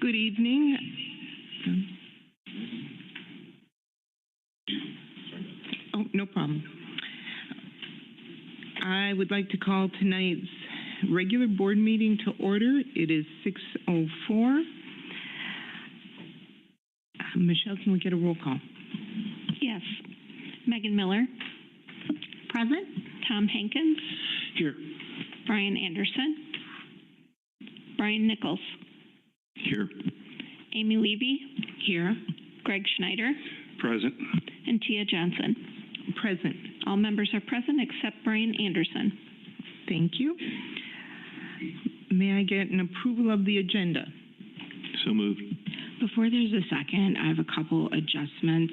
Good evening. Oh, no problem. I would like to call tonight's regular board meeting to order. It is 6:04. Michelle, can we get a roll call? Yes. Megan Miller. Present. Tom Hankins. Here. Brian Anderson. Brian Nichols. Here. Amy Levy. Here. Greg Schneider. Present. And Tia Johnson. Present. All members are present except Brian Anderson. Thank you. May I get an approval of the agenda? So moved. Before there's a second, I have a couple adjustments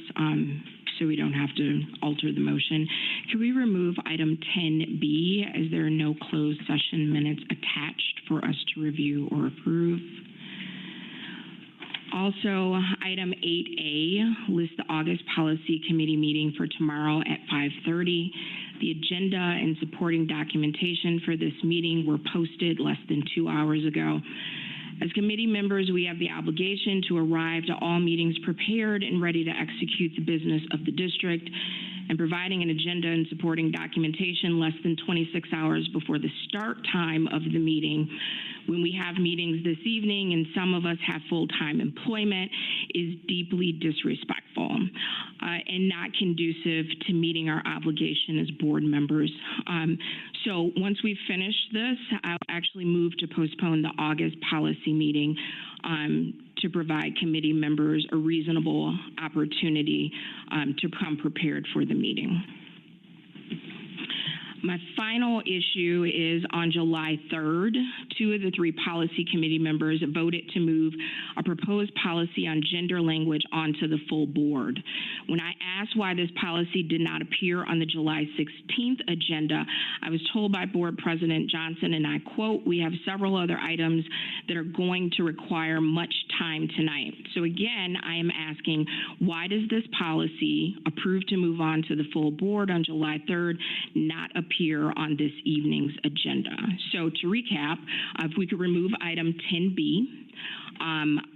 so we don't have to alter the motion. Can we remove item 10B as there are no closed session minutes attached for us to review or approve? Also, item 8A lists the August Policy Committee meeting for tomorrow at 5:30. The agenda and supporting documentation for this meeting were posted less than 2 hours ago. As committee members, we have the obligation to arrive to all meetings prepared and ready to execute the business of the district, and providing an agenda and supporting documentation less than 26 hours before the start time of the meeting, when we have meetings this evening and some of us have full-time employment, is deeply disrespectful and not conducive to meeting our obligation as board members. So once we finish this, I'll actually move to postpone the August policy meeting to provide committee members a reasonable opportunity to come prepared for the meeting. My final issue is on July 3rd, 2 of the 3 policy committee members voted to move a proposed policy on gender language onto the full board. When I asked why this policy did not appear on the July 16th agenda, I was told by Board President Johnson, and I quote, "We have several other items that are going to require much time tonight." So again, I am asking, why does this policy, approved to move on to the full board on July 3rd, not appear on this evening's agenda? So to recap, if we could remove item 10B,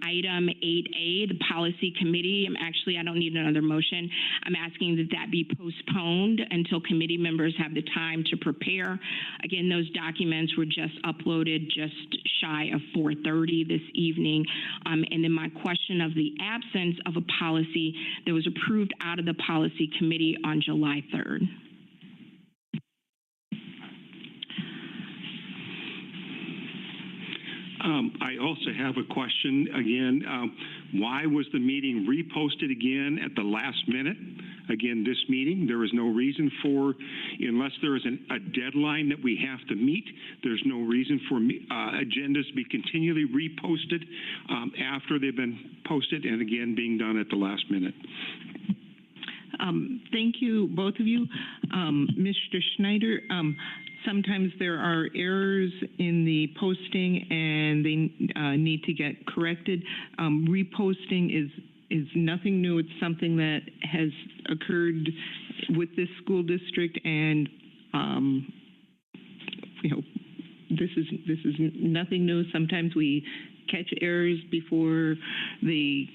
item 8A, the policy committee, I don't need another motion. I'm asking that that be postponed until committee members have the time to prepare. Again, those documents were just uploaded just shy of 4:30 this evening. And then my question of the absence of a policy that was approved out of the policy committee on July 3rd. I also have a question again. Why was the meeting reposted again at the last minute? Again, this meeting, there is no reason for, unless there is a deadline that we have to meet, there's no reason for agendas to be continually reposted after they've been posted and again being done at the last minute. Thank you, both of you. Mr. Schneider, sometimes there are errors in the posting and they need to get corrected. Reposting is nothing new. It's something that has occurred with this school district, and this is nothing new. Sometimes we catch errors before the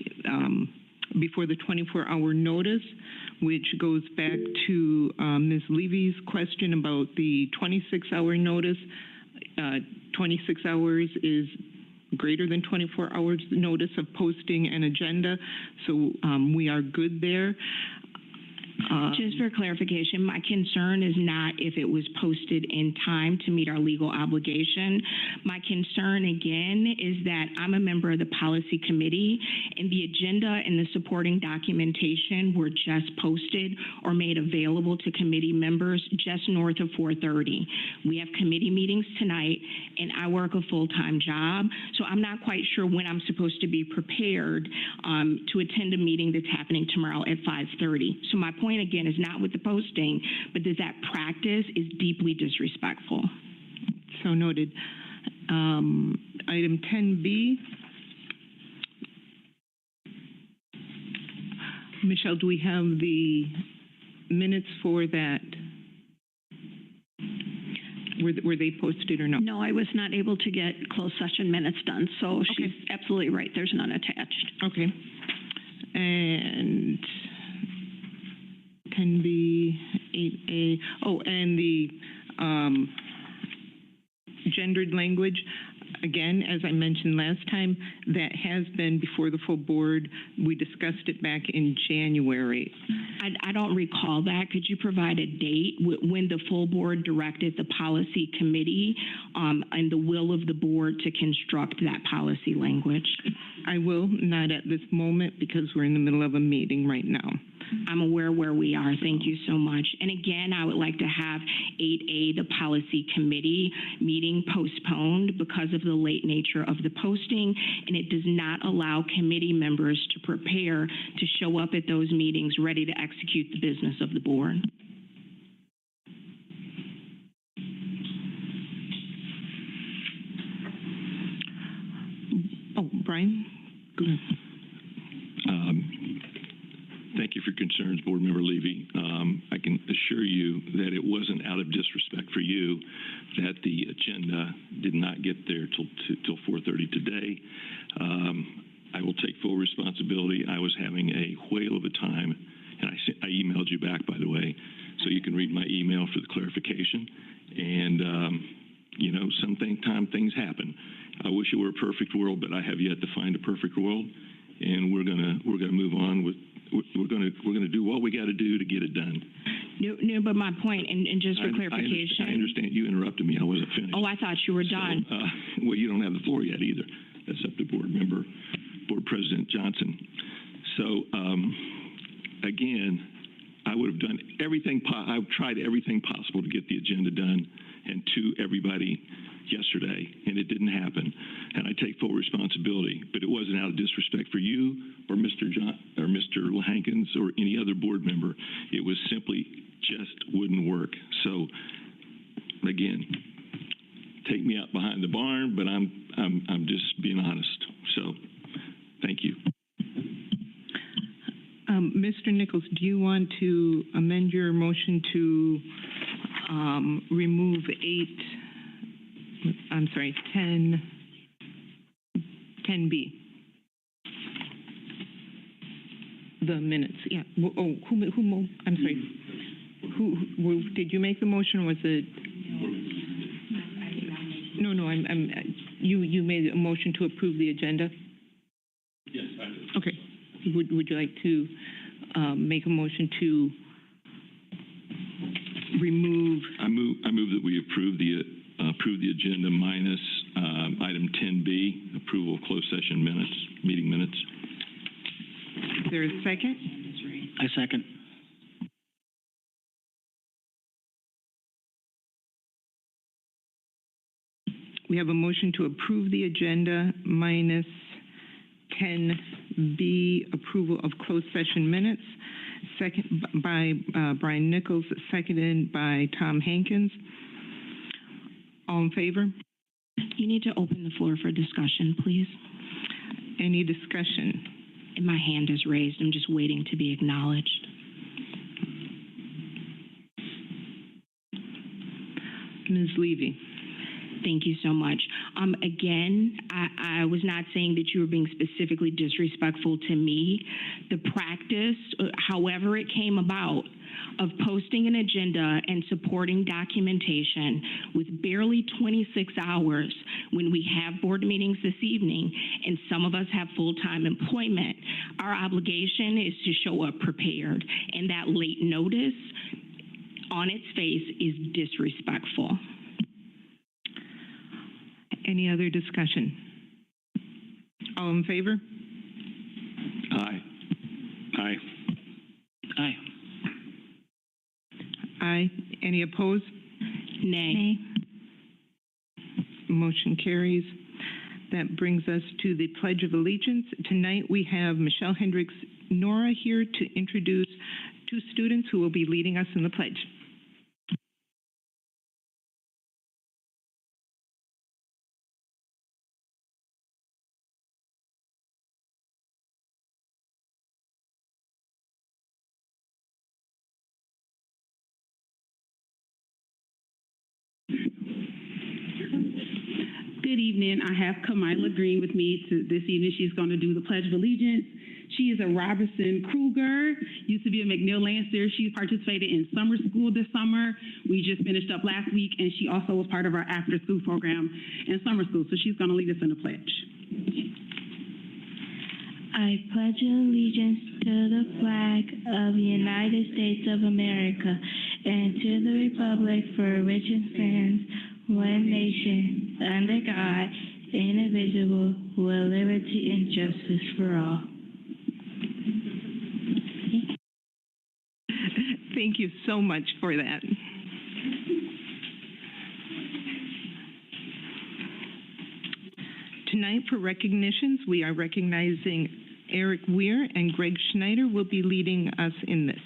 24-hour notice, which goes back to Ms. Levy's question about the 26-hour notice. 26 hours is greater than 24 hours notice of posting an agenda, so we are good there. Just for clarification, my concern is not if it was posted in time to meet our legal obligation. My concern, again, is that I'm a member of the policy committee, and the agenda and the supporting documentation were just posted or made available to committee members just north of 4:30. We have committee meetings tonight, and I work a full-time job, so I'm not quite sure when I'm supposed to be prepared to attend a meeting that's happening tomorrow at 5:30. So my point, again, is not with the posting, but that practice is deeply disrespectful. So noted. Item 10B. Michelle, do we have the minutes for that? Were they posted or no? No, I was not able to get closed session minutes done, so she's absolutely right. There's none attached. Okay. And 10B, 8A, oh, and the gendered language, again, as I mentioned last time, that has been before the full board. We discussed it back in January. I don't recall that. Could you provide a date when the full board directed the policy committee and the will of the board to construct that policy language? I will, not at this moment because we're in the middle of a meeting right now. I'm aware where we are. Thank you so much. And again, I would like to have 8A, the policy committee meeting, postponed because of the late nature of the posting, and it does not allow committee members to prepare to show up at those meetings ready to execute the business of the board. Oh, Brian? Go ahead. Thank you for your concerns, Board Member Levy. I can assure you that it wasn't out of disrespect for you that the agenda did not get there till 4:30 today. I will take full responsibility. I was having a whale of a time, and I emailed you back, by the way, so you can read my email for the clarification. And you know, sometimes things happen. I wish it were a perfect world, but I have yet to find a perfect world, and we're gonna move on with. We're gonna do what we got to do to get it done. No, but my point, and just for clarification. I understand you interrupted me. I wasn't finished. Oh, I thought you were done. So, well, you don't have the floor yet either. That's up to Board President Johnson. So, again, I would have done everything. I've tried everything possible to get the agenda done and to everybody yesterday, and it didn't happen. And I take full responsibility. But it wasn't out of disrespect for you or Mr. Hankins or any other board member. It was simply just wouldn't work. So again, take me out behind the barn, but I'm just being honest. So thank you. Mr. Nichols, do you want to amend your motion to remove 10B? The minutes, yeah. Oh, who moved? I'm sorry. Who did you make the motion? Or was it? No. You made a motion to approve the agenda. Yes, I did. Okay. Would you like to make a motion to remove? I move that we approve the agenda minus item 10B, approval of closed session minutes, meeting minutes. Is there a second? I second. We have a motion to approve the agenda minus 10B, approval of closed session minutes, second by Brian Nichols, seconded by Tom Hankins. All in favor? You need to open the floor for discussion, please. Any discussion? And my hand is raised. I'm just waiting to be acknowledged. Ms. Levy. Thank you so much. Again, I was not saying that you were being specifically disrespectful to me. The practice, however it came about, of posting an agenda and supporting documentation with barely 26 hours when we have board meetings this evening and some of us have full-time employment, our obligation is to show up prepared. And that late notice on its face is disrespectful. Any other discussion? All in favor? Aye. Aye. Aye. Aye. Any opposed? Nay. Motion carries. That brings us to the Pledge of Allegiance. Tonight we have Michelle Hendricks Nora here to introduce two students who will be leading us in the pledge. Good evening. I have Kamila Green with me this evening. She's going to do the Pledge of Allegiance. She is a Robertson Kruger, used to be a McNeil Lancer. She participated in summer school this summer. We just finished up last week, and she also was part of our after-school program in summer school. So she's going to lead us in the pledge. I pledge allegiance to the flag of the United States of America and to the republic for which it stands, one nation, under God, indivisible, with liberty and justice for all. Thank you so much for that. Tonight, for recognitions, we are recognizing Eric Weir, and Greg Schneider will be leading us in this.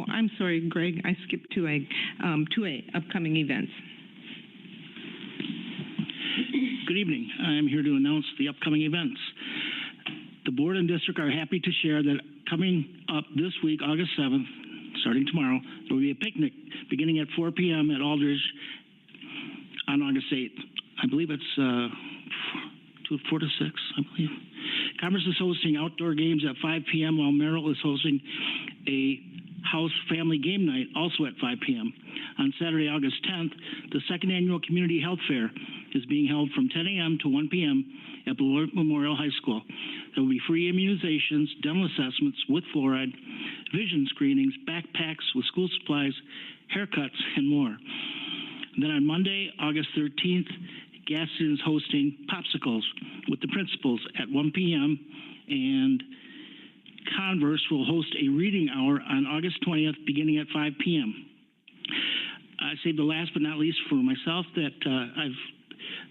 Oh, I'm sorry, Greg, I skipped to upcoming events. Good evening. I'm here to announce the upcoming events. The board and district are happy to share that coming up this week, August 7th, starting tomorrow, there will be a picnic beginning at 4 p.m. at Aldridge on August 8th. I believe it's 4 to 6, I believe. Commerce is hosting outdoor games at 5 p.m. while Merrill is hosting a house family game night also at 5 p.m. On Saturday, August 10th, the second annual Community Health Fair is being held from 10 a.m. to 1 p.m. at Beloit Memorial High School. There will be free immunizations, dental assessments with fluoride, vision screenings, backpacks with school supplies, haircuts, and more. And then on Monday, August 13th, Gaston is hosting popsicles with the principals at 1 p.m. and Converse will host a reading hour on August 20th beginning at 5 p.m. I saved the last but not least for myself that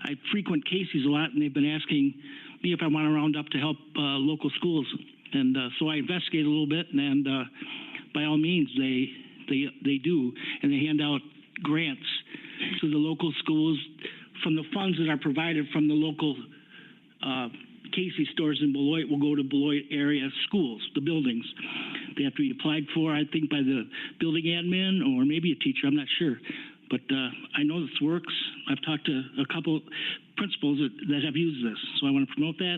I frequent Casey's a lot, and they've been asking me if I want to round up to help local schools, and so I investigated a little bit, and by all means they do, and they hand out grants to the local schools from the funds that are provided from the local Casey stores in Beloit will go to Beloit area schools, the buildings. They have to be applied for, I think, by the building admin or maybe a teacher, I'm not sure. But I know this works. I've talked to a couple principals that have used this. So I want to promote that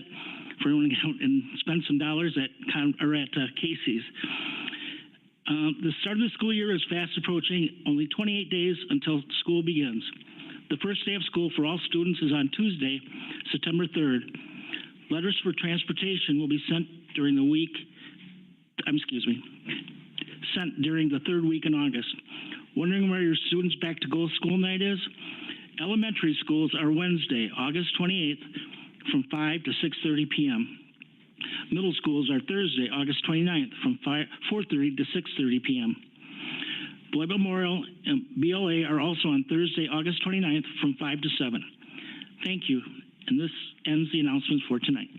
for everyone to get out and spend some dollars at Casey's. The start of the school year is fast approaching, only 28 days until school begins. The first day of school for all students is on Tuesday, September 3rd. Letters for transportation will be sent during the third week in August. Wondering where your students' back-to-go school night is? Elementary schools are Wednesday, August 28th from 5 to 6:30 p.m. Middle schools are Thursday, August 29th from 4:30 to 6:30 p.m. Beloit Memorial and BLA are also on Thursday, August 29th from 5 to 7. Thank you. And this ends the announcements for tonight.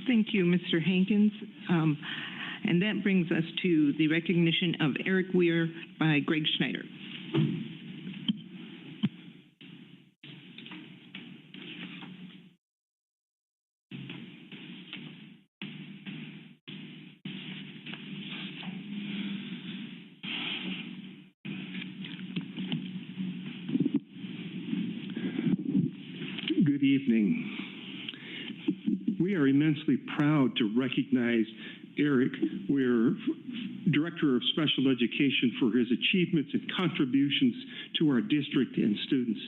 Thank you, Mr. Hankins. And that brings us to the recognition of Eric Weir by Greg Schneider. Good evening. We are immensely proud to recognize Eric Weir, Director of Special Education, for his achievements and contributions to our district and students.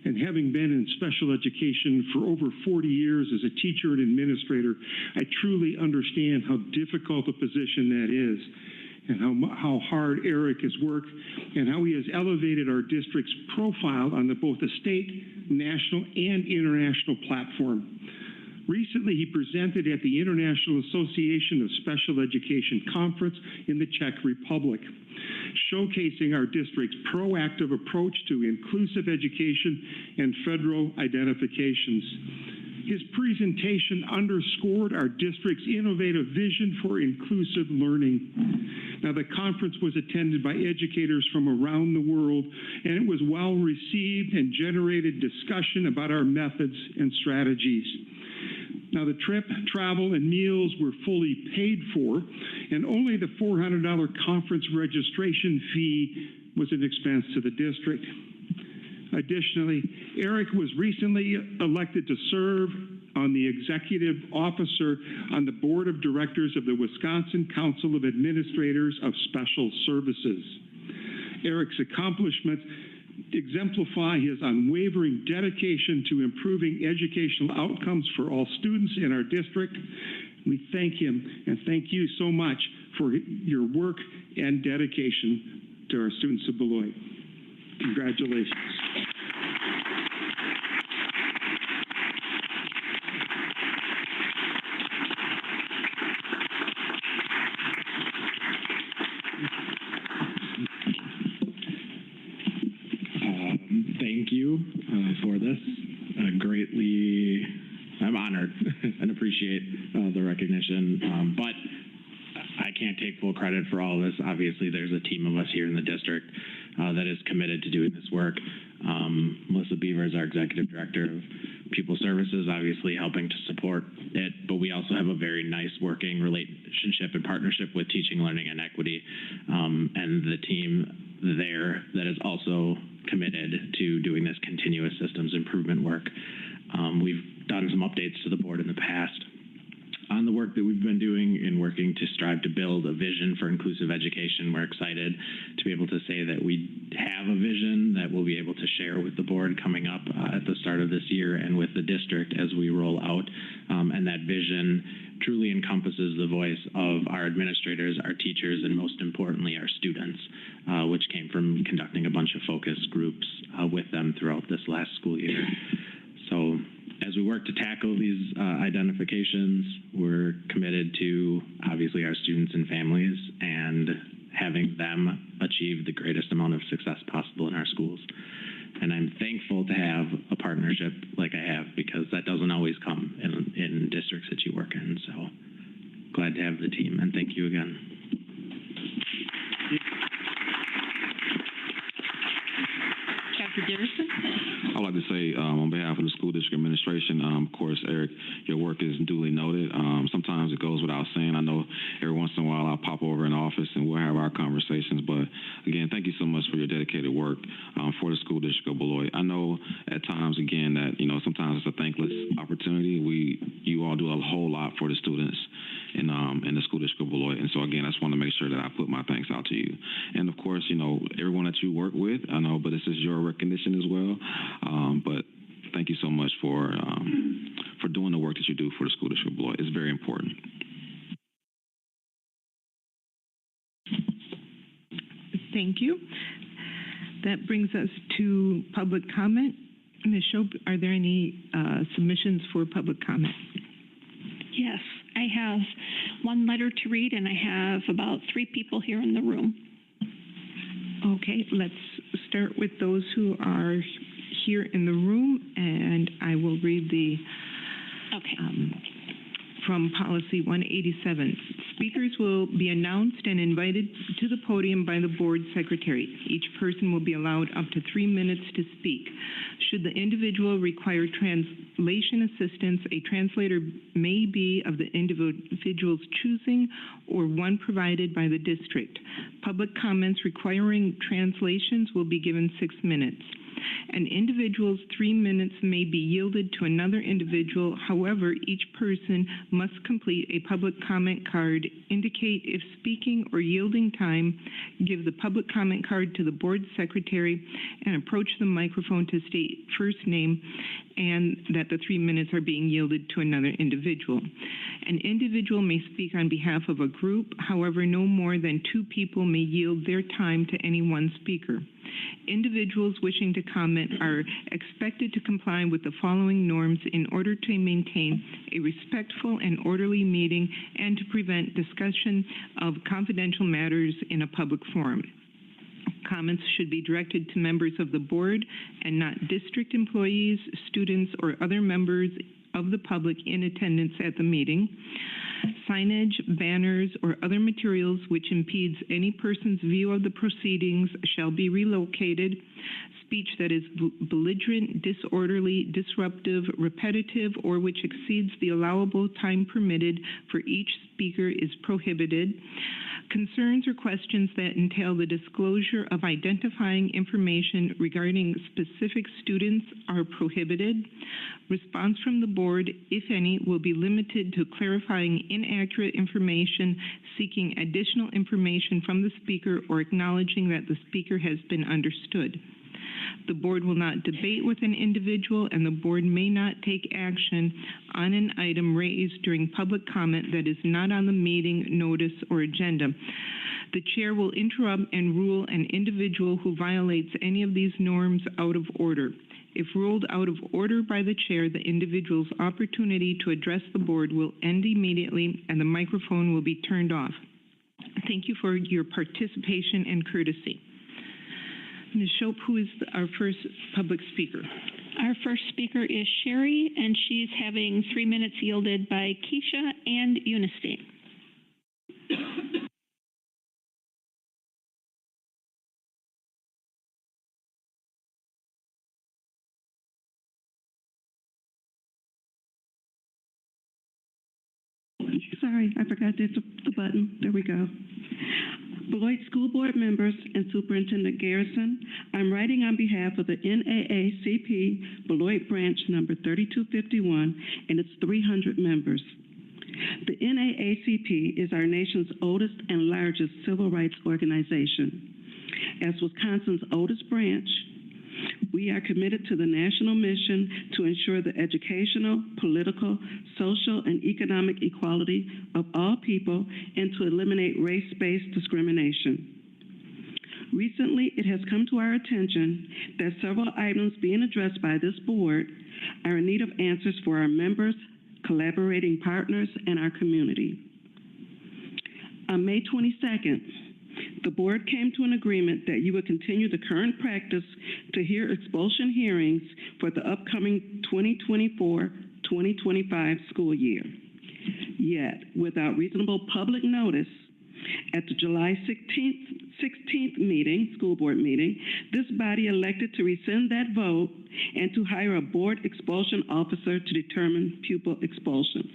And having been in special education for over 40 years as a teacher and administrator, I truly understand how difficult a position that is, and how hard Eric has worked, and how he has elevated our district's profile on both the state, national, and international platform. Recently, he presented at the International Association of Special Education Conference in the Czech Republic, showcasing our district's proactive approach to inclusive education and federal identifications. His presentation underscored our district's innovative vision for inclusive learning. Now, the conference was attended by educators from around the world, and it was well received and generated discussion about our methods and strategies. Now, the trip, travel, and meals were fully paid for, and only the $400 conference registration fee was an expense to the district. Additionally, Eric was recently elected to serve on the executive officer on the board of directors of the Wisconsin Council of Administrators of Special Services. Eric's accomplishments exemplify his unwavering dedication to improving educational outcomes for all students in our district. We thank him and thank you so much for your work and dedication to our students of Beloit. Congratulations. Thank you for this. I'm honored and appreciate the recognition, but I can't take full credit for all of this. Obviously, there's a team of us here in the district that is committed to doing this work. Melissa Beaver is our Executive Director of Pupil Services, obviously helping to support it, but we also have a very nice working relationship and partnership with Teaching, Learning, and Equity, and the team there that is also committed to doing this continuous systems improvement work. We've done some updates to the board in the past on the work that we've been doing in working to strive to build a vision for inclusive education. We're excited to be able to say that we have a vision that we'll be able to share with the board coming up at the start of this year and with the district as we roll out. And that vision truly encompasses the voice of our administrators, our teachers, and most importantly, our students, which came from conducting a bunch of focus groups with them throughout this last school year. So as we work to tackle these identifications, we're committed to obviously our students and families and having them achieve the greatest amount of success possible in our schools. And I'm thankful to have a partnership like I have, because that doesn't always come in districts that you work in. So glad to have the team, and thank you again. Dr. Dickerson? I'd like to say on behalf of the school district administration, of course, Eric, your work is duly noted. Sometimes it goes without saying. I know every once in a while I'll pop over in the office and we'll have our conversations. But again, thank you so much for your dedicated work for the school district of Beloit. I know at times, again, that sometimes it's a thankless opportunity. You all do a whole lot for the students in the school district of Beloit. And so again, I just want to make sure that I put my thanks out to you. And of course, everyone that you work with, I know, but this is your recognition as well. But thank you so much for doing the work that you do for the school district of Beloit. It's very important. Thank you. That brings us to public comment. Ms. Shope, are there any submissions for public comment? Yes, I have one letter to read, and I have about 3 people here in the room. Okay, let's start with those who are here in the room, and I will read the from policy 187. Speakers will be announced and invited to the podium by the board secretary. Each person will be allowed up to 3 minutes to speak. Should the individual require translation assistance, a translator may be of the individual's choosing or one provided by the district. Public comments requiring translations will be given 6 minutes. An individual's 3 minutes may be yielded to another individual. However, each person must complete a public comment card, indicate if speaking or yielding time, give the public comment card to the board secretary, and approach the microphone to state first name and that the 3 minutes are being yielded to another individual. An individual may speak on behalf of a group. However, no more than 2 people may yield their time to any one speaker. Individuals wishing to comment are expected to comply with the following norms in order to maintain a respectful and orderly meeting and to prevent discussion of confidential matters in a public forum. Comments should be directed to members of the board and not district employees, students, or other members of the public in attendance at the meeting. Signage, banners, or other materials which impedes any person's view of the proceedings shall be relocated. speech that is belligerent, disorderly, disruptive, repetitive, or which exceeds the allowable time permitted for each speaker is prohibited. Concerns or questions that entail the disclosure of identifying information regarding specific students are prohibited. Response from the board, if any, will be limited to clarifying inaccurate information, seeking additional information from the speaker, or acknowledging that the speaker has been understood. The board will not debate with an individual, and the board may not take action on an item raised during public comment that is not on the meeting notice or agenda. The chair will interrupt and rule an individual who violates any of these norms out of order. If ruled out of order by the chair, the individual's opportunity to address the board will end immediately and the microphone will be turned off. Thank you for your participation and courtesy. Ms. Shope, who is our first public speaker? Our first speaker is Sherry, and she's having 3 minutes yielded by Keisha and Eunice. Sorry, I forgot to hit the button. There we go. Beloit School Board members and Superintendent Garrison, I'm writing on behalf of the NAACP Beloit Branch number 3251 and its 300 members. The NAACP is our nation's oldest and largest civil rights organization. As Wisconsin's oldest branch, we are committed to the national mission to ensure the educational, political, social, and economic equality of all people and to eliminate race-based discrimination. Recently, it has come to our attention that several items being addressed by this board are in need of answers for our members, collaborating partners, and our community. On May 22nd, the board came to an agreement that you would continue the current practice to hear expulsion hearings for the upcoming 2024-2025 school year. Yet, without reasonable public notice, at the July 16th meeting, school board meeting, this body elected to rescind that vote and to hire a board expulsion officer to determine pupil expulsions.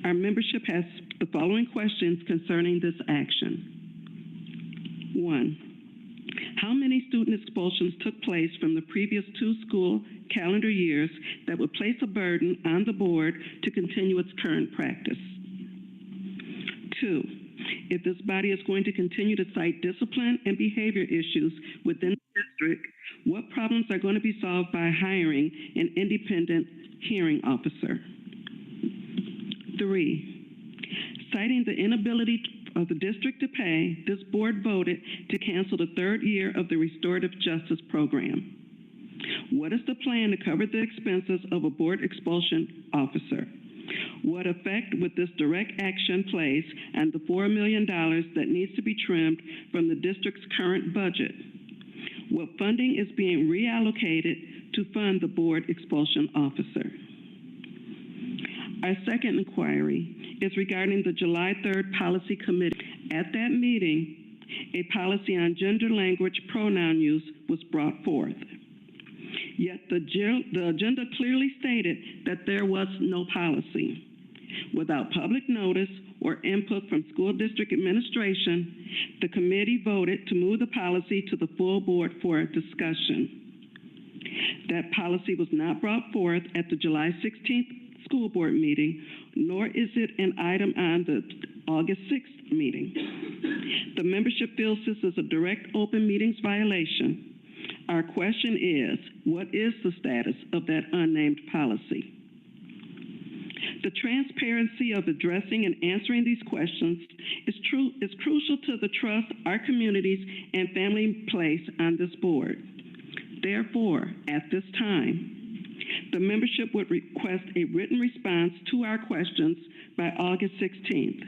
Our membership has the following questions concerning this action. 1, how many student expulsions took place from the previous 2 school calendar years that would place a burden on the board to continue its current practice? 2, if this body is going to continue to cite discipline and behavior issues within the district, what problems are going to be solved by hiring an independent hearing officer? 3, citing the inability of the district to pay, this board voted to cancel the 3rd year of the Restorative Justice Program. What is the plan to cover the expenses of a board expulsion officer? What effect would this direct action place on the $4 million that needs to be trimmed from the district's current budget? What funding is being reallocated to fund the board expulsion officer? Our second inquiry is regarding the July 3rd Policy Committee. At that meeting, a policy on gender language pronoun use was brought forth. Yet the agenda clearly stated that there was no policy. Without public notice or input from school district administration, the committee voted to move the policy to the full board for a discussion. That policy was not brought forth at the July 16th school board meeting, nor is it an item on the August 6th meeting. The membership feels this is a direct open meetings violation. Our question is, what is the status of that unnamed policy? The transparency of addressing and answering these questions is crucial to the trust our communities and family place on this board. Therefore, at this time, the membership would request a written response to our questions by August 16th.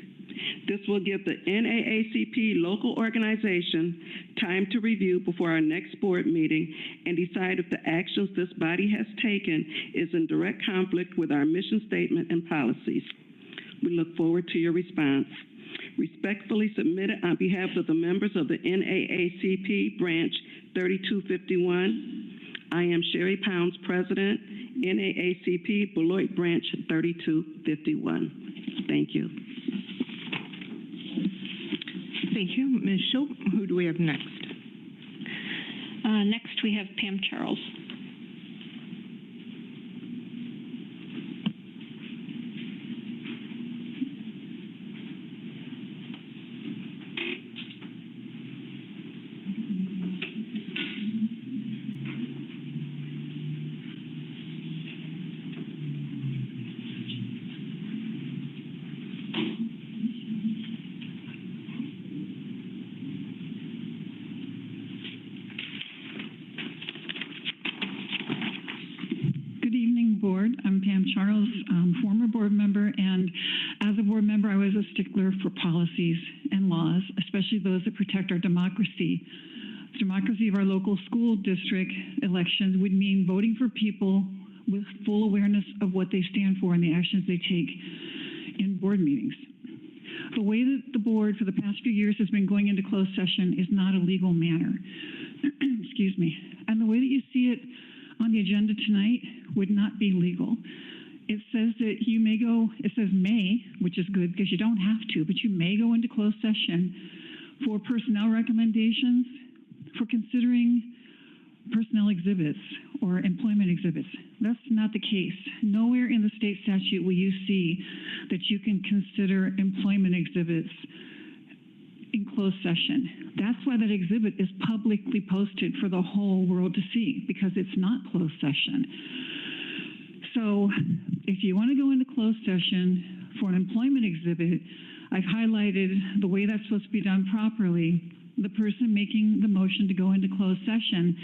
This will give the NAACP local organization time to review before our next board meeting and decide if the actions this body has taken is in direct conflict with our mission statement and policies. We look forward to your response. Respectfully submitted on behalf of the members of the NAACP Branch 3251. I am Sherry Pounds, President, NAACP Beloit Branch 3251. Thank you. Thank you. Ms. Shope, who do we have next? Next, we have Pam Charles. Board. I'm Pam Charles, former board member, and as a board member, I was a stickler for policies and laws, especially those that protect our democracy. The democracy of our local school district elections would mean voting for people with full awareness of what they stand for and the actions they take in board meetings. The way that the board for the past few years has been going into closed session is not a legal manner. Excuse me. And the way that you see it on the agenda tonight would not be legal. It says that you may go, it says may, which is good because you don't have to, but you may go into closed session for personnel recommendations, for considering personnel exhibits or employment exhibits. That's not the case. Nowhere in the state statute will you see that you can consider employment exhibits in closed session. That's why that exhibit is publicly posted for the whole world to see, because it's not closed session. So if you want to go into closed session for an employment exhibit, I've highlighted the way that's supposed to be done properly. The person making the motion to go into closed session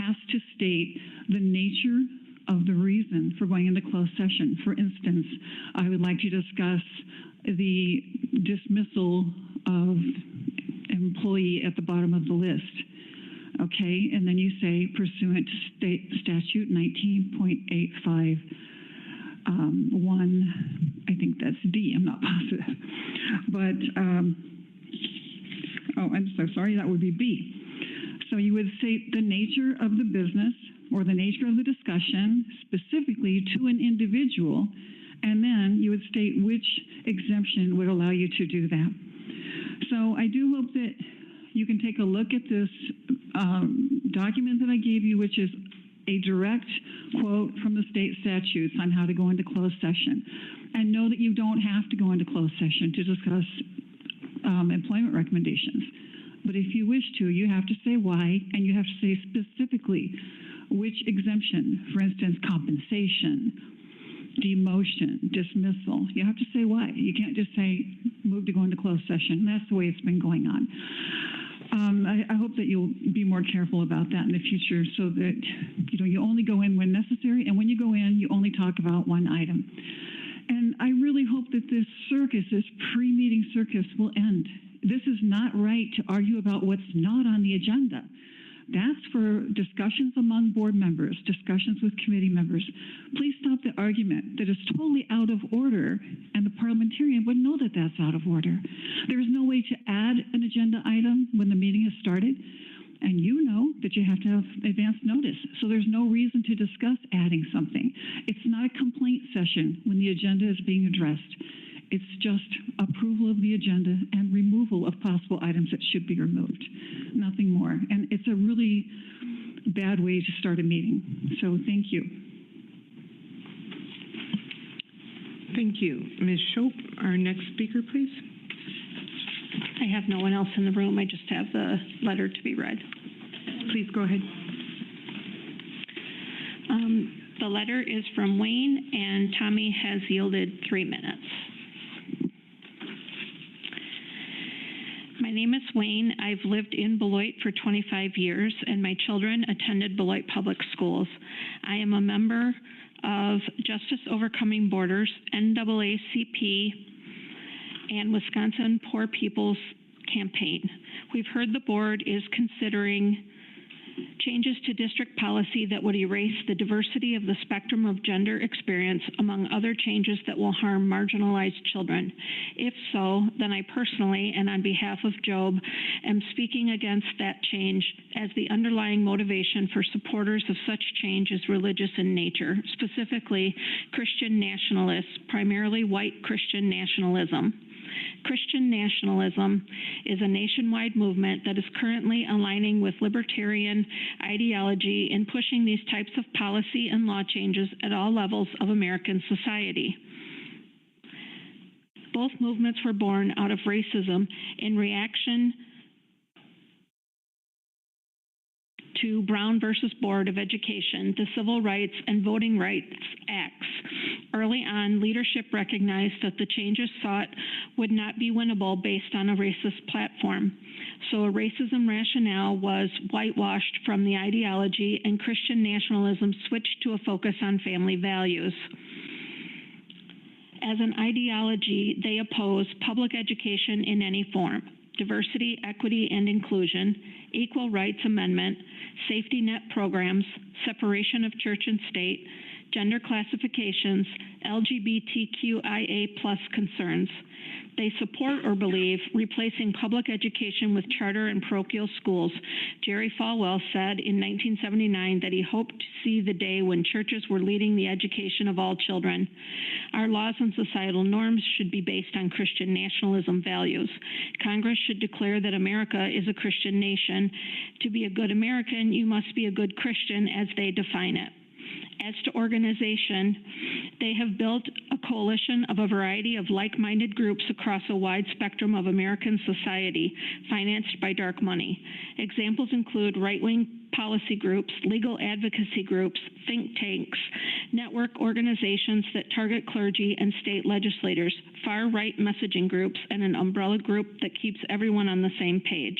has to state the nature of the reason for going into closed session. For instance, I would like to discuss the dismissal of employee at the bottom of the list. Okay, and then you say pursuant to state statute 19.85 1, I think that's D, I'm not positive. But, oh, I'm so sorry, that would be B. So you would say the nature of the business or the nature of the discussion specifically to an individual, and then you would state which exemption would allow you to do that. So I do hope that you can take a look at this document that I gave you, which is a direct quote from the state statutes on how to go into closed session. And know that you don't have to go into closed session to discuss employment recommendations. But if you wish to, you have to say why, and you have to say specifically which exemption, for instance, compensation, demotion, dismissal. You have to say why. You can't just say move to go into closed session. That's the way it's been going on. I hope that you'll be more careful about that in the future, so that you only go in when necessary, and when you go in, you only talk about one item. And I really hope that this circus, this pre-meeting circus, will end. This is not right to argue about what's not on the agenda. That's for discussions among board members, discussions with committee members. Please stop the argument that is totally out of order, and the parliamentarian would know that that's out of order. There is no way to add an agenda item when the meeting has started, and you know that you have to have advance notice. So there's no reason to discuss adding something. It's not a complaint session when the agenda is being addressed. It's just approval of the agenda and removal of possible items that should be removed. Nothing more. And it's a really bad way to start a meeting. So thank you. Thank you. Ms. Shope, our next speaker, please. I have no one else in the room. I just have the letter to be read. Please go ahead. The letter is from Wayne, and Tommy has yielded 3 minutes. My name is Wayne. I've lived in Beloit for 25 years, and my children attended Beloit Public Schools. I am a member of Justice Overcoming Borders, NAACP, and Wisconsin Poor People's Campaign. We've heard the board is considering changes to district policy that would erase the diversity of the spectrum of gender experience, among other changes that will harm marginalized children. If so, then I personally, and on behalf of Job, am speaking against that change, as the underlying motivation for supporters of such change is religious in nature, specifically Christian nationalists, primarily white Christian nationalism. Christian nationalism is a nationwide movement that is currently aligning with libertarian ideology in pushing these types of policy and law changes at all levels of American society. Both movements were born out of racism in reaction to Brown versus Board of Education, the Civil Rights and Voting Rights Acts. Early on, leadership recognized that the changes sought would not be winnable based on a racist platform. So a racism rationale was whitewashed from the ideology, and Christian nationalism switched to a focus on family values. As an ideology, they oppose public education in any form, diversity, equity, and inclusion, equal rights amendment, safety net programs, separation of church and state, gender classifications, LGBTQIA+ concerns. They support or believe replacing public education with charter and parochial schools. Jerry Falwell said in 1979 that he hoped to see the day when churches were leading the education of all children. Our laws and societal norms should be based on Christian nationalism values. Congress should declare that America is a Christian nation. To be a good American, you must be a good Christian as they define it. As to organization, they have built a coalition of a variety of like-minded groups across a wide spectrum of American society, financed by dark money. Examples include right-wing policy groups, legal advocacy groups, think tanks, network organizations that target clergy and state legislators, far-right messaging groups, and an umbrella group that keeps everyone on the same page.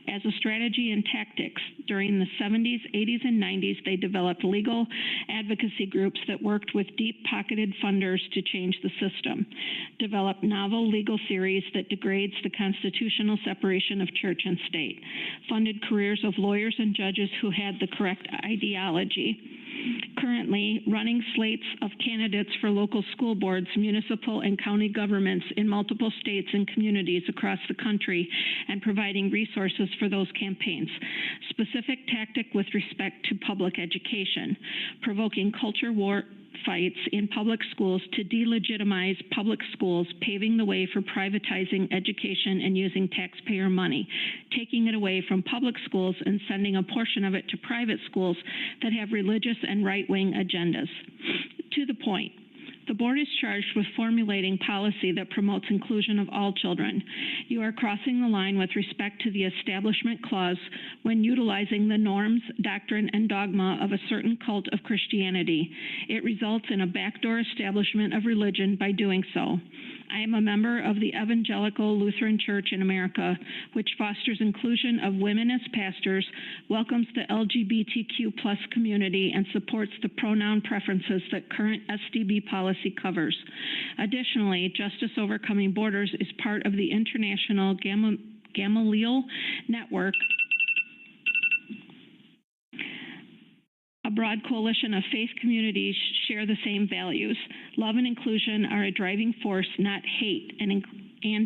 As a strategy and tactics, during the 70s, 80s, and 90s, they developed legal advocacy groups that worked with deep-pocketed funders to change the system, developed novel legal theories that degrades the constitutional separation of church and state, funded careers of lawyers and judges who had the correct ideology. Currently, running slates of candidates for local school boards, municipal and county governments in multiple states and communities across the country, and providing resources for those campaigns. Specific tactic with respect to public education, provoking culture war fights in public schools to delegitimize public schools, paving the way for privatizing education and using taxpayer money, taking it away from public schools and sending a portion of it to private schools that have religious and right-wing agendas. To the point, the board is charged with formulating policy that promotes inclusion of all children. You are crossing the line with respect to the Establishment Clause when utilizing the norms, doctrine, and dogma of a certain cult of Christianity. It results in a backdoor establishment of religion by doing so. I am a member of the Evangelical Lutheran Church in America, which fosters inclusion of women as pastors, welcomes the LGBTQ+ community, and supports the pronoun preferences that current SDB policy covers. Additionally, Justice Overcoming Borders is part of the International Gamaliel Network, a broad coalition of faith communities share the same values. Love and inclusion are a driving force, not hate and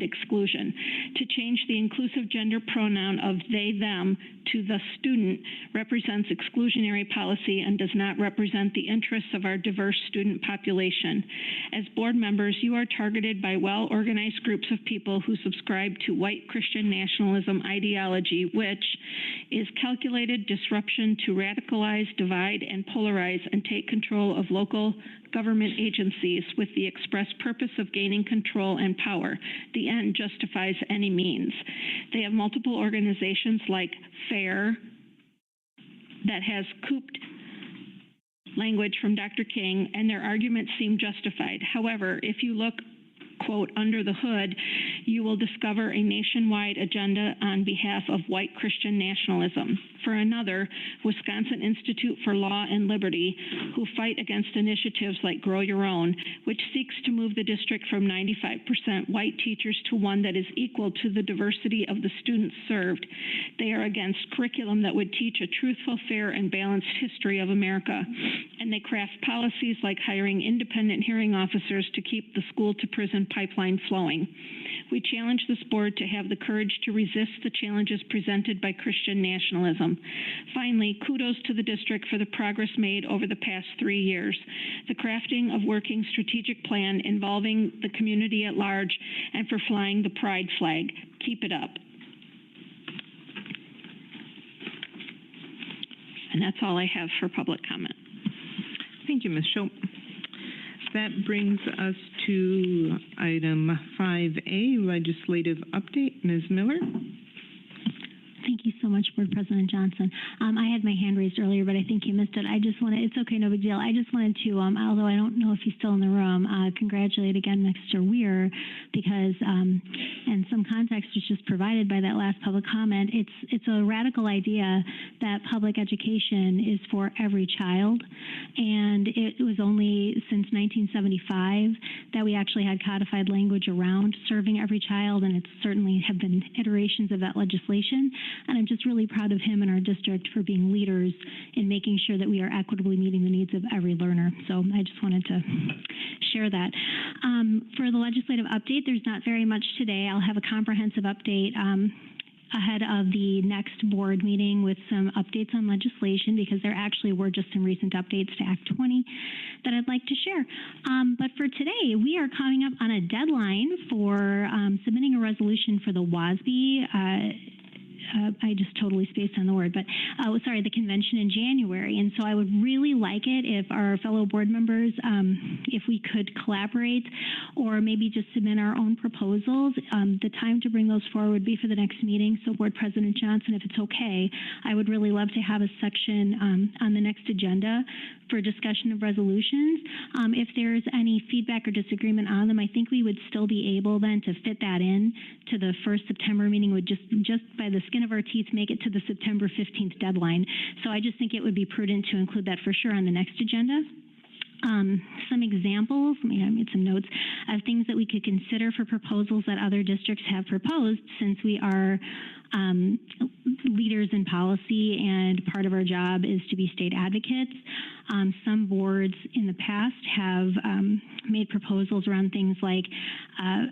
exclusion. To change the inclusive gender pronoun of they, them to the student represents exclusionary policy and does not represent the interests of our diverse student population. As board members, you are targeted by well-organized groups of people who subscribe to white Christian nationalism ideology, which is calculated disruption to radicalize, divide, and polarize and take control of local government agencies with the express purpose of gaining control and power. The end justifies any means. They have multiple organizations like FAIR that has cooped language from Dr. King, and their arguments seem justified. However, if you look quote, under the hood, you will discover a nationwide agenda on behalf of white Christian nationalism. For another, Wisconsin Institute for Law and Liberty, who fight against initiatives like Grow Your Own, which seeks to move the district from 95% white teachers to one that is equal to the diversity of the students served. They are against curriculum that would teach a truthful, fair, and balanced history of America. And they craft policies like hiring independent hearing officers to keep the school-to-prison pipeline flowing. We challenge this board to have the courage to resist the challenges presented by Christian nationalism. Finally, kudos to the district for the progress made over the past 3 years. The crafting of working strategic plan involving the community at large and for flying the pride flag. Keep it up. And that's all I have for public comment. Thank you, Ms. Schultz. That brings us to item 5A, legislative update. Ms. Miller. Thank you so much, Board President Johnson. I had my hand raised earlier, but I think you missed it. I just want to, it's okay, no big deal. I just wanted to, although I don't know if he's still in the room, congratulate again Mr. Weir, because, and some context was just provided by that last public comment. It's a radical idea that public education is for every child, and it was only since 1975 that we actually had codified language around serving every child, and it's certainly have been iterations of that legislation. And I'm just really proud of him and our district for being leaders in making sure that we are equitably meeting the needs of every learner. So I just wanted to share that. For the legislative update, there's not very much today. I'll have a comprehensive update ahead of the next board meeting with some updates on legislation, because there actually were just some recent updates to Act 20 that I'd like to share. But for today, we are coming up on a deadline for submitting a resolution for the WASB. I just totally spaced on the word, but the convention in January. And so I would really like it if our fellow board members, if we could collaborate or maybe just submit our own proposals. The time to bring those forward would be for the next meeting. So Board President Johnson, if it's okay, I would really love to have a section on the next agenda for discussion of resolutions. If there's any feedback or disagreement on them, I think we would still be able then to fit that in to the first September meeting, would just by the skin of our teeth make it to the September 15th deadline. So I just think it would be prudent to include that for sure on the next agenda. Some examples, I made some notes of things that we could consider for proposals that other districts have proposed, since we are leaders in policy and part of our job is to be state advocates. Some boards in the past have made proposals around things like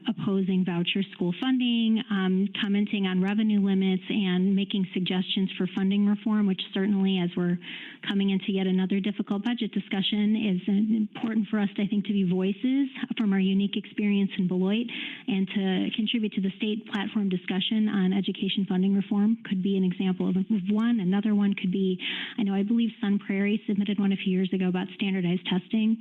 opposing voucher school funding, commenting on revenue limits, and making suggestions for funding reform, which certainly, as we're coming into yet another difficult budget discussion, is important for us, I think, to be voices from our unique experience in Beloit and to contribute to the state platform discussion on education funding reform. Could be an example of one. Another one could be, I believe Sun Prairie submitted one a few years ago about standardized testing.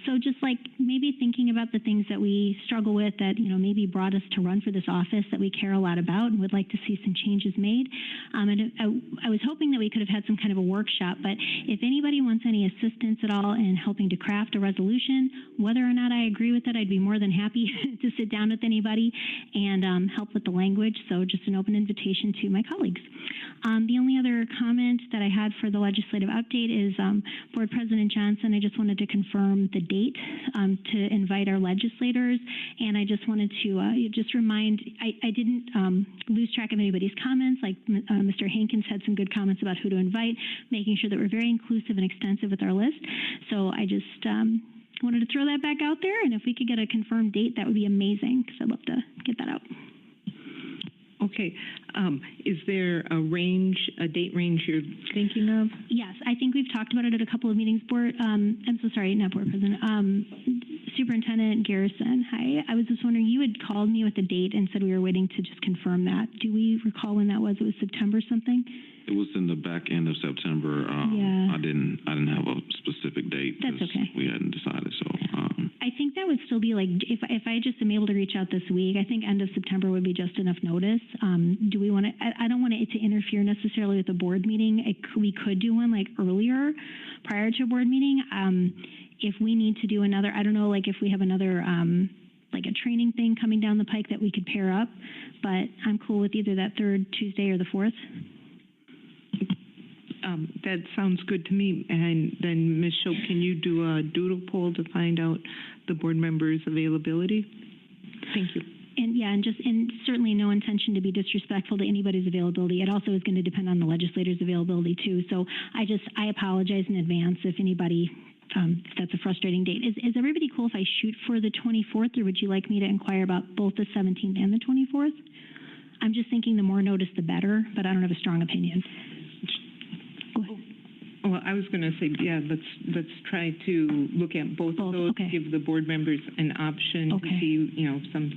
So just like maybe thinking about the things that we struggle with that, maybe brought us to run for this office that we care a lot about and would like to see some changes made. And I was hoping that we could have had some kind of a workshop, but if anybody wants any assistance at all in helping to craft a resolution, whether or not I agree with it, I'd be more than happy to sit down with anybody and help with the language. So just an open invitation to my colleagues. The only other comment that I had for the legislative update is Board President Johnson, I just wanted to confirm the date to invite our legislators, and I just wanted to just remind, I didn't lose track of anybody's comments, like Mr. Hankins had some good comments about who to invite, making sure that we're very inclusive and extensive with our list. So I just wanted to throw that back out there, and if we could get a confirmed date, that would be amazing, because I'd love to get that out. Okay. Is there a date range you're thinking of? Yes, I think we've talked about it at a couple of meetings. I'm so sorry, not Board President. Superintendent Garrison, hi. I was just wondering, you had called me with a date and said we were waiting to just confirm that. Do we recall when that was? It was September something? It was in the back end of September. Yeah. I didn't have a specific date. That's okay. We hadn't decided. So I think that would still be like, if I just am able to reach out this week, I think end of September would be just enough notice. Do we want to? I don't want it to interfere necessarily with the board meeting. We could do one like earlier, prior to a board meeting. If we need to do another, I don't know, like if we have another like a training thing coming down the pike that we could pair up, but I'm cool with either that third Tuesday or the fourth. That sounds good to me. And then, Ms. Shope, can you do a doodle poll to find out the board members' availability? Thank you. And yeah, and certainly no intention to be disrespectful to anybody's availability. It also is going to depend on the legislators' availability too. So I apologize in advance if anybody, if that's a frustrating date. Is everybody cool if I shoot for the 24th, or would you like me to inquire about both the 17th and the 24th? I'm just thinking the more notice, the better, but I don't have a strong opinion. Well, I was going to say, yeah, let's try to look at both of those, okay. give the board members an option to see, you know, some.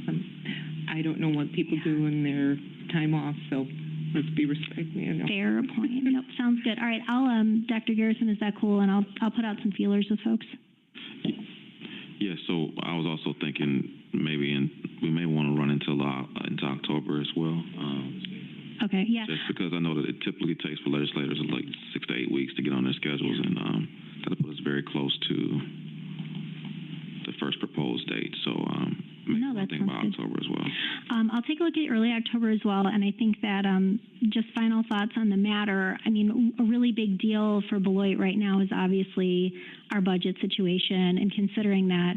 I don't know what people do in their time off, so let's be respectful. You know. Fair point. Nope, sounds good. All right, Dr. Garrison, is that cool? And I'll put out some feelers with folks. Yeah. So I was also thinking maybe we may want to run into October as well. Okay, yeah. Just because I know that it typically takes for legislators like 6 to 8 weeks to get on their schedules, and that'll put us very close to the first proposed date. So maybe that think about sounds October as well. I'll take a look at early October as well, and I think that just final thoughts on the matter. I mean, a really big deal for Beloit right now is obviously our budget situation, and considering that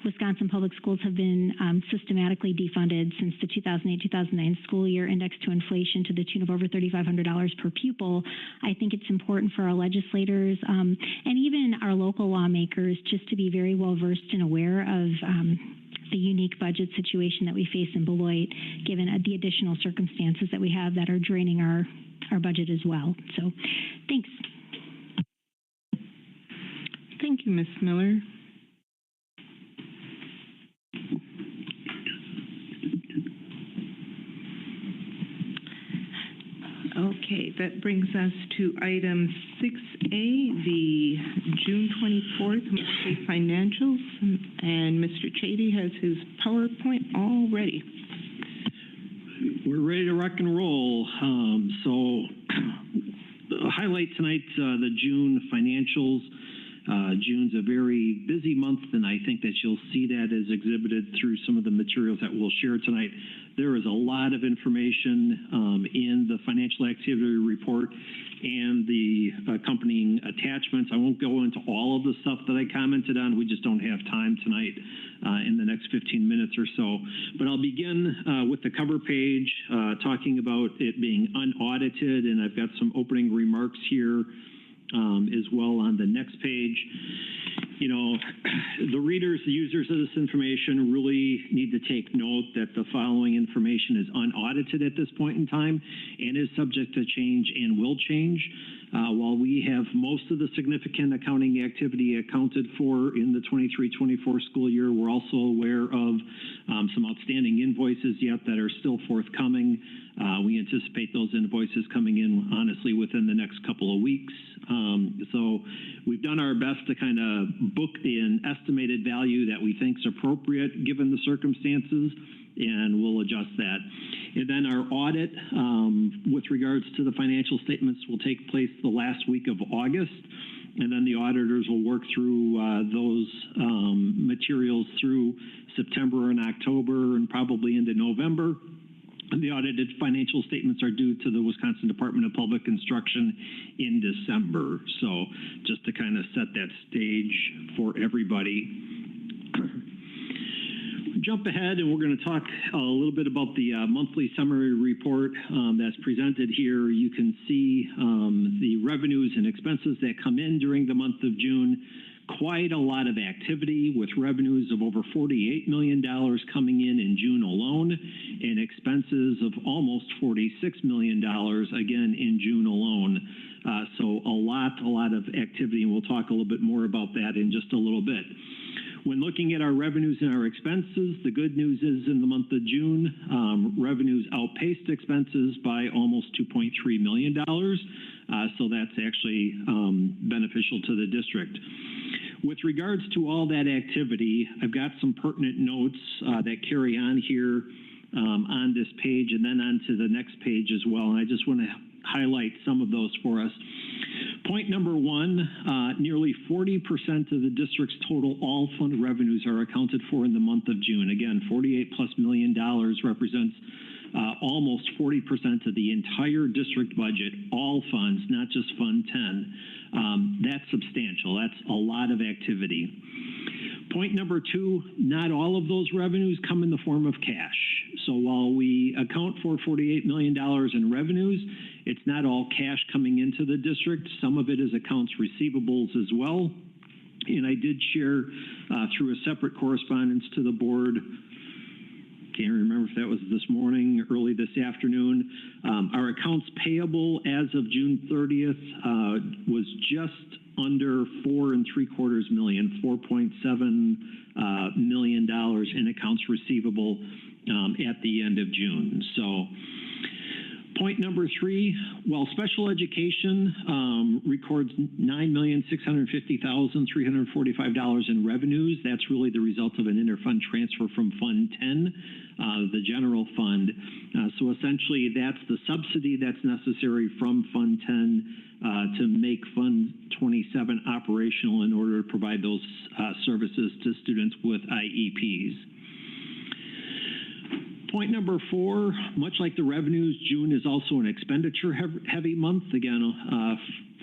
Wisconsin public schools have been systematically defunded since the 2008-2009 school year, indexed to inflation to the tune of over $3,500 per pupil, I think it's important for our legislators and even our local lawmakers just to be very well versed and aware of the unique budget situation that we face in Beloit, given the additional circumstances that we have that are draining our budget as well. So, thanks. Thank you, Ms. Miller. Okay, that brings us to item 6A, the June 24th monthly financials, and Mr. Chady has his PowerPoint all ready. We're ready to rock and roll. So highlight tonight the June financials. June's a very busy month, and I think that you'll see that as exhibited through some of the materials that we'll share tonight. There is a lot of information in the financial activity report and the accompanying attachments. I won't go into all of the stuff that I commented on. We just don't have time tonight in the next 15 minutes or so. But I'll begin with the cover page, talking about it being unaudited, and I've got some opening remarks here as well on the next page. You know, the readers, the users of this information really need to take note that the following information is unaudited at this point in time and is subject to change and will change. While we have most of the significant accounting activity accounted for in the 23-24 school year, we're also aware of some outstanding invoices yet that are still forthcoming. We anticipate those invoices coming in, honestly, within the next couple of weeks. So we've done our best to kind of book an estimated value that we think is appropriate given the circumstances, and we'll adjust that. And then our audit with regards to the financial statements will take place the last week of August, and then the auditors will work through those materials through September and October and probably into November. The audited financial statements are due to the Wisconsin Department of Public Instruction in December. So just to kind of set that stage for everybody. Jump ahead, and we're going to talk a little bit about the monthly summary report that's presented here. You can see the revenues and expenses that come in during the month of June. Quite a lot of activity with revenues of over $48 million coming in June alone, and expenses of almost $46 million, again, in June alone. So a lot of activity, and we'll talk a little bit more about that in just a little bit. When looking at our revenues and our expenses, the good news is in the month of June, revenues outpaced expenses by almost $2.3 million. So that's actually beneficial to the district. With regards to all that activity, I've got some pertinent notes that carry on here on this page and then onto the next page as well. And I just want to highlight some of those for us. Point number one, nearly 40% of the district's total all fund revenues are accounted for in the month of June. Again, $48+ million represents almost 40% of the entire district budget, all funds, not just Fund 10. That's substantial. That's a lot of activity. Point number two, not all of those revenues come in the form of cash. So while we account for $48 million in revenues, it's not all cash coming into the district. Some of it is accounts receivables as well. And I did share through a separate correspondence to the board, can't remember if that was this morning, early this afternoon, our accounts payable as of June 30th was just under $4.75 million, $4.7 million in accounts receivable at the end of June. So point number three, while special education records $9,650,345 in revenues, that's really the result of an interfund transfer from Fund 10, the general fund. So essentially that's the subsidy that's necessary from Fund 10 to make Fund 27 operational in order to provide those services to students with IEPs. Point number four, much like the revenues, June is also an expenditure-heavy month. Again,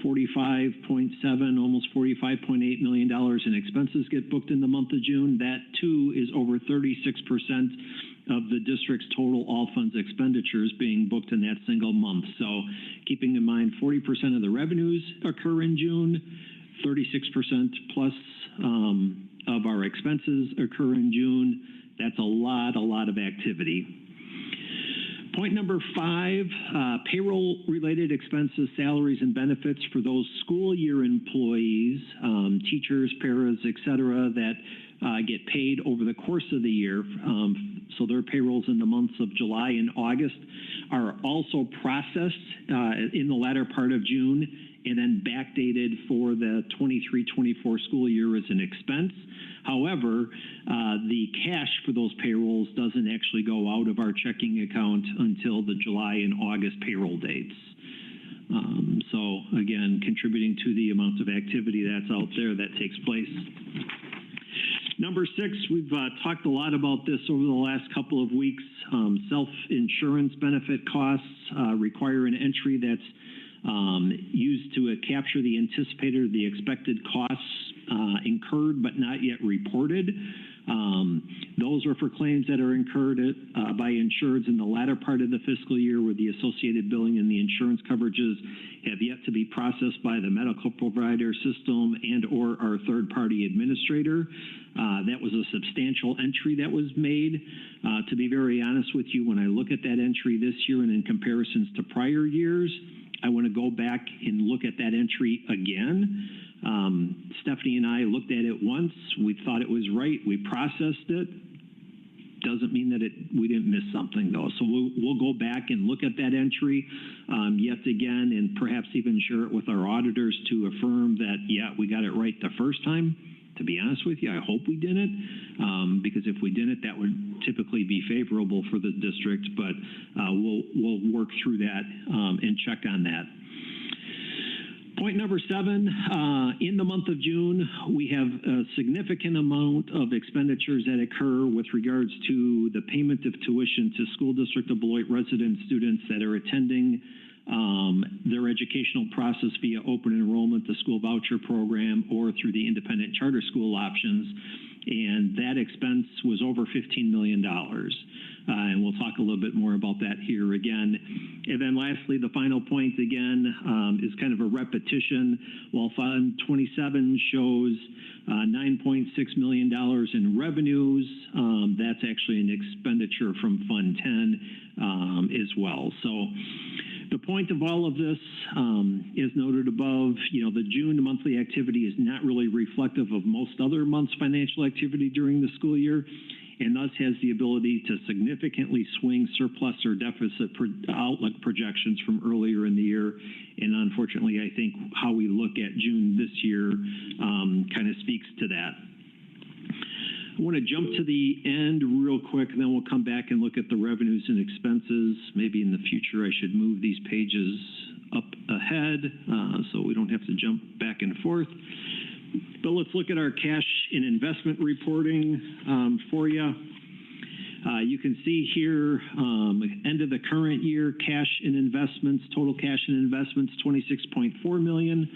45.7, almost $45.8 million in expenses get booked in the month of June. That, too, is over 36% of the district's total all funds expenditures being booked in that single month. So keeping in mind 40% of the revenues occur in June, 36% plus of our expenses occur in June. That's a lot of activity. Point number five, payroll-related expenses, salaries, and benefits for those school year employees, teachers, paras, et cetera, that get paid over the course of the year. So their payrolls in the months of July and August are also processed in the latter part of June and then backdated for the 23-24 school year as an expense. However, the cash for those payrolls doesn't actually go out of our checking account until the July and August payroll dates. So again, contributing to the amount of activity that's out there that takes place. Number six, we've talked a lot about this over the last couple of weeks. Self-insurance benefit costs require an entry that's used to capture the anticipated or the expected costs incurred but not yet reported. Those are for claims that are incurred by insureds in the latter part of the fiscal year where the associated billing and the insurance coverages have yet to be processed by the medical provider system and or our third-party administrator. That was a substantial entry that was made. To be very honest with you, when I look at that entry this year and in comparisons to prior years, I want to go back and look at that entry again. Stephanie and I looked at it once. We thought it was right. We processed it. Doesn't mean that we didn't miss something, though. So we'll go back and look at that entry yet again and perhaps even share it with our auditors to affirm that, yeah, we got it right the first time. To be honest with you, I hope we didn't, because if we didn't, that would typically be favorable for the district, but we'll work through that and check on that. Point number seven, in the month of June, we have a significant amount of expenditures that occur with regards to the payment of tuition to School District of Beloit resident students that are attending their educational process via open enrollment, the school voucher program, or through the independent charter school options. And that expense was over $15 million. And we'll talk a little bit more about that here again. And then lastly, the final point again is kind of a repetition. While Fund 27 shows $9.6 million in revenues, that's actually an expenditure from Fund 10 as well. So the point of all of this is noted above. You know, the June monthly activity is not really reflective of most other months' financial activity during the school year, and thus has the ability to significantly swing surplus or deficit outlook projections from earlier in the year. And unfortunately, I think how we look at June this year kind of speaks to that. I want to jump to the end real quick, and then we'll come back and look at the revenues and expenses. Maybe in the future I should move these pages up ahead, so we don't have to jump back and forth. But let's look at our cash and investment reporting for you. You can see here, end of the current year, cash and investments, total cash and investments, $26.4 million.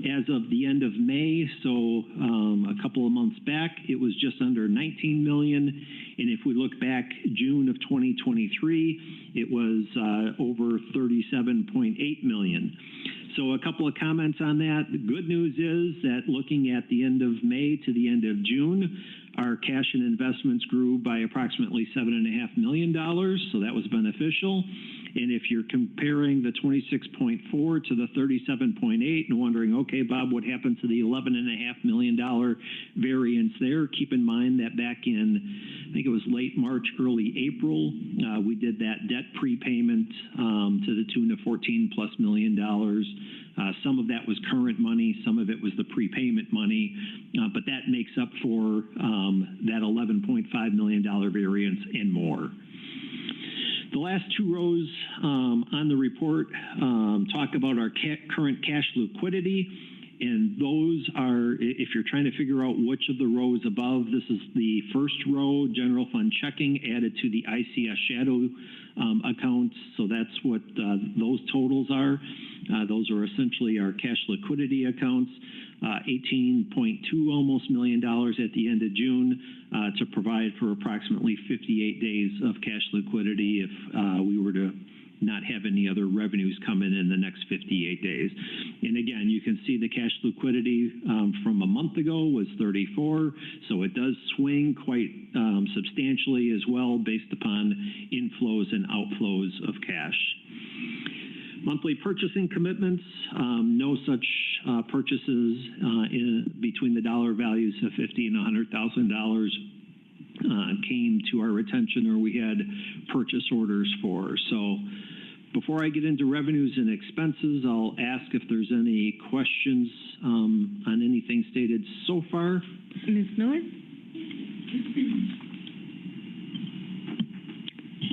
As of the end of May, so a couple of months back, it was just under $19 million. And if we look back June of 2023, it was over $37.8 million. So a couple of comments on that. The good news is that looking at the end of May to the end of June, our cash and investments grew by approximately $7.5 million, so that was beneficial. And if you're comparing the 26.4 to the 37.8 and wondering, okay, Bob, what happened to the $11.5 million variance there? Keep in mind that back in, I think it was late March, early April, we did that debt prepayment to the tune of $14+ million. Some of that was current money, some of it was the prepayment money, but that makes up for that $11.5 million variance and more. The last two rows on the report talk about our current cash liquidity, and those are, if you're trying to figure out which of the rows above, this is the first row, general fund checking added to the ICS shadow accounts, so that's what those totals are. Those are essentially our cash liquidity accounts, $18.2 almost million at the end of June to provide for approximately 58 days of cash liquidity if we were to not have any other revenues come in the next 58 days. And again, you can see the cash liquidity from a month ago was 34, so it does swing quite substantially as well based upon inflows and outflows of cash. Monthly purchasing commitments, no such purchases between the dollar values of $50,000 and $100,000 came to our attention or we had purchase orders for. So before I get into revenues and expenses, I'll ask if there's any questions on anything stated so far. Ms. Miller?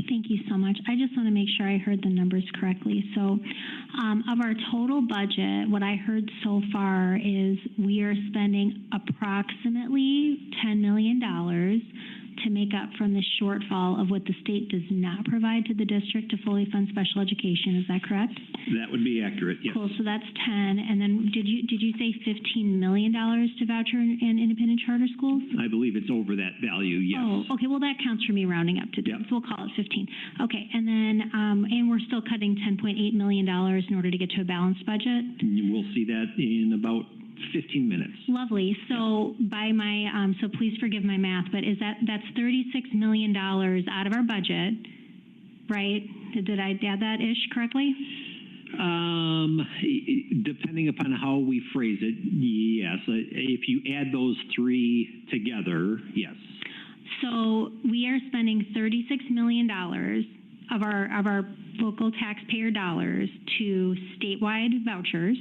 Thank you so much. I just want to make sure I heard the numbers correctly. So of our total budget, what I heard so far is we are spending approximately $10 million to make up from the shortfall of what the state does not provide to the district to fully fund special education. Is that correct? That would be accurate, yes. Cool, so that's 10. And then did you say $15 million to voucher and independent charter schools? I believe it's over that value, yes. Oh, okay, well that counts for me rounding up to 10, so we'll call it 15. Okay, and then, and we're still cutting $10.8 million in order to get to a balanced budget? We'll see that in about 15 minutes. Lovely. So by my, so please forgive my math, but that's $36 million out of our budget, right? Did I add that ish correctly? Depending upon how we phrase it, yes. If you add those three together, yes. So we are spending $36 million of our local taxpayer dollars to statewide vouchers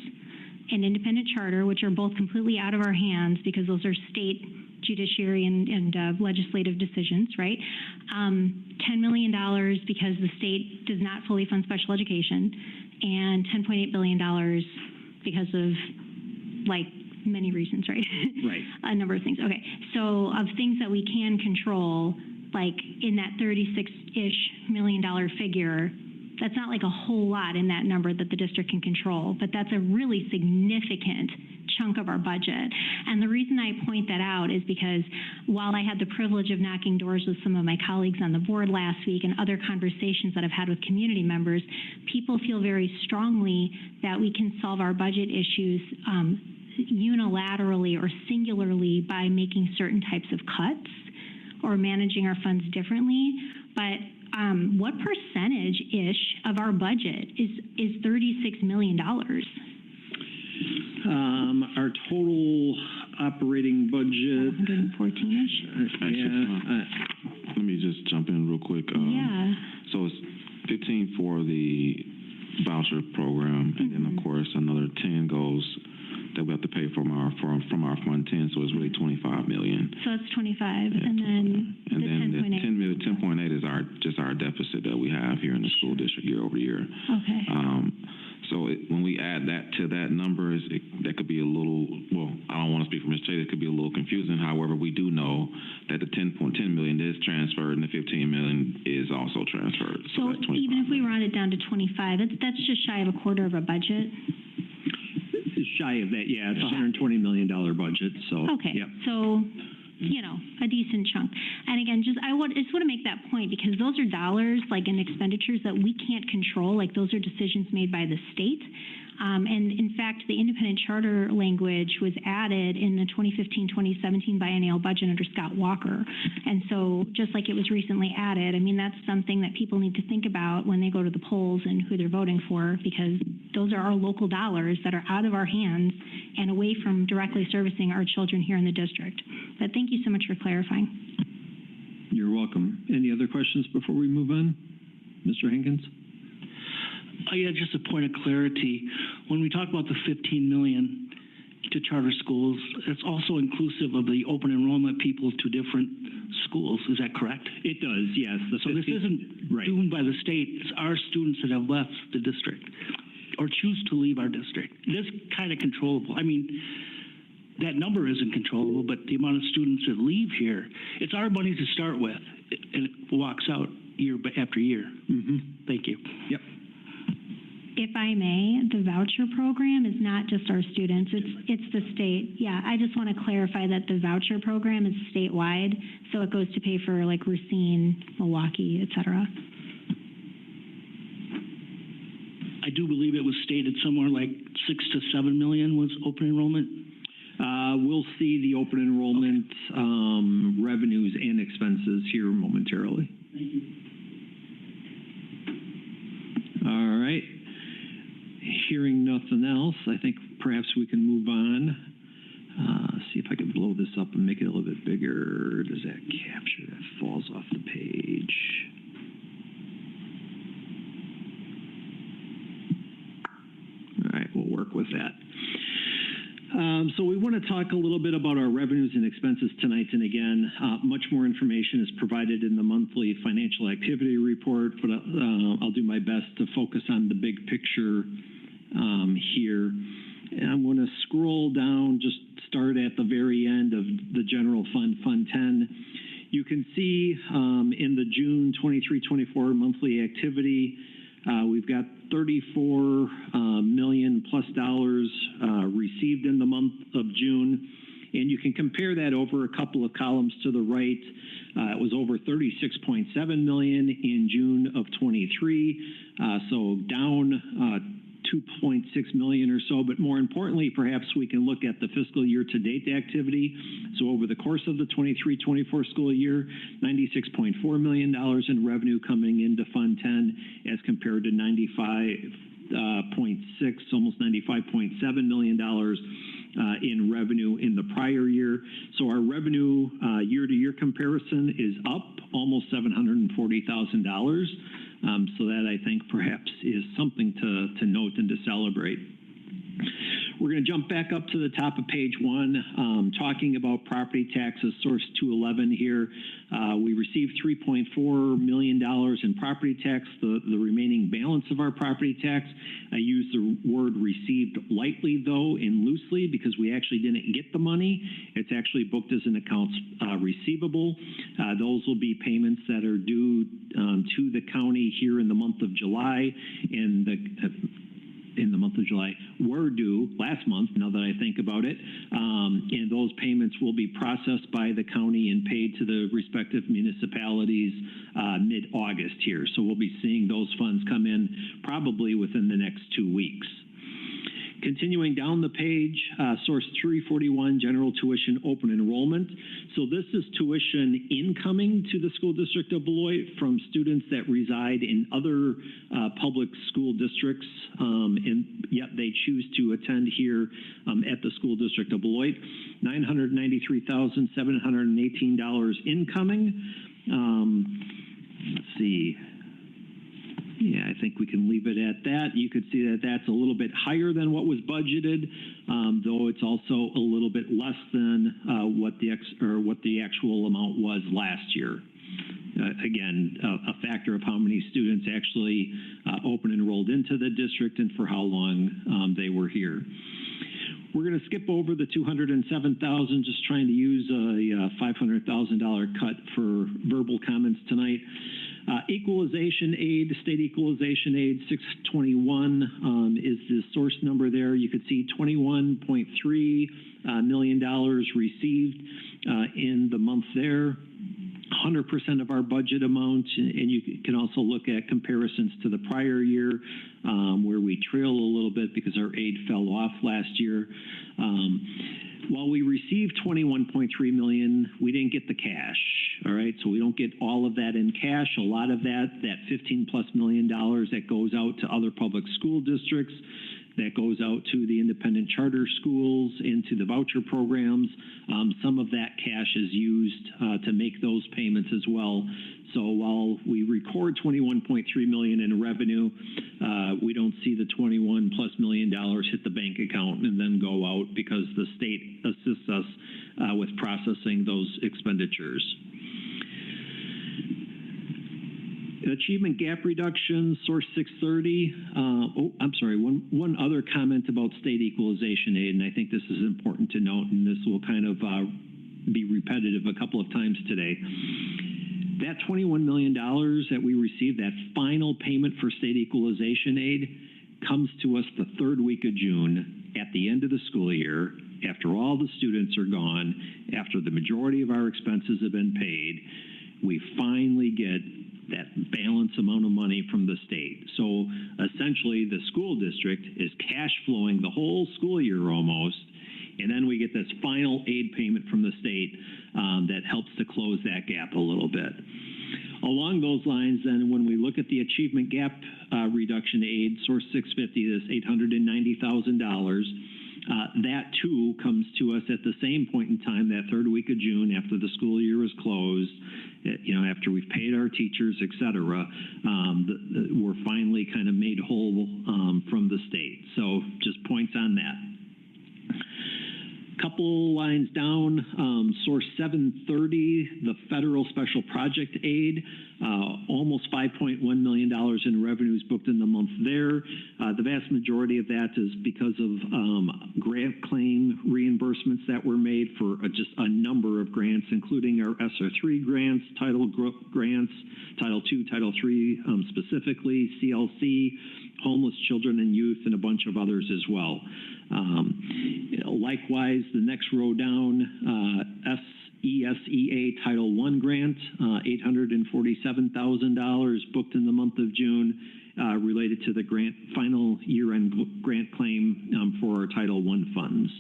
and independent charter, which are both completely out of our hands because those are state judiciary and legislative decisions, right? $10 million because the state does not fully fund special education, and $10.8 billion because of, like, many reasons, right? Right. A number of things. Okay, so of things that we can control, like in that $36-ish million figure, that's not like a whole lot in that number that the district can control, but that's a really significant chunk of our budget. And the reason I point that out is because while I had the privilege of knocking doors with some of my colleagues on the board last week and other conversations that I've had with community members, people feel very strongly that we can solve our budget issues unilaterally or singularly by making certain types of cuts or managing our funds differently. But what percentage-ish of our budget is $36 million? Our total operating budget. 114-ish? Let me just jump in real quick. Yeah. So it's 15 for the voucher program, and then of course another 10 goes that we have to pay from our fund 10, so it's really 25 million. So it's 25, and then the 10.8. 10.8 is just our deficit that we have here in the school district year over year. Okay. So when we add that to that number, that could be a little, well, I don't want to speak for Ms. Chase, it could be a little confusing. However, we do know that the 10 million is transferred and the 15 million is also transferred. So that's even if we round it down to 25, that's just shy of a quarter of a budget? Shy of that, yeah. It's a $120 million budget, so. Okay, Yep. so, you know, a decent chunk. And again, just I just want to make that point because those are dollars, like in expenditures that we can't control. Like those are decisions made by the state. And in fact, the independent charter language was added in the 2015-2017 biennial budget under Scott Walker. And so just like it was recently added, I mean, that's something that people need to think about when they go to the polls and who they're voting for, because those are our local dollars that are out of our hands and away from directly servicing our children here in the district. But thank you so much for clarifying. You're welcome. Any other questions before we move on? Mr. Hankins? Yeah, just a point of clarity. When we talk about the 15 million to charter schools, it's also inclusive of the open enrollment people to different schools. Is that correct? It does, yes. So this isn't doomed by the state. It's our students that have left the district or choose to leave our district. This kind of controllable. I mean, that number isn't controllable, but the amount of students that leave here, it's our money to start with, and it walks out year after year. Mm-hmm. Thank you. Yep. If I may, the voucher program is not just our students, it's the state. Yeah, I just want to clarify that the voucher program is statewide, so it goes to pay for like Racine, Milwaukee, et cetera. I do believe it was stated somewhere like 6 to 7 million was open enrollment. We'll see the open enrollment revenues and expenses here momentarily. Thank you. All right. Hearing nothing else, I think perhaps we can move on. See if I can blow this up and make it a little bit bigger. Does that capture? That falls off the page. All right, we'll work with that. So we want to talk a little bit about our revenues and expenses tonight. And again, much more information is provided in the monthly financial activity report, but I'll do my best to focus on the big picture here. And I'm going to scroll down, just start at the very end of the general fund, Fund 10. You can see in the June 23-24 monthly activity, we've got $34 million plus received in the month of June. And you can compare that over a couple of columns to the right. It was over 36.7 million in June of 23, so down 2.6 million or so, but more importantly, perhaps we can look at the fiscal year-to-date activity. So over the course of the 23-24 school year, $96.4 million in revenue coming into Fund 10 as compared to 95.6, almost $95.7 million in revenue in the prior year. So our revenue year-to-year comparison is up almost $740,000. So that I think perhaps is something to note and to celebrate. We're going to jump back up to the top of page 1, talking about property taxes, source 211 here. We received $3.4 million in property tax, the remaining balance of our property tax. I use the word received lightly, though, and loosely, because we actually didn't get the money. It's actually booked as an accounts receivable. Those will be payments that are due to the county here in the month of July, and in the month of July were due last month, now that I think about it. And those payments will be processed by the county and paid to the respective municipalities mid-August here. So we'll be seeing those funds come in probably within the next 2 weeks. Continuing down the page, source 341, general tuition open enrollment. So this is tuition incoming to the school district of Beloit from students that reside in other public school districts, and yet they choose to attend here at the school district of Beloit. $993,718 incoming. Let's see. Yeah, I think we can leave it at that. You could see that that's a little bit higher than what was budgeted, though it's also a little bit less than what the actual amount was last year. again, a factor of how many students actually open enrolled into the district and for how long they were here. We're going to skip over the $207,000, just trying to use a $500,000 cut for verbal comments tonight. Equalization aid, state equalization aid 621 is the source number there. You could see $21.3 million received in the month there. 100% of our budget amount, and you can also look at comparisons to the prior year where we trail a little bit because our aid fell off last year. While we received $21.3 million, we didn't get the cash, all right? So we don't get all of that in cash. A lot of that $15+ million that goes out to other public school districts, that goes out to the independent charter schools, into the voucher programs. Some of that cash is used to make those payments as well. So while we record $21.3 million in revenue, we don't see the $21+ million hit the bank account and then go out because the state assists us with processing those expenditures. Achievement gap reduction, source 630. I'm sorry, one other comment about state equalization aid, and I think this is important to note, and this will kind of be repetitive a couple of times today. That $21 million that we received, that final payment for state equalization aid, comes to us the third week of June at the end of the school year, after all the students are gone, after the majority of our expenses have been paid. We finally get that balance amount of money from the state. So essentially the school district is cash flowing the whole school year almost, and then we get this final aid payment from the state that helps to close that gap a little bit. Along those lines, then, when we look at the achievement gap reduction aid, source 650, this $890,000, that too comes to us at the same point in time, that third week of June, after the school year is closed, after we've paid our teachers, et cetera. We're finally kind of made whole from the state. So just points on that. Couple lines down, source 730, the federal special project aid, almost $5.1 million in revenues booked in the month there. The vast majority of that is because of grant claim reimbursements that were made for just a number of grants, including our ESSER 3 grants, Title grants, Title 2, Title 3 specifically, CLC, homeless children and youth, and a bunch of others as well. Likewise, the next row down, ESEA Title I grant, $847,000 booked in the month of June related to the grant final year-end grant claim for our Title I funds.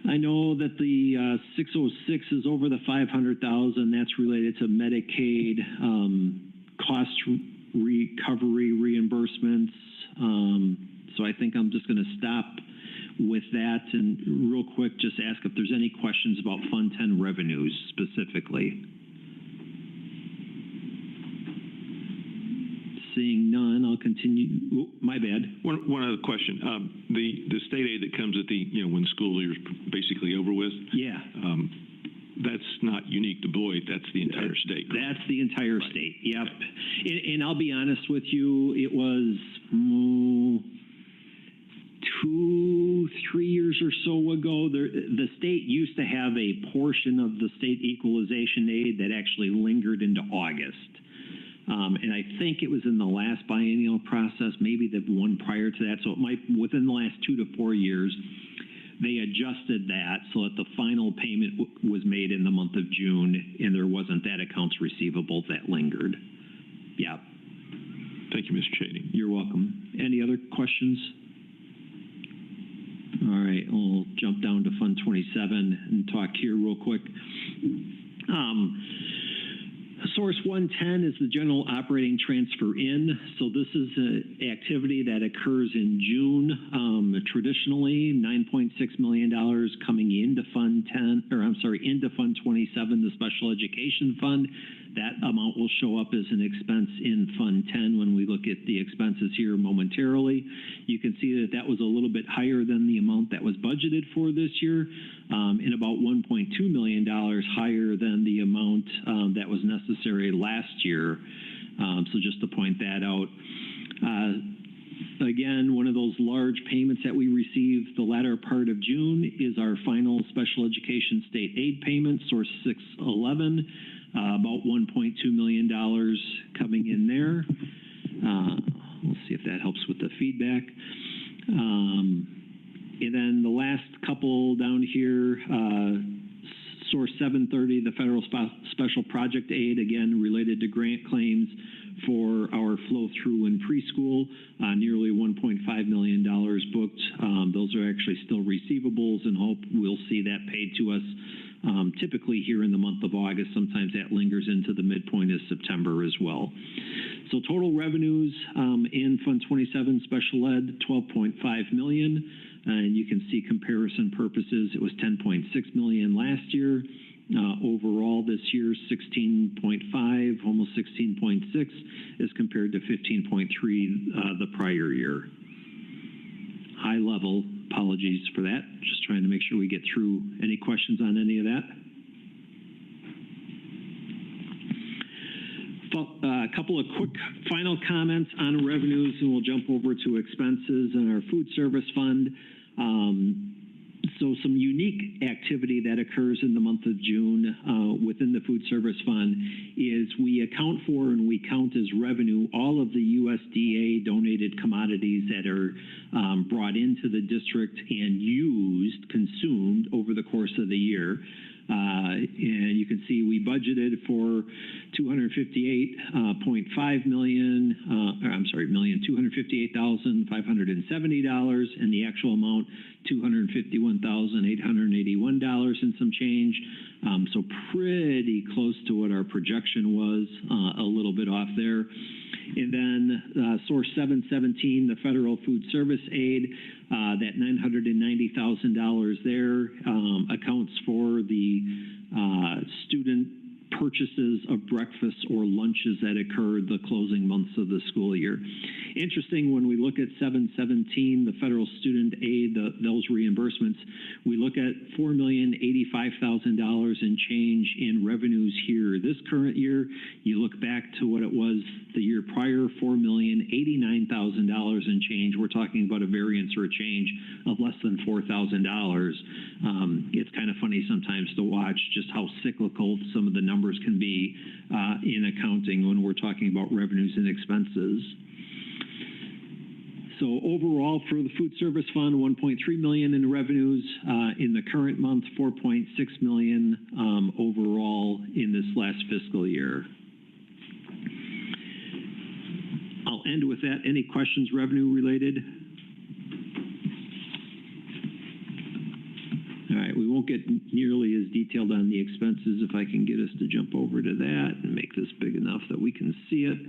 I know that the 606 is over the $500,000. That's related to Medicaid cost recovery reimbursements. So I think I'm just going to stop with that and real quick just ask if there's any questions about Fund 10 revenues specifically. Seeing none, I'll continue. Oh, my bad. One other question. The state aid that comes at the, when school year is basically over with. Yeah. That's not unique to Beloit. That's the entire state. That's the entire state. Yep. And I'll be honest with you, it was 2-3 years or so ago, the state used to have a portion of the state equalization aid that actually lingered into August. And I think it was in the last biennial process, maybe the one prior to that. So it might, within the last 2 to 4 years, they adjusted that so that the final payment was made in the month of June, and there wasn't that accounts receivable that lingered. Yeah. Thank you, Mr. Cheney. You're welcome. Any other questions? All right, we'll jump down to Fund 27 and talk here real quick. Source 110 is the general operating transfer in. So this is an activity that occurs in June. Traditionally, $9.6 million coming into Fund 10, or I'm sorry, into Fund 27, the Special Education Fund. That amount will show up as an expense in Fund 10 when we look at the expenses here momentarily. You can see that that was a little bit higher than the amount that was budgeted for this year. and about $1.2 million higher than the amount that was necessary last year. So just to point that out. Again, one of those large payments that we received the latter part of June is our final special education state aid payment, source 611, about $1.2 million coming in there. We'll see if that helps with the feedback. And then the last couple down here, source 730, the federal special project aid, again related to grant claims for our flow-through in preschool, nearly $1.5 million booked. Those are actually still receivables, and hope we'll see that paid to us typically here in the month of August. Sometimes that lingers into the midpoint of September as well. So total revenues in Fund 27 Special Ed, $12.5 million. And you can see comparison purposes, it was $10.6 million last year. Overall this year, 16.5, almost 16.6, as compared to 15.3 the prior year. High level, apologies for that. Just trying to make sure we get through any questions on any of that. A couple of quick final comments on revenues, and we'll jump over to expenses and our food service fund. So some unique activity that occurs in the month of June within the food service fund is we account for and we count as revenue all of the USDA donated commodities that are brought into the district and used, consumed over the course of the year. And you can see we budgeted for $258.5 million, $258,570, and the actual amount $251,881 and some change. So pretty close to what our projection was, a little bit off there. And then source 717, the federal food service aid, that $990,000 there accounts for the student purchases of breakfast or lunches that occurred the closing months of the school year. Interesting, when we look at 717, the federal student aid, those reimbursements, we look at $4,085,000 in change in revenues here this current year. You look back to what it was the year prior, $4,089,000 in change. We're talking about a variance or a change of less than $4,000. It's kind of funny sometimes to watch just how cyclical some of the numbers can be in accounting when we're talking about revenues and expenses. So overall for the food service fund, $1.3 million in revenues in the current month, $4.6 million overall in this last fiscal year. I'll end with that. Any questions revenue related? All right, we won't get nearly as detailed on the expenses. If I can get us to jump over to that and make this big enough that we can see it.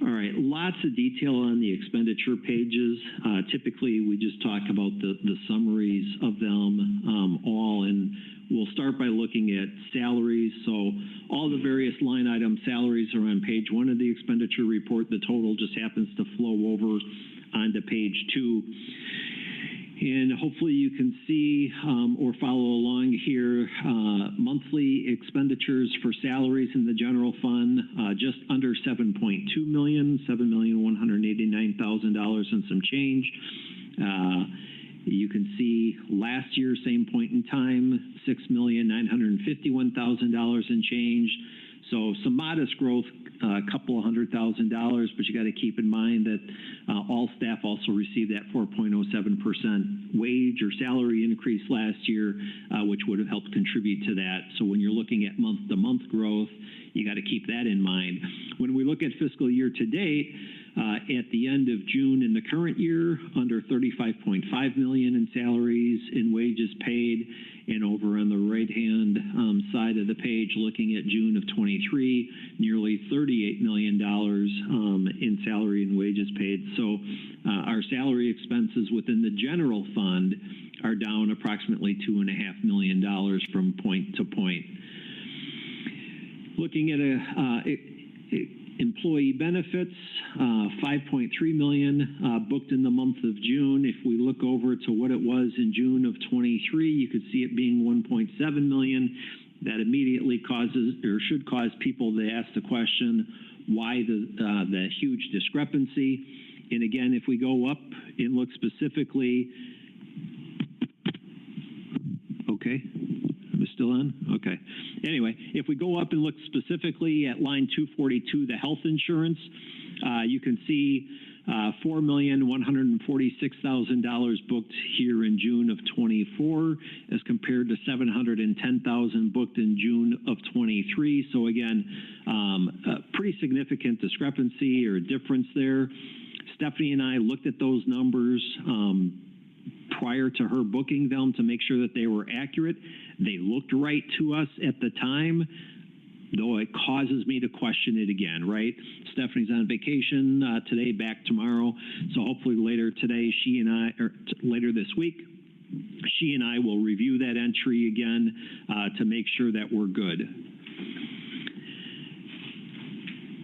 All right, lots of detail on the expenditure pages. Typically, we just talk about the summaries of them all, and we'll start by looking at salaries. So all the various line item salaries are on page 1 of the expenditure report. The total just happens to flow over onto page 2. And hopefully you can see or follow along here, monthly expenditures for salaries in the general fund, just under $7.2 million, $7,189,000 and some change. You can see last year, same point in time, $6,951,000 and change. So some modest growth, a couple of $100,000, but you got to keep in mind that all staff also received that 4.07% wage or salary increase last year, which would have helped contribute to that. So when you're looking at month-to-month growth, you got to keep that in mind. When we look at fiscal year to date, at the end of June in the current year, under $35.5 million in salaries and wages paid, and over on the right-hand side of the page, looking at June of 23, nearly $38 million in salary and wages paid. So our salary expenses within the general fund are down approximately $2.5 million from point to point. Looking at employee benefits, $5.3 million booked in the month of June. If we look over to what it was in June of 23, you could see it being $1.7 million. That immediately causes, or should cause, people to ask the question, why the huge discrepancy? And again, if we go up and look specifically, okay, am I still on? Okay. Anyway, if we go up and look specifically at line 242, the health insurance, you can see $4,146,000 booked here in June of 24 as compared to $710,000 booked in June of 23. So again, a pretty significant discrepancy or difference there. Stephanie and I looked at those numbers prior to her booking them to make sure that they were accurate. They looked right to us at the time, though it causes me to question it again, right? Stephanie's on vacation today, back tomorrow. So hopefully later today, later this week, she and I will review that entry again to make sure that we're good.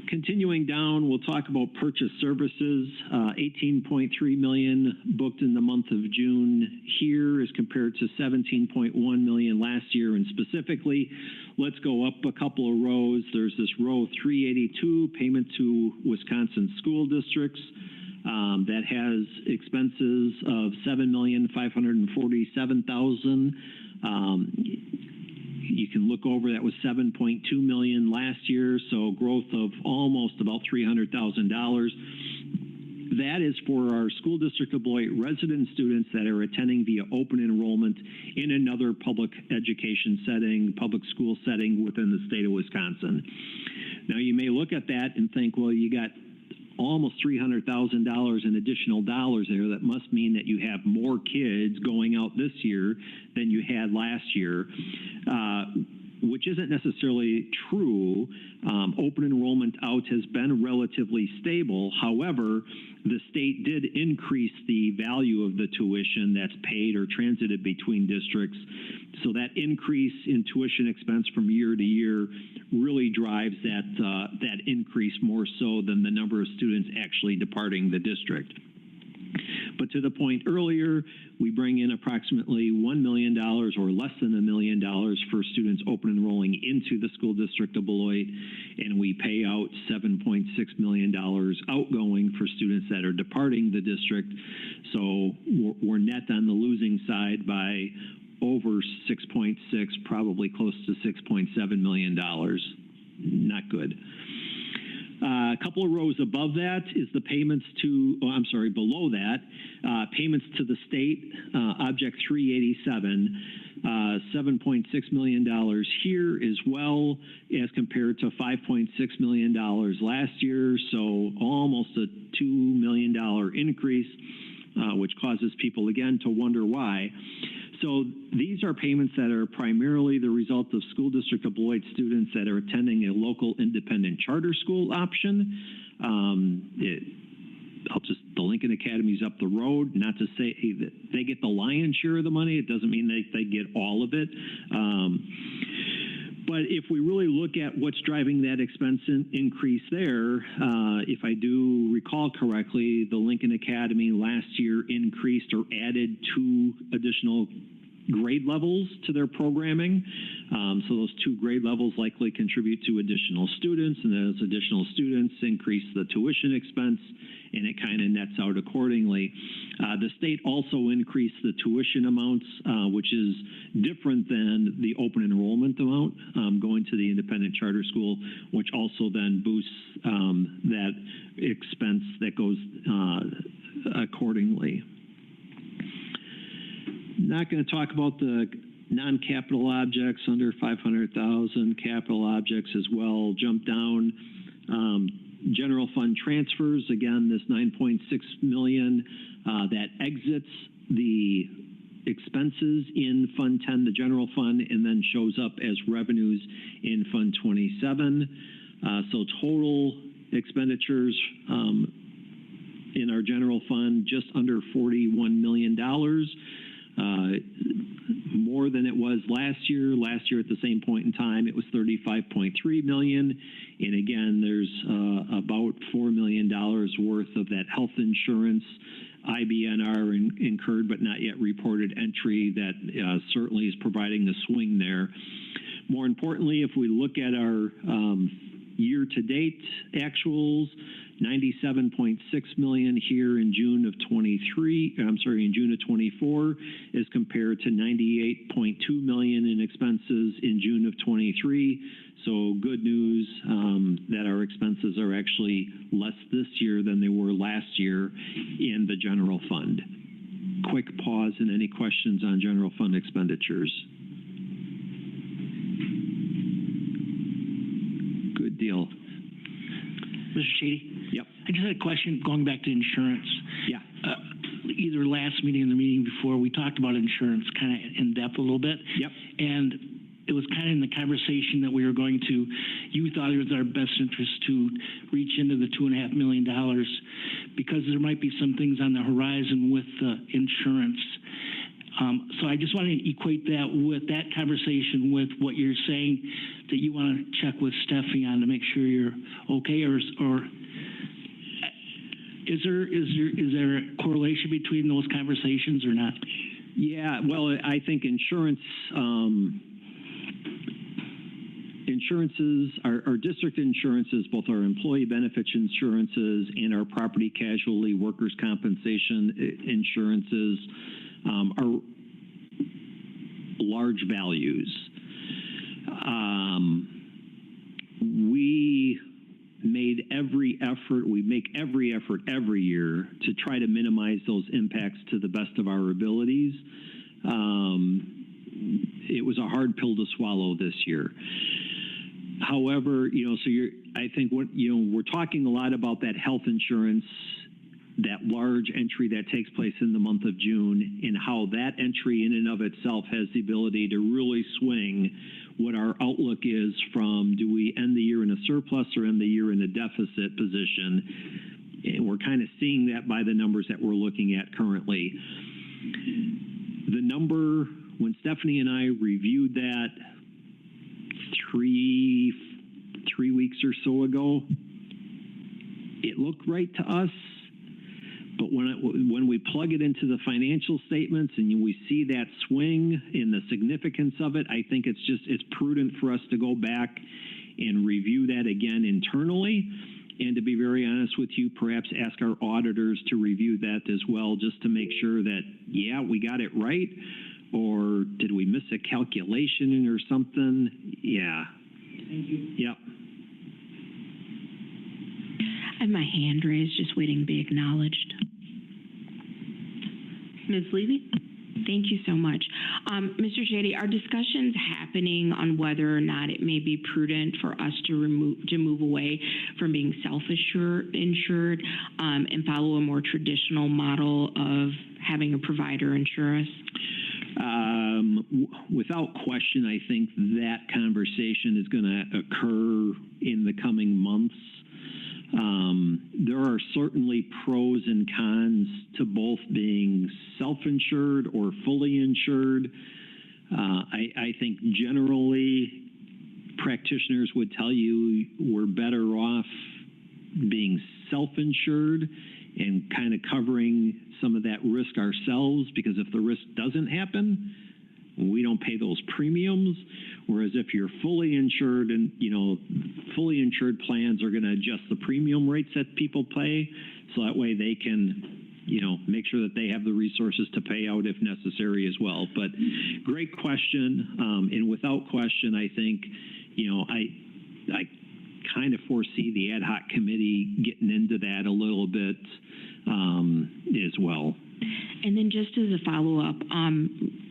Continuing down, we'll talk about purchase services, $18.3 million booked in the month of June here as compared to $17.1 million last year. And specifically, let's go up a couple of rows. There's this row 382, payment to Wisconsin school districts. That has expenses of $7,547,000. You can look over, that was $7.2 million last year, so growth of almost about $300,000. That is for our school district of Beloit resident students that are attending via open enrollment in another public education setting, public school setting within the state of Wisconsin. Now, you may look at that and think, well, you got almost $300,000 in additional dollars there. That must mean that you have more kids going out this year than you had last year, which isn't necessarily true. Open enrollment out has been relatively stable. However, the state did increase the value of the tuition that's paid or transited between districts. So that increase in tuition expense from year to year really drives that increase more so than the number of students actually departing the district. But to the point earlier, we bring in approximately $1 million or less than $1 million for students open enrolling into the school district of Beloit, and we pay out $7.6 million outgoing for students that are departing the district. So we're net on the losing side by over 6.6, probably close to $6.7 million. Not good. A couple of rows above that is the payments to, below that, payments to the state, object 387, $7.6 million here as well as compared to $5.6 million last year. So almost a $2 million increase, which causes people again to wonder why. So these are payments that are primarily the result of school district of Beloit students that are attending a local independent charter school option. The Lincoln Academy's up the road. Not to say that they get the lion's share of the money. It doesn't mean they get all of it. But if we really look at what's driving that expense increase there, if I do recall correctly, the Lincoln Academy last year increased or added 2 additional grade levels to their programming. So those 2 grade levels likely contribute to additional students, and those additional students increase the tuition expense, and it kind of nets out accordingly. The state also increased the tuition amounts, which is different than the open enrollment amount going to the independent charter school, which also then boosts that expense that goes accordingly. Not going to talk about the non-capital objects under 500,000, capital objects as well. Jump down. General fund transfers, again, this $9.6 million that exits the expenses in Fund 10, the general fund, and then shows up as revenues in Fund 27. So total expenditures in our general fund, just under $41 million. more than it was last year. Last year at the same point in time, it was $35.3 million. And again, there's about $4 million worth of that health insurance IBNR incurred but not yet reported entry that certainly is providing the swing there. More importantly, if we look at our year-to-date actuals, $97.6 million here in June of 24, as compared to $98.2 million in expenses in June of 23. So good news that our expenses are actually less this year than they were last year in the general fund. Quick pause and any questions on general fund expenditures. Good deal. Mr. Shady? Yep. I just had a question going back to insurance. Yeah. Either last meeting or the meeting before, we talked about insurance kind of in depth a little bit. Yep. And it was kind of in the conversation that we were going to, you thought it was our best interest to reach into the $2.5 million because there might be some things on the horizon with insurance. So I just want to equate that with that conversation with what you're saying that you want to check with Stephanie on to make sure you're okay, or is there a correlation between those conversations or not? Yeah, well, I think insurances, our district insurances, both our employee benefits insurances and our property casualty workers' compensation insurances are large values. We made every effort, we make every effort every year to try to minimize those impacts to the best of our abilities. It was a hard pill to swallow this year. However, I think we're talking a lot about that health insurance, that large entry that takes place in the month of June, and how that entry in and of itself has the ability to really swing what our outlook is from, do we end the year in a surplus or end the year in a deficit position? And we're kind of seeing that by the numbers that we're looking at currently. The number, when Stephanie and I reviewed that three weeks or so ago, it looked right to us. But when we plug it into the financial statements and we see that swing in the significance of it, I think it's prudent for us to go back and review that again internally. And to be very honest with you, perhaps ask our auditors to review that as well, just to make sure that, yeah, we got it right, or did we miss a calculation or something? Yeah. Thank you. Yep. I have my hand raised, just waiting to be acknowledged. Ms. Levy? Thank you so much. Mr. Shady, are discussions happening on whether or not it may be prudent for us to move away from being self-insured and follow a more traditional model of having a provider insurance? Without question, I think that conversation is going to occur in the coming months. There are certainly pros and cons to both being self-insured or fully insured. I think generally practitioners would tell you we're better off being self-insured and kind of covering some of that risk ourselves, because if the risk doesn't happen, we don't pay those premiums. Whereas if you're fully insured, and fully insured plans are going to adjust the premium rates that people pay, so that way they can make sure that they have the resources to pay out if necessary as well. But great question, and without question, I think I kind of foresee the ad hoc committee getting into that a little bit as well. And then just as a follow-up,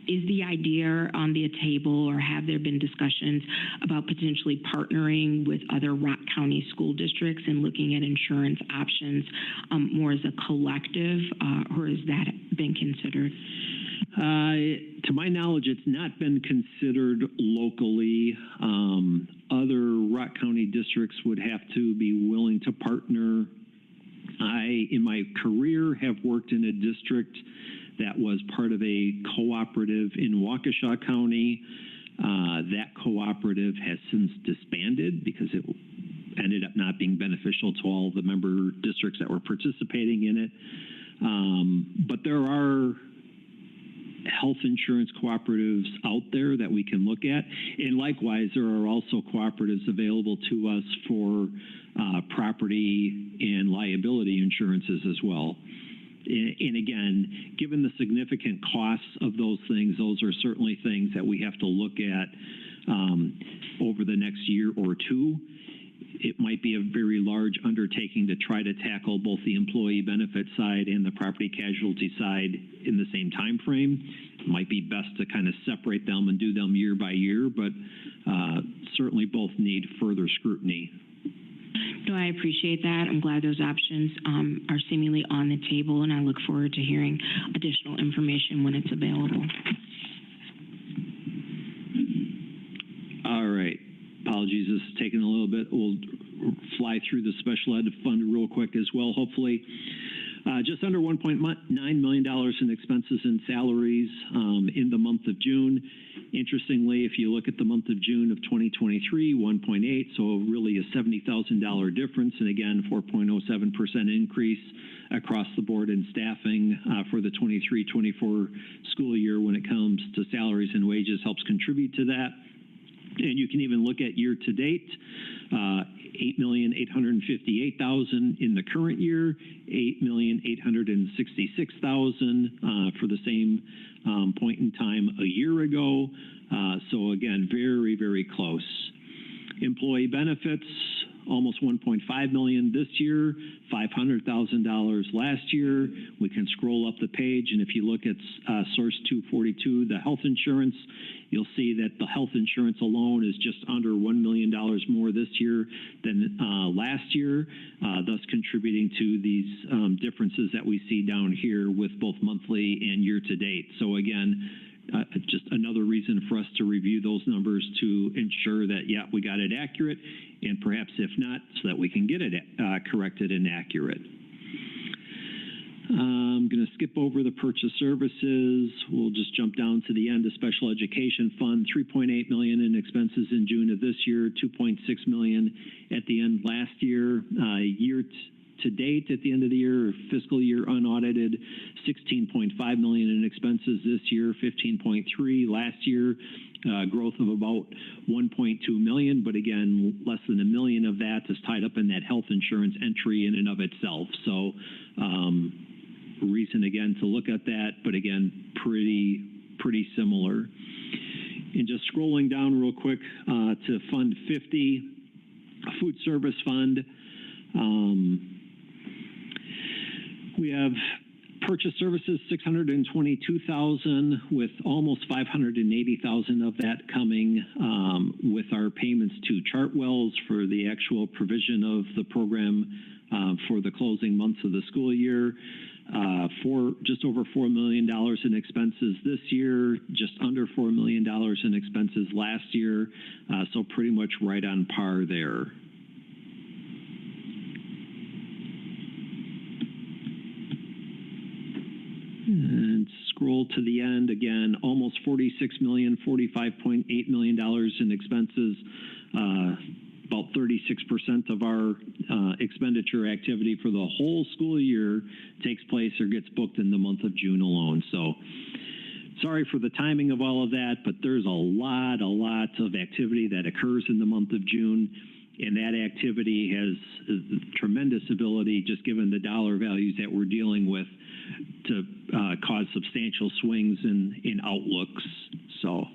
is the idea on the table, or have there been discussions about potentially partnering with other Rock County school districts and looking at insurance options more as a collective, or has that been considered? To my knowledge, it's not been considered locally. Other Rock County districts would have to be willing to partner. I, in my career, have worked in a district that was part of a cooperative in Waukesha County. That cooperative has since disbanded because it ended up not being beneficial to all the member districts that were participating in it. But there are health insurance cooperatives out there that we can look at. And likewise, there are also cooperatives available to us for property and liability insurances as well. And again, given the significant costs of those things, those are certainly things that we have to look at over the next year or two. It might be a very large undertaking to try to tackle both the employee benefit side and the property casualty side in the same time frame. It might be best to kind of separate them and do them year by year, but certainly both need further scrutiny. No, I appreciate that. I'm glad those options are seemingly on the table, and I look forward to hearing additional information when it's available. All right. Apologies, this is taking a little bit. We'll fly through the special ed fund real quick as well, hopefully. Just under $1.9 million in expenses and salaries in the month of June. Interestingly, if you look at the month of June of 2023, 1.8, so really a $70,000 difference, and again, 4.07% increase across the board in staffing for the 23-24 school year when it comes to salaries and wages helps contribute to that. And you can even look at year to date, $8,858,000 in the current year, $8,866,000 for the same point in time a year ago. So again, very, very close. Employee benefits, almost $1.5 million this year, $500,000 last year. We can scroll up the page, and if you look at source 242, the health insurance, you'll see that the health insurance alone is just under $1 million more this year than last year, thus contributing to these differences that we see down here with both monthly and year to date. So again, just another reason for us to review those numbers to ensure that, yeah, we got it accurate, and perhaps if not, so that we can get it corrected and accurate. I'm going to skip over the purchase services. We'll just jump down to the end of special education fund, $3.8 million in expenses in June of this year, $2.6 million at the end last year. Year to date at the end of the year, fiscal year unaudited, $16.5 million in expenses this year, $15.3 last year, growth of about $1.2 million, but again, less than $1 million of that is tied up in that health insurance entry in and of itself. So reason again to look at that, but again, pretty similar. And just scrolling down real quick to Fund 50, food service fund. We have purchase services, $622,000, with almost $580,000 of that coming with our payments to Chartwells for the actual provision of the program for the closing months of the school year. Just over $4 million in expenses this year, just under $4 million in expenses last year, so pretty much right on par there. And scroll to the end again, almost $46 million, $45.8 million in expenses. About 36% of our expenditure activity for the whole school year takes place or gets booked in the month of June alone. So sorry for the timing of all of that, but there's a lot of activity that occurs in the month of June. And that activity has tremendous ability, just given the dollar values that we're dealing with, to cause substantial swings in outlooks. So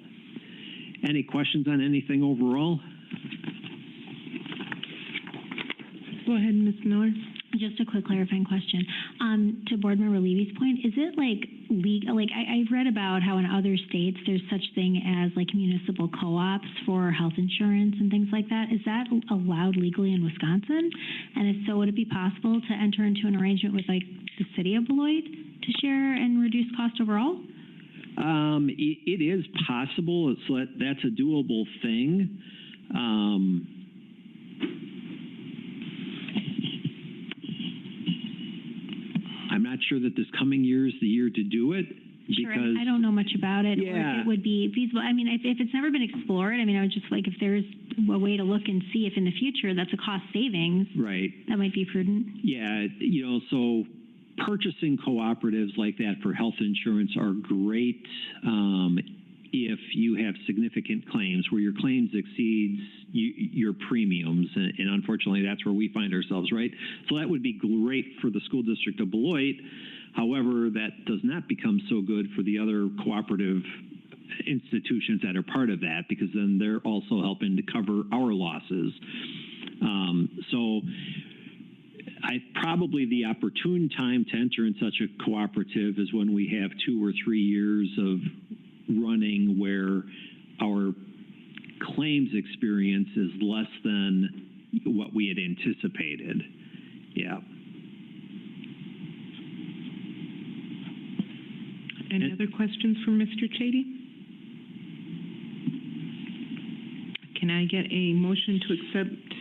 any questions on anything overall? Go ahead, Ms. Miller. Just a quick clarifying question. To Board Member Levy's point, is it like legal? Like I've read about how in other states there's such thing as like municipal co-ops for health insurance and things like that. Is that allowed legally in Wisconsin? And if so, would it be possible to enter into an arrangement with like the city of Beloit to share and reduce cost overall? It is possible. That's a doable thing. I'm not sure that this coming year is the year to do it. Sure, Because, I don't know much about it, or Yeah. if it would be feasible. I mean, if it's never been explored, I mean, I would just like, if there's a way to look and see if in the future that's a cost savings, right. that might be prudent. Yeah, so purchasing cooperatives like that for health insurance are great if you have significant claims where your claims exceeds your premiums, and unfortunately that's where we find ourselves, right? So that would be great for the school district of Beloit. However, that does not become so good for the other cooperative institutions that are part of that, because then they're also helping to cover our losses. So probably the opportune time to enter in such a cooperative is when we have 2 or 3 years of running where our claims experience is less than what we had anticipated. Yeah. Any other questions for Mr. Chady? Can I get a motion to accept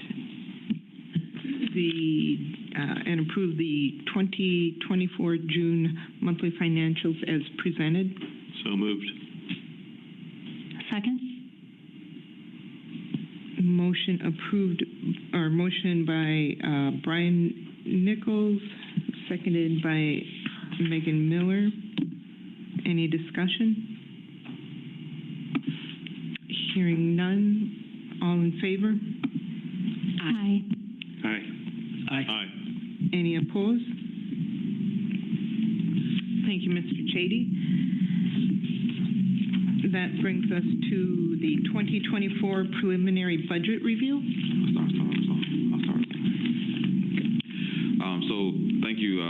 and approve the 2024 June monthly financials as presented? So moved. Second? Motion approved, or motion by Brian Nichols, seconded by Megan Miller. Any discussion? Hearing none. All in favor? Aye. Aye. Aye. Aye. Any opposed? Thank you, Mr. Chady. That brings us to the 2024 preliminary budget review. I'll start. So thank you,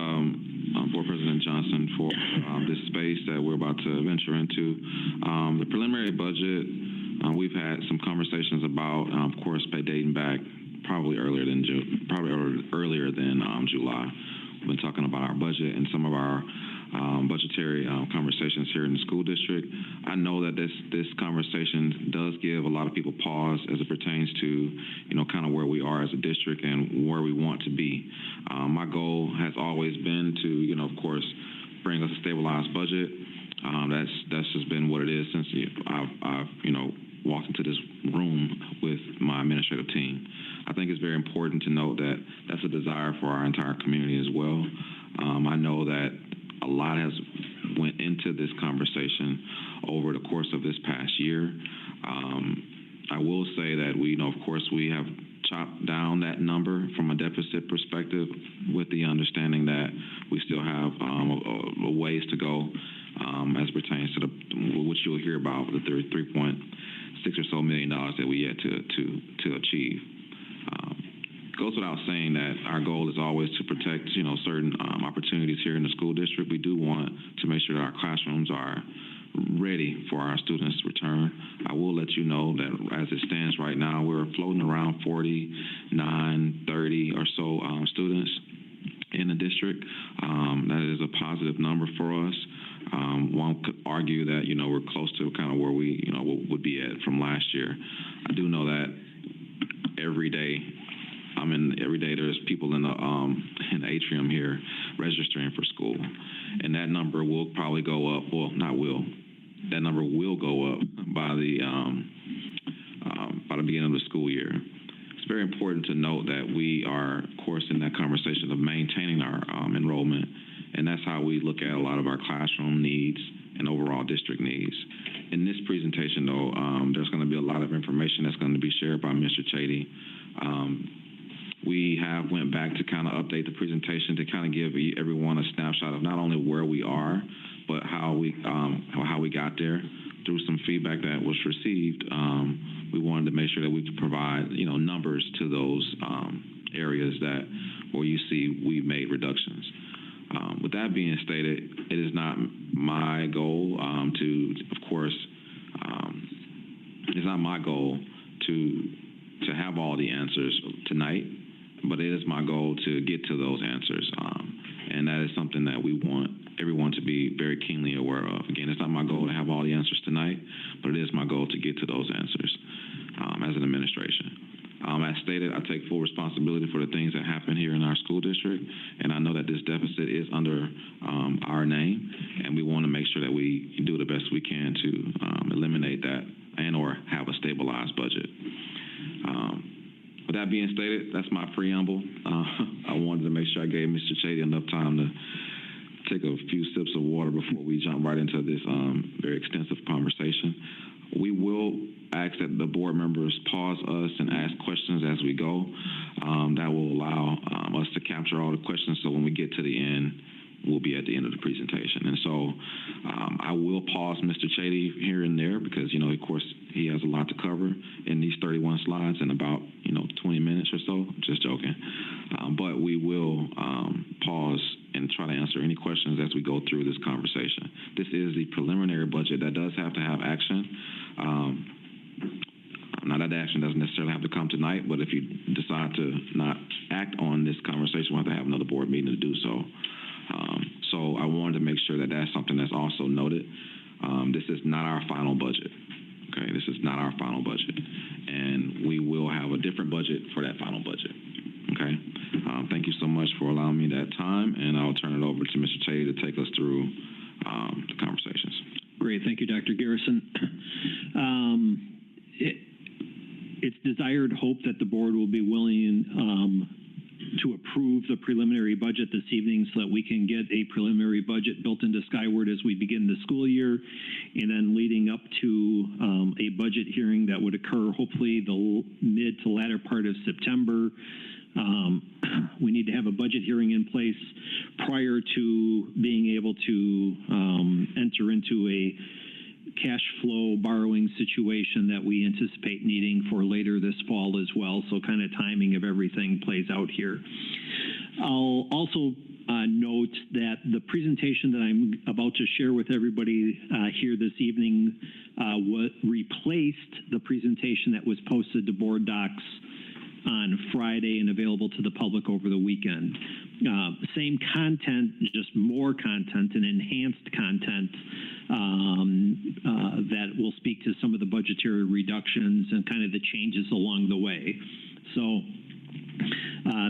Board President Johnson, for this space that we're about to venture into. The preliminary budget, we've had some conversations about, of course, dating back probably earlier than July. We've been talking about our budget and some of our budgetary conversations here in the school district. I know that this conversation does give a lot of people pause as it pertains to, kind of where we are as a district and where we want to be. My goal has always been to, of course, bring us a stabilized budget. That's just been what it is since I've walked into this room with my administrative team. I think it's very important to note that that's a desire for our entire community as well. I know that a lot has went into this conversation over the course of this past year. I will say that of course, we have chopped down that number from a deficit perspective with the understanding that we still have a ways to go as pertains to which you'll hear about, the $3.6 or so million that we yet to achieve. Goes without saying that our goal is always to protect, certain opportunities here in the school district. We do want to make sure that our classrooms are ready for our students' return. I will let you know that as it stands right now, we're floating around 49, 30 or so students in the district. That is a positive number for us. One could argue that, we're close to kind of where we, would be at from last year. I do know that every day there's people in the atrium here registering for school, and that number will probably go up. Well, that number will go up by the beginning of the school year. It's very important to note that we are, of course, in that conversation of maintaining our enrollment, and that's how we look at a lot of our classroom needs and overall district needs. In this presentation, though, there's going to be a lot of information that's going to be shared by Mr. Chady. We have went back to kind of update the presentation to kind of give everyone a snapshot of not only where we are, but how we got there. Through some feedback that was received, we wanted to make sure that we could provide, numbers to those areas where you see we've made reductions. With that being stated, it is not my goal it's not my goal to have all the answers tonight, but it is my goal to get to those answers. And that is something that we want everyone to be very keenly aware of. Again, it's not my goal to have all the answers tonight, but it is my goal to get to those answers as an administration. As stated, I take full responsibility for the things that happen here in our school district, and I know that this deficit is under our name, and we want to make sure that we do the best we can to eliminate that and or have a stabilized budget. With that being stated, that's my preamble. I wanted to make sure I gave Mr. Chady enough time to take a few sips of water before we jump right into this very extensive conversation. We will ask that the board members pause us and ask questions as we go. That will allow us to capture all the questions, so when we get to the end, we'll be at the end of the presentation. And so I will pause Mr. Chady here and there because, you know, of course, he has a lot to cover in these 31 slides in about, 20 minutes or so. Just joking. But we will pause and try to answer any questions as we go through this conversation. This is the preliminary budget that does have to have action. Now that action doesn't necessarily have to come tonight, but if you decide to not act on this conversation, we'll have to have another board meeting to do so. So I wanted to make sure that that's something that's also noted. This is not our final budget. Okay, this is not our final budget, and we will have a different budget for that final budget. Okay, thank you so much for allowing me that time, and I'll turn it over to Mr. Chady to take us through the conversations. Great, thank you, Dr. Garrison. It's desired hope that the board will be willing to approve the preliminary budget this evening so that we can get a preliminary budget built into Skyward as we begin the school year, and then leading up to a budget hearing that would occur hopefully the mid to latter part of September. We need to have a budget hearing in place prior to being able to enter into a cash flow borrowing situation that we anticipate needing for later this fall as well. So kind of timing of everything plays out here. I'll also note that the presentation that I'm about to share with everybody here this evening replaced the presentation that was posted to board docs on Friday and available to the public over the weekend. Same content, just more content and enhanced content that will speak to some of the budgetary reductions and kind of the changes along the way. So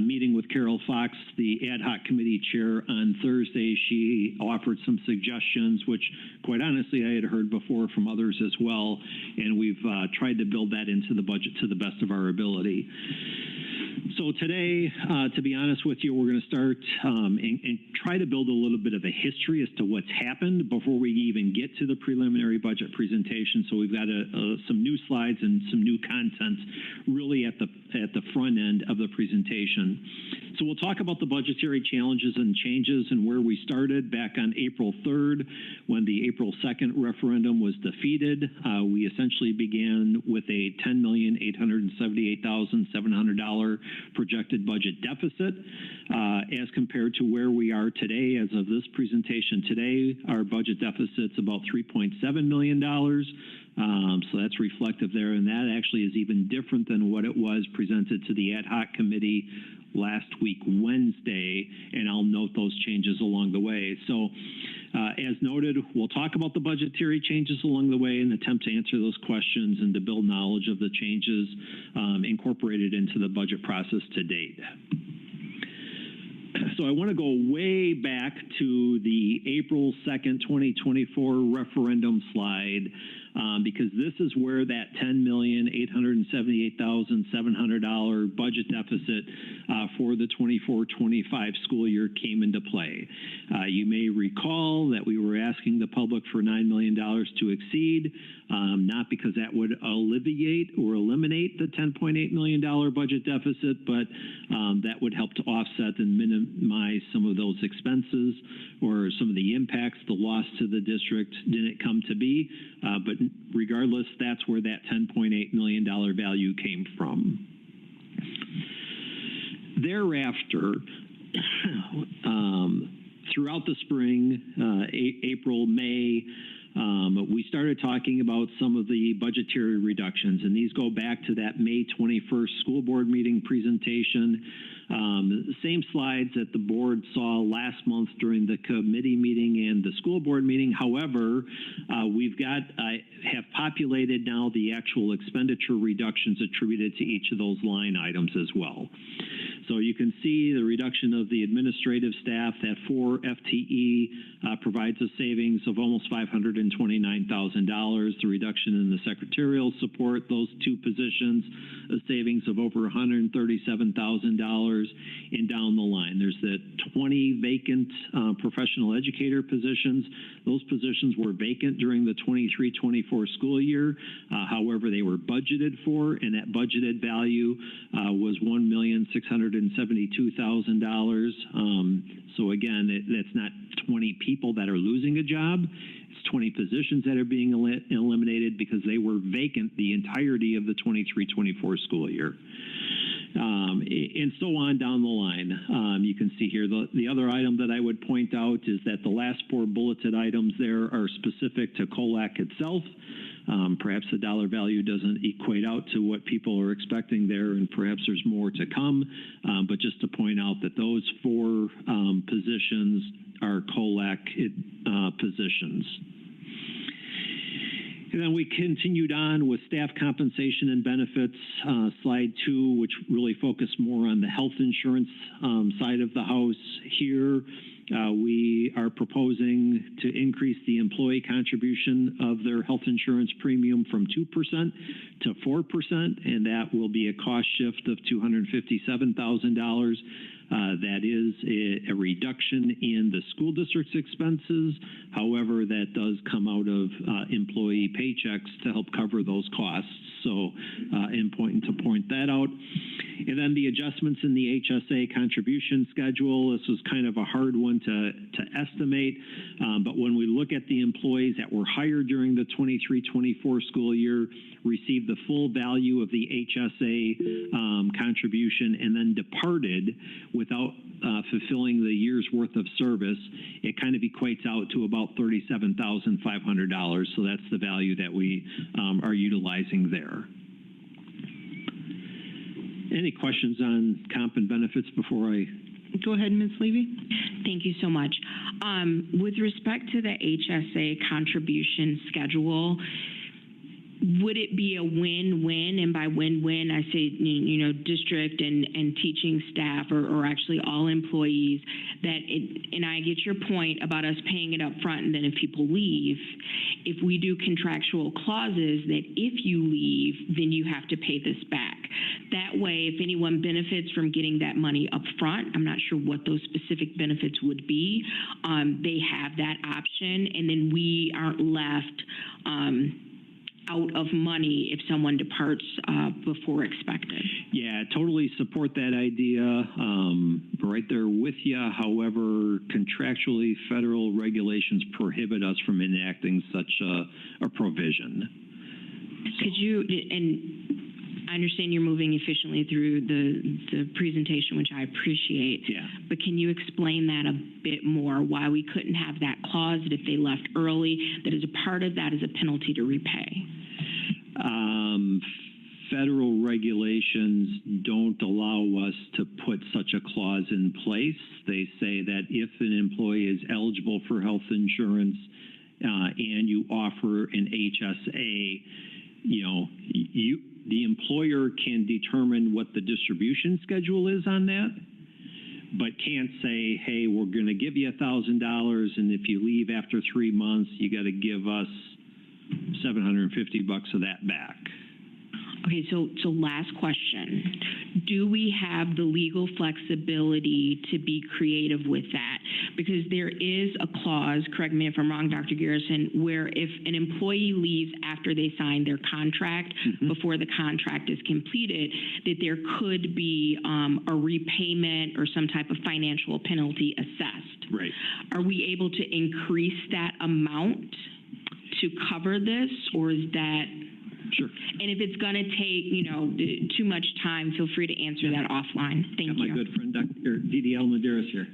meeting with Carol Fox, the ad hoc committee chair, on Thursday, she offered some suggestions, which quite honestly I had heard before from others as well, and we've tried to build that into the budget to the best of our ability. So today, to be honest with you, we're going to start and try to build a little bit of a history as to what's happened before we even get to the preliminary budget presentation. So we've got some new slides and some new content really at the front end of the presentation. So we'll talk about the budgetary challenges and changes and where we started back on April 3rd when the April 2nd referendum was defeated. We essentially began with a $10,878,700 projected budget deficit as compared to where we are today. As of this presentation today, our budget deficit's about $3.7 million. So that's reflective there, and that actually is even different than what it was presented to the ad hoc committee last week, Wednesday, and I'll note those changes along the way. So as noted, we'll talk about the budgetary changes along the way and attempt to answer those questions and to build knowledge of the changes incorporated into the budget process to date. So I want to go way back to the April 2nd, 2024 referendum slide because this is where that $10,878,700 budget deficit for the 24-25 school year came into play. You may recall that we were asking the public for $9 million to exceed, not because that would alleviate or eliminate the $10.8 million budget deficit, but that would help to offset and minimize some of those expenses or some of the impacts the loss to the district didn't come to be. But regardless, that's where that $10.8 million value came from. Thereafter, throughout the spring, April, May, we started talking about some of the budgetary reductions, and these go back to that May 21st school board meeting presentation. Same slides that the board saw last month during the committee meeting and the school board meeting. However, I have populated now the actual expenditure reductions attributed to each of those line items as well. So you can see the reduction of the administrative staff, that 4 FTE provides a savings of almost $529,000. The reduction in the secretarial support, those 2 positions, a savings of over $137,000. And down the line, there's the 20 vacant professional educator positions. Those positions were vacant during the 23-24 school year. However, they were budgeted for, and that budgeted value was $1,672,000. So again, that's not 20 people that are losing a job. It's 20 positions that are being eliminated because they were vacant the entirety of the 23-24 school year. And so on down the line. You can see here the other item that I would point out is that the last 4 bulleted items there are specific to COLAC itself. Perhaps the dollar value doesn't equate out to what people are expecting there, and perhaps there's more to come. But just to point out that those 4 positions are COLAC positions. And then we continued on with staff compensation and benefits, slide 2, which really focused more on the health insurance side of the house. Here, we are proposing to increase the employee contribution of their health insurance premium from 2% to 4%, and that will be a cost shift of $257,000. That is a reduction in the school district's expenses. However, that does come out of employee paychecks to help cover those costs. So important to point that out. And then the adjustments in the HSA contribution schedule. This was kind of a hard one to estimate. But when we look at the employees that were hired during the 23-24 school year, received the full value of the HSA contribution, and then departed without fulfilling the year's worth of service, it kind of equates out to about $37,500. So that's the value that we are utilizing there. Any questions on comp and benefits before I... Go ahead, Ms. Levy. Thank you so much. With respect to the HSA contribution schedule, would it be a win-win? And by win-win, I say, district and teaching staff, or actually all employees, and I get your point about us paying it up front, and then if people leave, if we do contractual clauses that if you leave, then you have to pay this back. That way, if anyone benefits from getting that money up front, I'm not sure what those specific benefits would be, they have that option, and then we aren't left out of money if someone departs before expected. Yeah, totally support that idea. Right there with you. However, contractually, federal regulations prohibit us from enacting such a provision. Could you, and I understand you're moving efficiently through the presentation, which I appreciate. Yeah. But can you explain that a bit more, why we couldn't have that clause that if they left early, that as a part of that is a penalty to repay? Federal regulations don't allow us to put such a clause in place. They say that if an employee is eligible for health insurance and you offer an HSA, the employer can determine what the distribution schedule is on that, but can't say, hey, we're going to give you $1,000, and if you leave after 3 months, you got to give us $750 of that back. Okay, so last question. Do we have the legal flexibility to be creative with that? Because there is a clause, correct me if I'm wrong, Dr. Garrison, where if an employee leaves after they sign their contract, before the contract is completed, that there could be a repayment or some type of financial penalty assessed. Right. Are we able to increase that amount to cover this, or is that... Sure. And if it's going to take, too much time, feel free to answer that offline. Thank you. My good friend, Dr. DDL Medeiros here.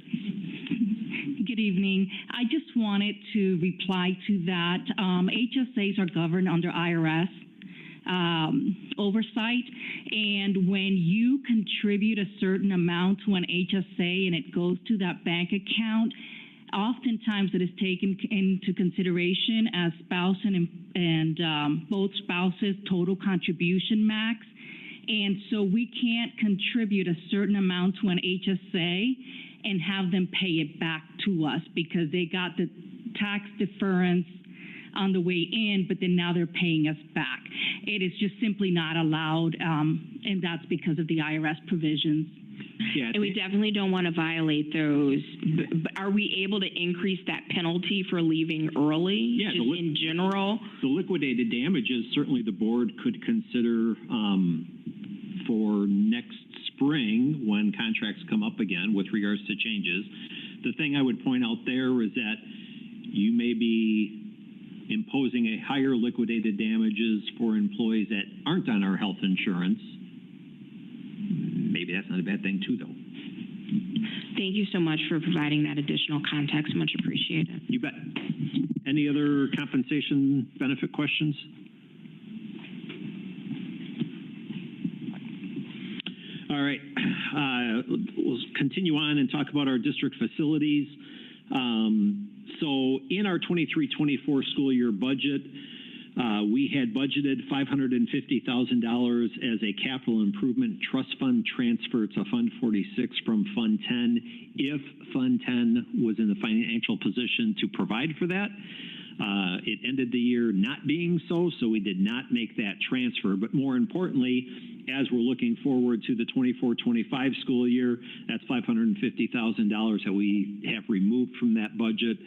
Good evening. I just wanted to reply to that. HSAs are governed under IRS oversight, and when you contribute a certain amount to an HSA and it goes to that bank account, oftentimes it is taken into consideration as spouse and both spouses' total contribution max. And so we can't contribute a certain amount to an HSA and have them pay it back to us because they got the tax deference on the way in, but then now they're paying us back. It is just simply not allowed, and that's because of the IRS provisions. Yeah, and we definitely don't want to violate those. But are we able to increase that penalty for leaving early? Yeah, just in general? The liquidated damages, certainly the board could consider for next spring when contracts come up again with regards to changes. The thing I would point out there is that you may be imposing a higher liquidated damages for employees that aren't on our health insurance. Maybe that's not a bad thing too, though. Thank you so much for providing that additional context. Much appreciated. You bet. Any other compensation benefit questions? All right. We'll continue on and talk about our district facilities. So in our 23-24 school year budget, we had budgeted $550,000 as a capital improvement trust fund transfer to Fund 46 from Fund 10 if Fund 10 was in the financial position to provide for that. It ended the year not being so we did not make that transfer. But more importantly, as we're looking forward to the 24-25 school year, that's $550,000 that we have removed from that budget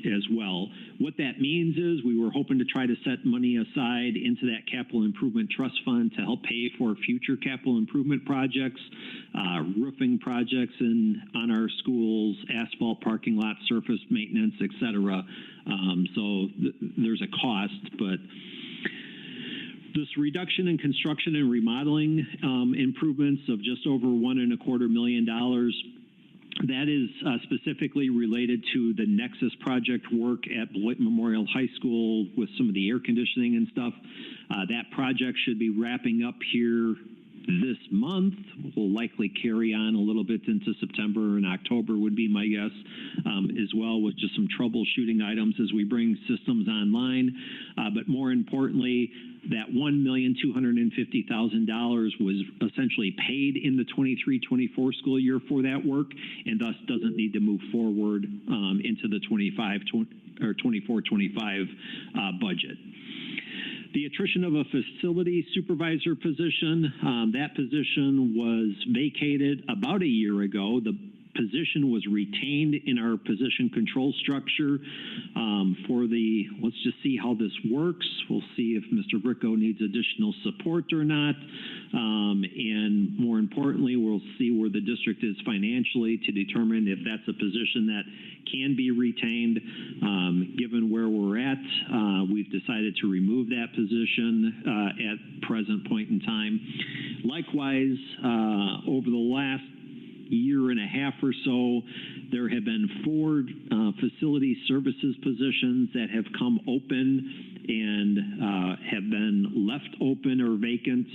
as well. What that means is we were hoping to try to set money aside into that capital improvement trust fund to help pay for future capital improvement projects, roofing projects on our schools, asphalt parking lot, surface maintenance, et cetera. So there's a cost, but this reduction in construction and remodeling improvements of just over $1.25 million, that is specifically related to the Nexus project work at Beloit Memorial High School with some of the air conditioning and stuff. That project should be wrapping up here this month. Will likely carry on a little bit into September and October would be my guess, as well, with just some troubleshooting items as we bring systems online. But more importantly, that $1,250,000 was essentially paid in the 23-24 school year for that work, and thus doesn't need to move forward into the 24-25 budget. The attrition of a facility supervisor position, that position was vacated about a year ago. The position was retained in our position control structure let's just see how this works. We'll see if Mr. Bricko needs additional support or not. And more importantly, we'll see where the district is financially to determine if that's a position that can be retained. Given where we're at, we've decided to remove that position at present point in time. Likewise, over the last year and a half or so, there have been 4 facility services positions that have come open and have been left open or vacant.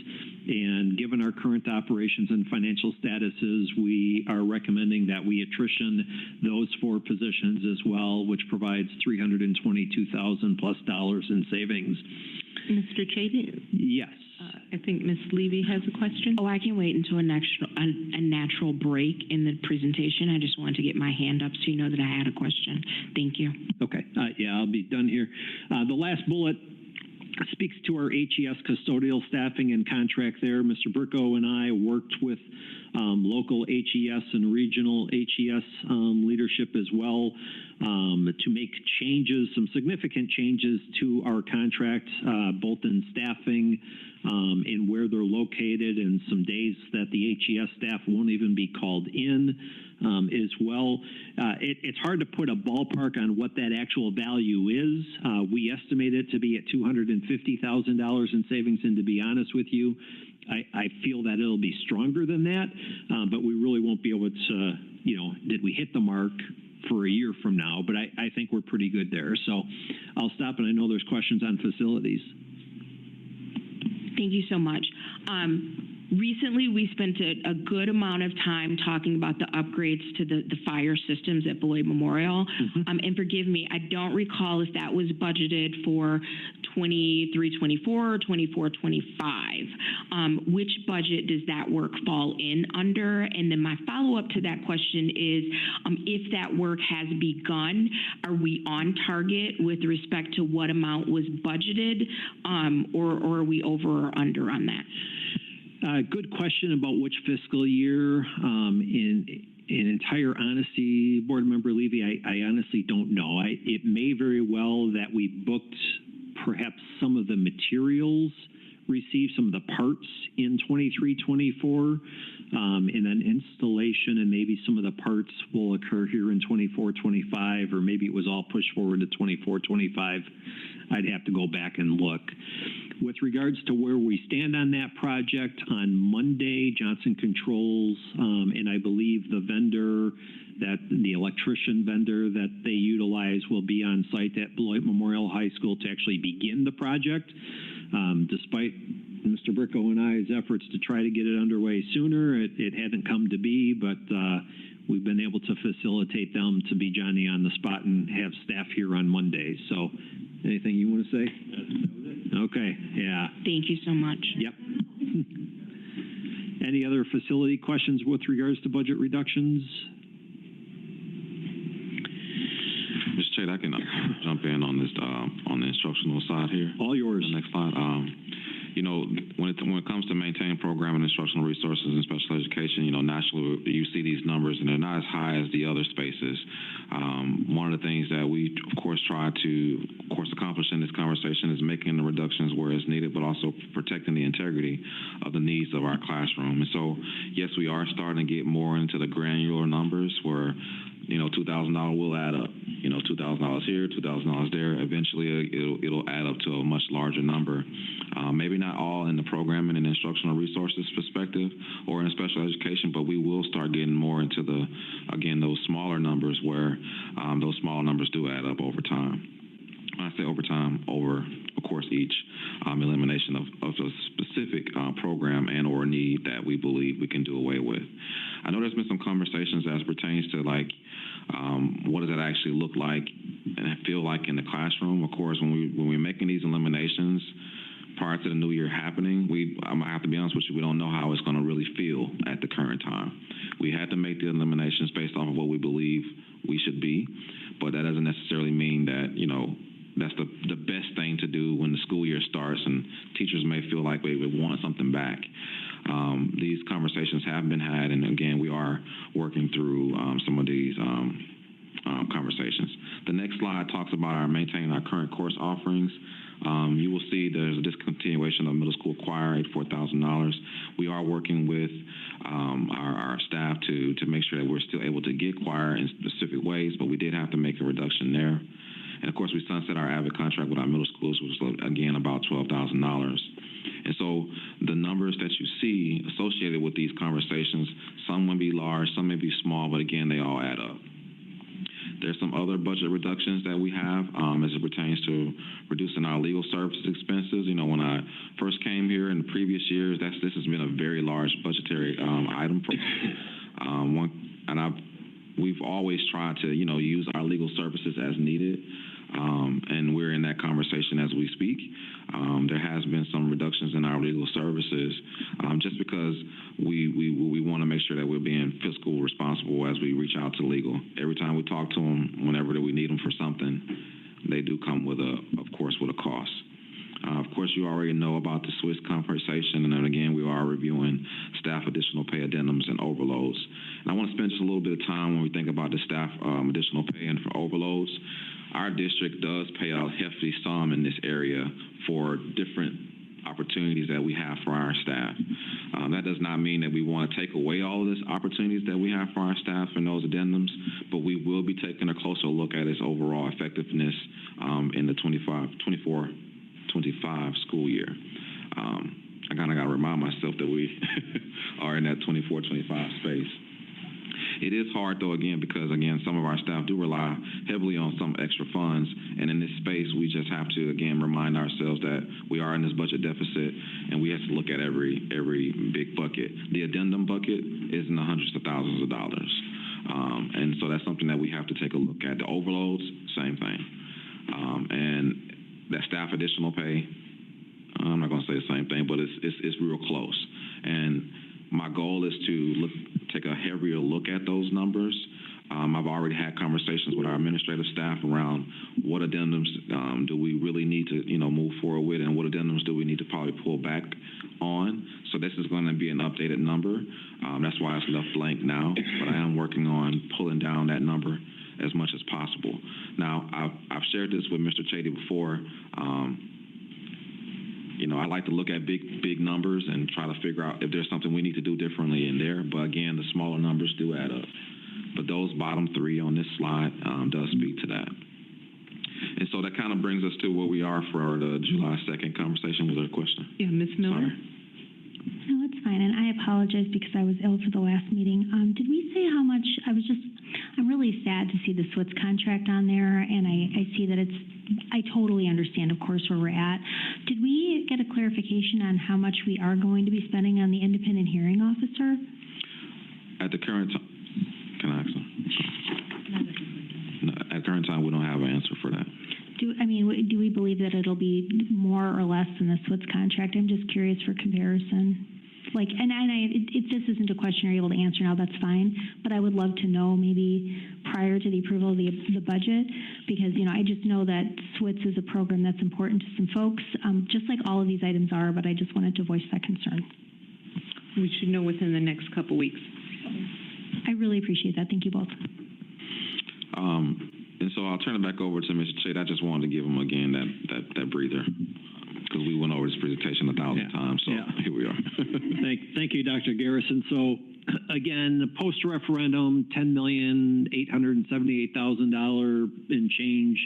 And given our current operations and financial statuses, we are recommending that we attrition those 4 positions as well, which provides $322,000 plus in savings. Mr. Chady? Yes. I think Ms. Levy has a question. Oh, I can wait until a natural break in the presentation. I just wanted to get my hand up so you know that I had a question. Thank you. Okay. Yeah, I'll be done here. The last bullet speaks to our HES custodial staffing and contract there. Mr. Bricko and I worked with local HES and regional HES leadership as well to make changes, some significant changes to our contract, both in staffing and where they're located, and some days that the HES staff won't even be called in as well. It's hard to put a ballpark on what that actual value is. We estimate it to be at $250,000 in savings, and to be honest with you, I feel that it'll be stronger than that, but we really won't be able to, did we hit the mark for a year from now? But I think we're pretty good there. So I'll stop, and I know there's questions on facilities. Thank you so much. Recently, we spent a good amount of time talking about the upgrades to the fire systems at Beloit Memorial. And forgive me, I don't recall if that was budgeted for 23-24 or 24-25. Which budget does that work fall in under? And then my follow-up to that question is, if that work has begun, are we on target with respect to what amount was budgeted, or are we over or under on that? Good question about which fiscal year. In entire honesty, Board Member Levy, I honestly don't know. It may very well that we booked perhaps some of the materials, received some of the parts in 23-24, and then installation and maybe some of the parts will occur here in 24-25, or maybe it was all pushed forward to 24-25. I'd have to go back and look. With regards to where we stand on that project, on Monday, Johnson Controls, and I believe the electrician vendor that they utilize will be on site at Beloit Memorial High School to actually begin the project. Despite Mr. Bricko and I's efforts to try to get it underway sooner, it hadn't come to be, but we've been able to facilitate them to be Johnny on the spot and have staff here on Monday. So anything you want to say? Okay, yeah. Thank you so much. Yep. Any other facility questions with regards to budget reductions? Mr. Chade, I can jump in on this on the instructional side here. All yours. The next slide. When it comes to maintaining program and instructional resources in special education, nationally you see these numbers and they're not as high as the other spaces. One of the things that we, of course, try to, accomplish in this conversation is making the reductions where it's needed, but also protecting the integrity of the needs of our classroom. And so, yes, we are starting to get more into the granular numbers where, $2,000 will add up. $2,000 here, $2,000 there. Eventually, it'll add up to a much larger number. Maybe not all in the programming and instructional resources perspective or in special education, but we will start getting more into those smaller numbers where those small numbers do add up over time. When I say over time, over, of course, each elimination of a specific program and or need that we believe we can do away with. I know there's been some conversations as pertains to what does that actually look like and feel like in the classroom. Of course, when we're making these eliminations prior to the new year happening, I'm gonna have to be honest with you, we don't know how it's going to really feel at the current time. We had to make the eliminations based off of what we believe we should be, but that doesn't necessarily mean that that's the best thing to do when the school year starts and teachers may feel like they would want something back. These conversations have been had, and again, we are working through some of these conversations. The next slide talks about maintaining our current course offerings. You will see there's a discontinuation of middle school choir at $4,000. We are working with our staff to make sure that we're still able to get choir in specific ways, but we did have to make a reduction there. And of course, we sunset our AVID contract with our middle schools, which was, again, about $12,000. And so the numbers that you see associated with these conversations, some may be large, some may be small, but again, they all add up. There's some other budget reductions that we have as it pertains to reducing our legal services expenses. When I first came here in the previous years, this has been a very large budgetary item for us. We've always tried to, use our legal services as needed. And we're in that conversation as we speak. There has been some reductions in our legal services just because we want to make sure that we're being fiscal responsible as we reach out to legal. Every time we talk to them, whenever we need them for something, they do come with a cost. Of course, you already know about the Swiss conversation, and then again, we are reviewing staff additional pay addendums and overloads. And I want to spend just a little bit of time when we think about the staff additional pay and for overloads. Our district does pay out a hefty sum in this area for different opportunities that we have for our staff. That does not mean that we want to take away all of these opportunities that we have for our staff and those addendums, but we will be taking a closer look at its overall effectiveness in the 24-25 school year. I kind of got to remind myself that we are in that 24, 25 space. It is hard, though, again, because, again, some of our staff do rely heavily on some extra funds, and in this space, we just have to, again, remind ourselves that we are in this budget deficit, and we have to look at every big bucket. The addendum bucket is in the hundreds of thousands of dollars, and so that's something that we have to take a look at. The overloads, same thing, and that staff additional pay, I'm not going to say the same thing, but it's real close, and my goal is to take a heavier look at those numbers. I've already had conversations with our administrative staff around what addendums do we really need to, move forward with, and what addendums do we need to probably pull back on. So this is going to be an updated number. That's why it's left blank now, but I am working on pulling down that number as much as possible. Now, I've shared this with Mr. Chady before. I like to look at big numbers and try to figure out if there's something we need to do differently in there. But again, the smaller numbers do add up. But those bottom three on this slide does speak to that. And so that kind of brings us to where we are for the July 2nd conversation. Was there a question? Yeah, Ms. Miller. Sorry. No, it's fine, and I apologize because I was ill for the last meeting. Did we say how much? I'm really sad to see the SWITS contract on there, and I see that I totally understand, of course, where we're at. Did we get a clarification on how much we are going to be spending on the independent hearing officer? At the current time, can I ask them? No, at current time, we don't have an answer for that. Do we believe that it'll be more or less than the SWITS contract? I'm just curious for comparison. If this isn't a question you're able to answer now, that's fine. But I would love to know maybe prior to the approval of the budget, because I just know that SWITS is a program that's important to some folks, just like all of these items are. But I just wanted to voice that concern. We should know within the next couple weeks. I really appreciate that. Thank you both. And so I'll turn it back over to Mr. Chade. I just wanted to give him again that breather, because we went over this presentation 1,000 times. So here we are. Thank you, Dr. Garrison. So again, post-referendum, $10,878,000 in change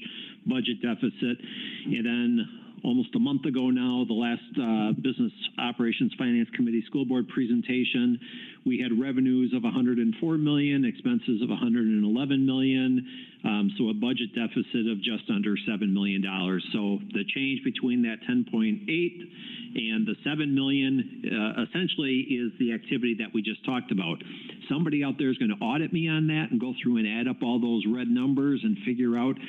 budget deficit, and then almost a month ago now, the last Business Operations Finance Committee School Board presentation, we had revenues of $104 million, expenses of $111 million, so a budget deficit of just under $7 million. So the change between that 10.8 and the $7 million essentially is the activity that we just talked about. Somebody out there is going to audit me on that and go through and add up all those red numbers and figure out,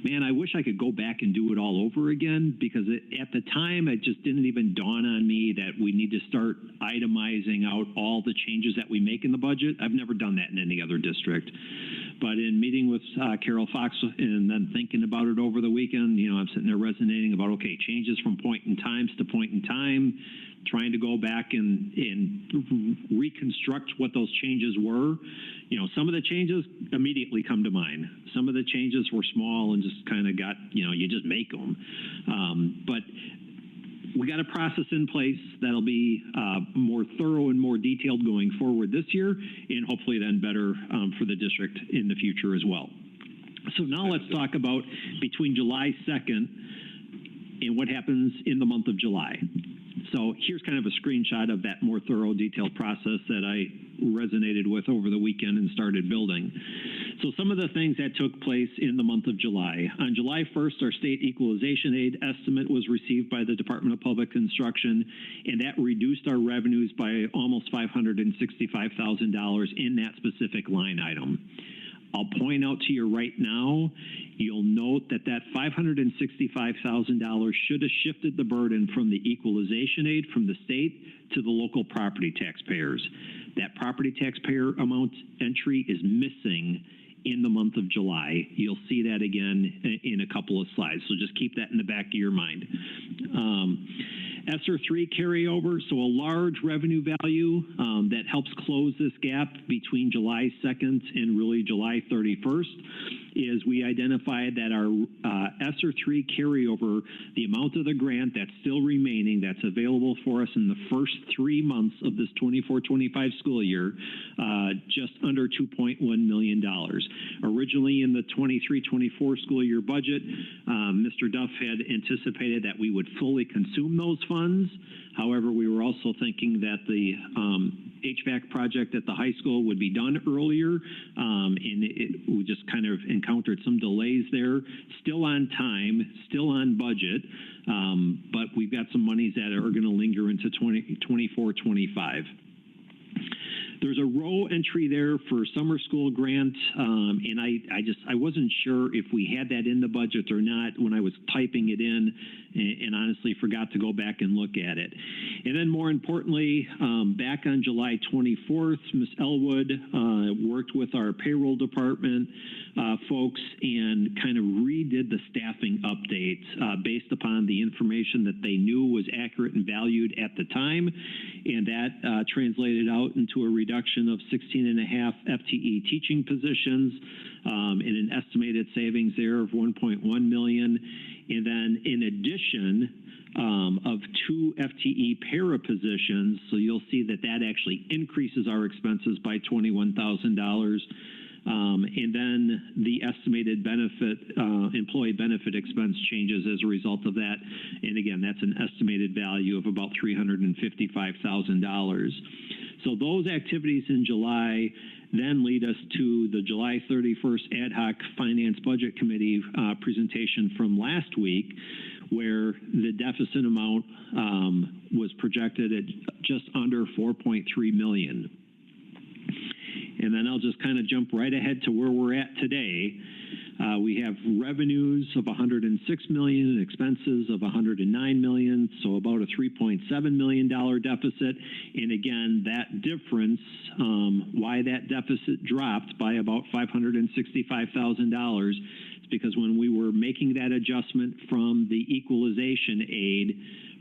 man, I wish I could go back and do it all over again, because at the time, it just didn't even dawn on me that we need to start itemizing out all the changes that we make in the budget. I've never done that in any other district. But in meeting with Carol Fox and then thinking about it over the weekend, I'm sitting there resonating about, okay, changes from point in time to point in time, trying to go back and reconstruct what those changes were. Some of the changes immediately come to mind. Some of the changes were small and just kind of got, you just make them. But we got a process in place that'll be more thorough and more detailed going forward this year, and hopefully then better for the district in the future as well. So now let's talk about between July 2nd and what happens in the month of July. So here's kind of a screenshot of that more thorough, detailed process that I resonated with over the weekend and started building. So some of the things that took place in the month of July. On July 1st, our state equalization aid estimate was received by the Department of Public Construction, and that reduced our revenues by almost $565,000 in that specific line item. I'll point out to you right now, you'll note that $565,000 should have shifted the burden from the equalization aid from the state to the local property taxpayers. That property taxpayer amount entry is missing in the month of July. You'll see that again in a couple of slides, so just keep that in the back of your mind. ESSER 3 carryover, so a large revenue value that helps close this gap between July 2nd and really July 31st. is we identified that our ESSER 3 carryover, the amount of the grant that's still remaining, that's available for us in the first 3 months of this 24-25 school year, just under $2.1 million. Originally in the 23-24 school year budget, Mr. Duff had anticipated that we would fully consume those funds. However, we were also thinking that the HVAC project at the high school would be done earlier, and we just kind of encountered some delays there. Still on time, still on budget, but we've got some monies that are going to linger into 24-25. There's a row entry there for summer school grant, and I wasn't sure if we had that in the budget or not when I was typing it in, and honestly forgot to go back and look at it. And then more importantly, back on July 24th, Ms. Elwood worked with our payroll department folks and kind of redid the staffing update based upon the information that they knew was accurate and valued at the time, and that translated out into a reduction of 16.5 FTE teaching positions and an estimated savings there of $1.1 million. And then in addition of 2 FTE para positions, so you'll see that that actually increases our expenses by $21,000. And then the estimated benefit, employee benefit expense changes as a result of that. And again, that's an estimated value of about $355,000. So those activities in July then lead us to the July 31st Ad Hoc Finance Budget Committee presentation from last week, where the deficit amount was projected at just under $4.3 million. And then I'll just kind of jump right ahead to where we're at today. We have revenues of $106 million and expenses of $109 million, so about a $3.7 million deficit. And again, that difference, why that deficit dropped by about $565,000 is because when we were making that adjustment from the equalization aid,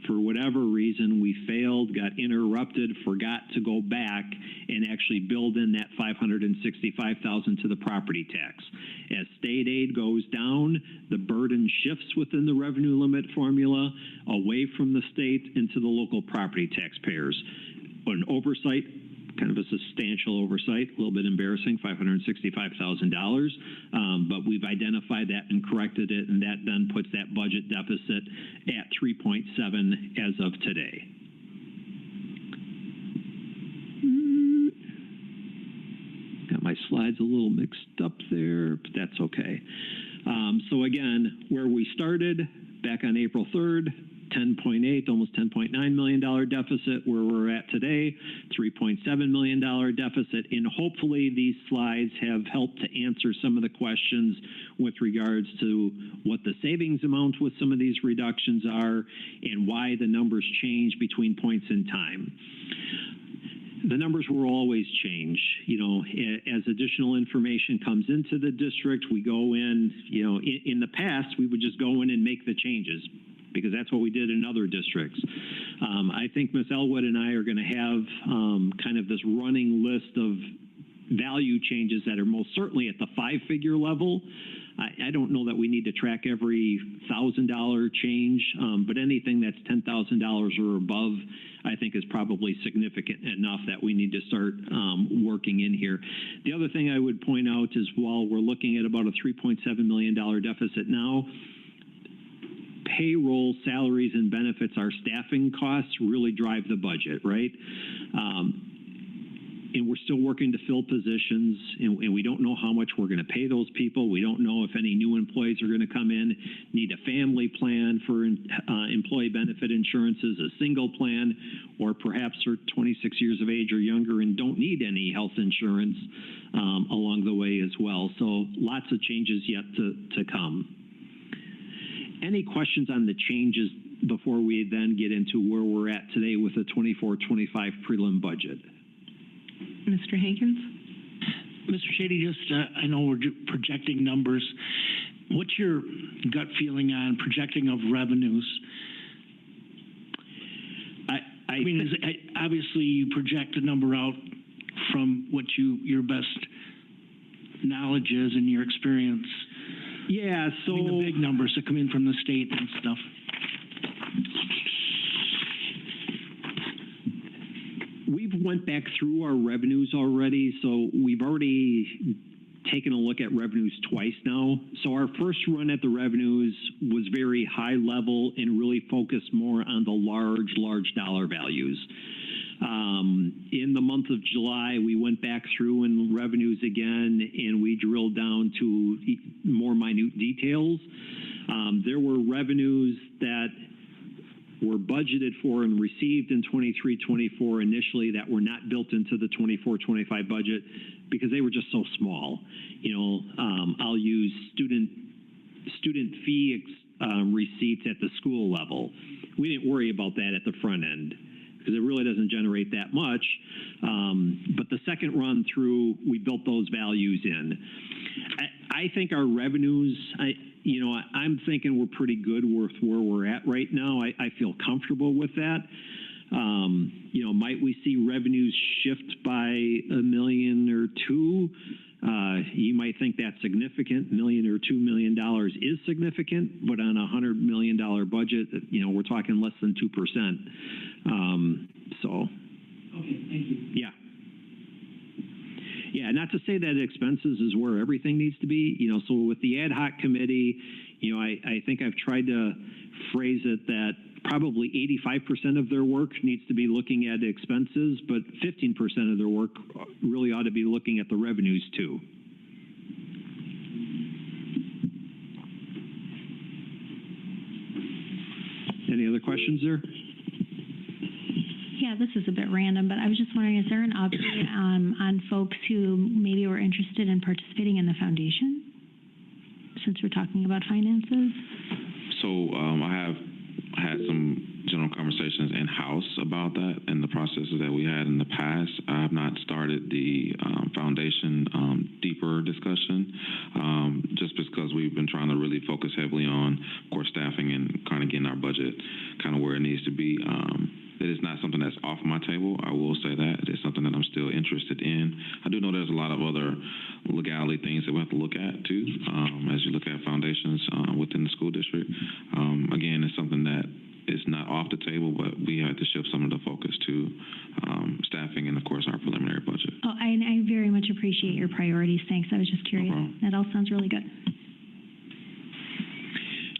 for whatever reason, we failed, got interrupted, forgot to go back and actually build in that $565,000 to the property tax. As state aid goes down, the burden shifts within the revenue limit formula away from the state into the local property taxpayers. An oversight, kind of a substantial oversight, a little bit embarrassing, $565,000, but we've identified that and corrected it, and that then puts that budget deficit at 3.7 as of today. Got my slides a little mixed up there, but that's okay. So again, where we started back on April 3rd, 10.8, almost $10.9 million deficit. Where we're at today, $3.7 million deficit. And hopefully these slides have helped to answer some of the questions with regards to what the savings amount with some of these reductions are and why the numbers change between points in time. The numbers will always change. You know, as additional information comes into the district, we go in, you know, in the past, we would just go in and make the changes, because that's what we did in other districts. I think Ms. Elwood and I are going to have kind of this running list of value changes that are most certainly at the 5-figure level. I don't know that we need to track every $1,000 change, but anything that's $10,000 or above, I think is probably significant enough that we need to start working in here. The other thing I would point out is while we're looking at about a $3.7 million deficit now, payroll, salaries, and benefits, our staffing costs really drive the budget, right? And we're still working to fill positions, and we don't know how much we're going to pay those people. We don't know if any new employees are going to come in, need a family plan for employee benefit insurances, a single plan, or perhaps are 26 years of age or younger and don't need any health insurance along the way as well. So lots of changes yet to come. Any questions on the changes before we then get into where we're at today with the 24-25 prelim budget? Mr. Hankins? Mr. Shady, just I know we're projecting numbers. What's your gut feeling on projecting of revenues? I mean, obviously you project a number out from what your best knowledge is and your experience? Yeah, so the big numbers that come in from the state and stuff. We've went back through our revenues already, so we've already taken a look at revenues twice now. So our first run at the revenues was very high level and really focused more on the large dollar values. In the month of July, we went back through in revenues again, and we drilled down to more minute details. There were revenues that were budgeted for and received in 23-24 initially that were not built into the 24-25 budget because they were just so small. You know, I'll use student fee receipts at the school level. We didn't worry about that at the front end because it really doesn't generate that much. But the second run through, we built those values in. I think our revenues, I'm thinking we're pretty good with where we're at right now. I feel comfortable with that. Might we see revenues shift by $1 million or $2 million? You might think that's significant. $1 million or $2 million is significant, but on a $100 million budget, we're talking less than 2%. Okay, thank you. Yeah. Yeah, not to say that expenses is where everything needs to be. So with the ad hoc committee, I think I've tried to phrase it that probably 85% of their work needs to be looking at expenses, but 15% of their work really ought to be looking at the revenues too. Any other questions there? Yeah, this is a bit random, but I was just wondering, is there an update on folks who maybe were interested in participating in the foundation, since we're talking about finances? So I have had some general conversations in-house about that and the processes that we had in the past. I have not started the foundation deeper discussion, just because we've been trying to really focus heavily on, of course, staffing and kind of getting our budget kind of where it needs to be. It is not something that's off my table. I will say that. It is something that I'm still interested in. I do know there's a lot of other legality things that we have to look at, too, as you look at foundations within the school district. Again, it's something that is not off the table, but we had to shift some of the focus to staffing and, of course, our preliminary budget. Oh, I very much appreciate your priorities. Thanks. I was just curious. No problem. That all sounds really good.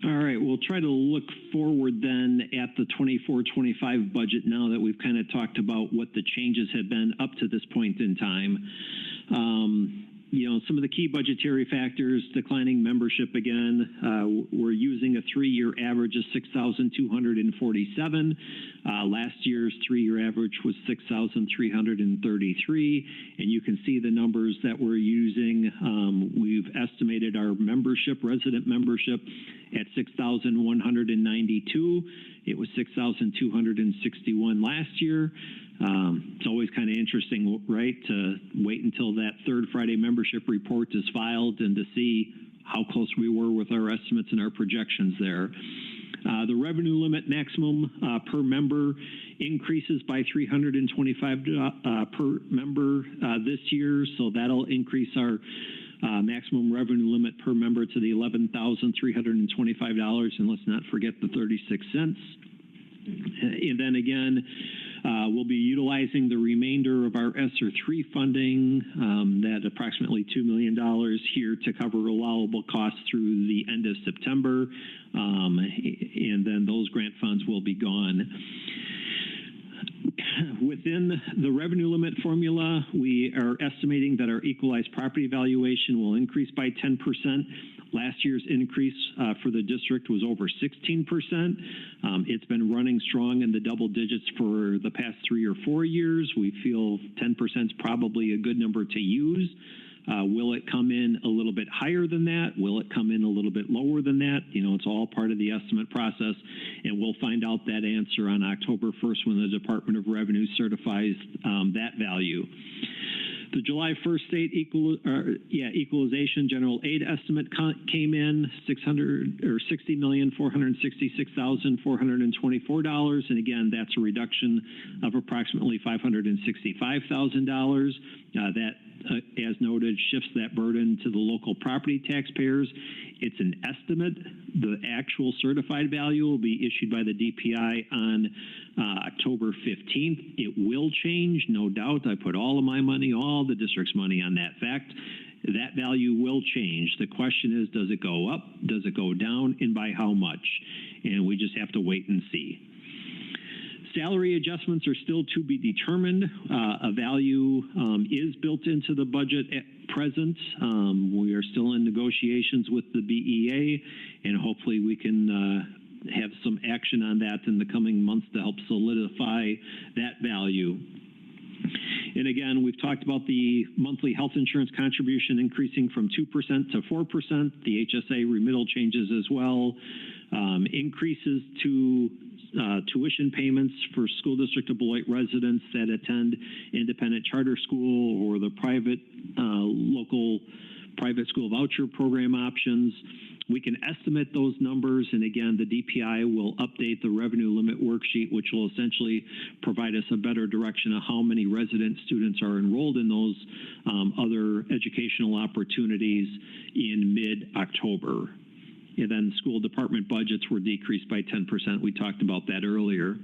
All right, we'll try to look forward then at the 24-25 budget now that we've kind of talked about what the changes have been up to this point in time. Some of the key budgetary factors, declining membership again. We're using a 3-year average of 6,247. Last year's 3-year average was 6,333. And you can see the numbers that we're using. We've estimated our resident membership, at 6,192. It was 6,261 last year. It's always kind of interesting, right, to wait until that third Friday membership report is filed and to see how close we were with our estimates and our projections there. The revenue limit maximum per member increases by $325 per member this year, so that'll increase our maximum revenue limit per member to the $11,325, and let's not forget the 36 cents. And then again, we'll be utilizing the remainder of our ESSER 3 funding, that approximately $2 million here to cover allowable costs through the end of September, and then those grant funds will be gone. Within the revenue limit formula, we are estimating that our equalized property valuation will increase by 10%. Last year's increase for the district was over 16%. It's been running strong in the double digits for the past 3 or 4 years. We feel 10% is probably a good number to use. Will it come in a little bit higher than that? Will it come in a little bit lower than that? It's all part of the estimate process, and we'll find out that answer on October 1st when the Department of Revenue certifies that value. The July 1st state equalization general aid estimate came in $60,466,424, and again, that's a reduction of approximately $565,000. That as noted, shifts that burden to the local property taxpayers. It's an estimate. The actual certified value will be issued by the DPI on October 15th. It will change, no doubt. I put all of my money, all the district's money on that fact. That value will change. The question is, does it go up? Does it go down? And by how much? And we just have to wait and see. Salary adjustments are still to be determined. A value is built into the budget at present. We are still in negotiations with the BEA, and hopefully we can have some action on that in the coming months to help solidify that value. And again, we've talked about the monthly health insurance contribution increasing from 2% to 4%, the HSA remittal changes as well, increases to tuition payments for school district of Beloit residents that attend independent charter school or the private local private school voucher program options. We can estimate those numbers, and again, the DPI will update the revenue limit worksheet, which will essentially provide us a better direction of how many resident students are enrolled in those other educational opportunities in mid-October. And then school department budgets were decreased by 10%. We talked about that earlier.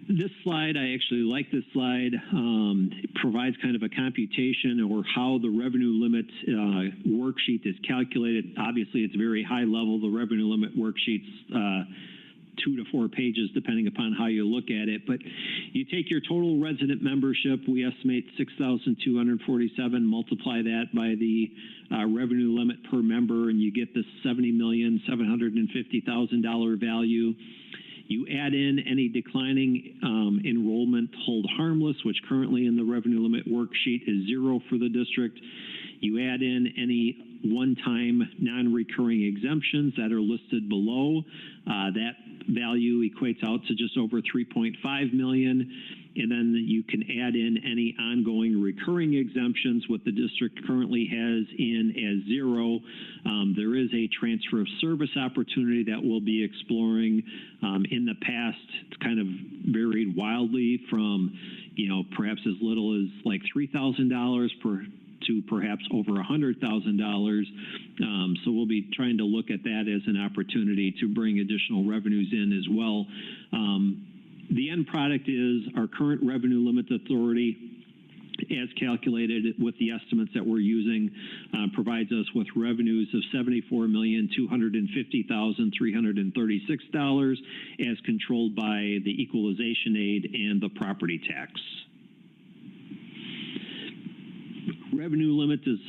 This slide, I actually like this slide. It provides kind of a computation or how the revenue limit worksheet is calculated. Obviously, it's very high level. The revenue limit worksheet's 2 to 4 pages, depending upon how you look at it. But you take your total resident membership, we estimate 6,247, multiply that by the revenue limit per member, and you get this $70,750,000 value. You add in any declining enrollment, hold harmless, which currently in the revenue limit worksheet is 0 for the district. You add in any one-time non-recurring exemptions that are listed below. That value equates out to just over $3.5 million. And then you can add in any ongoing recurring exemptions, what the district currently has in as 0. There is a transfer of service opportunity that we'll be exploring. In the past, it's kind of varied wildly from, perhaps as little as like $3,000 to perhaps over $100,000. So we'll be trying to look at that as an opportunity to bring additional revenues in as well. The end product is our current revenue limit authority, as calculated with the estimates that we're using, provides us with revenues of $74,250,336 as controlled by the equalization aid and the property tax. Revenue limit is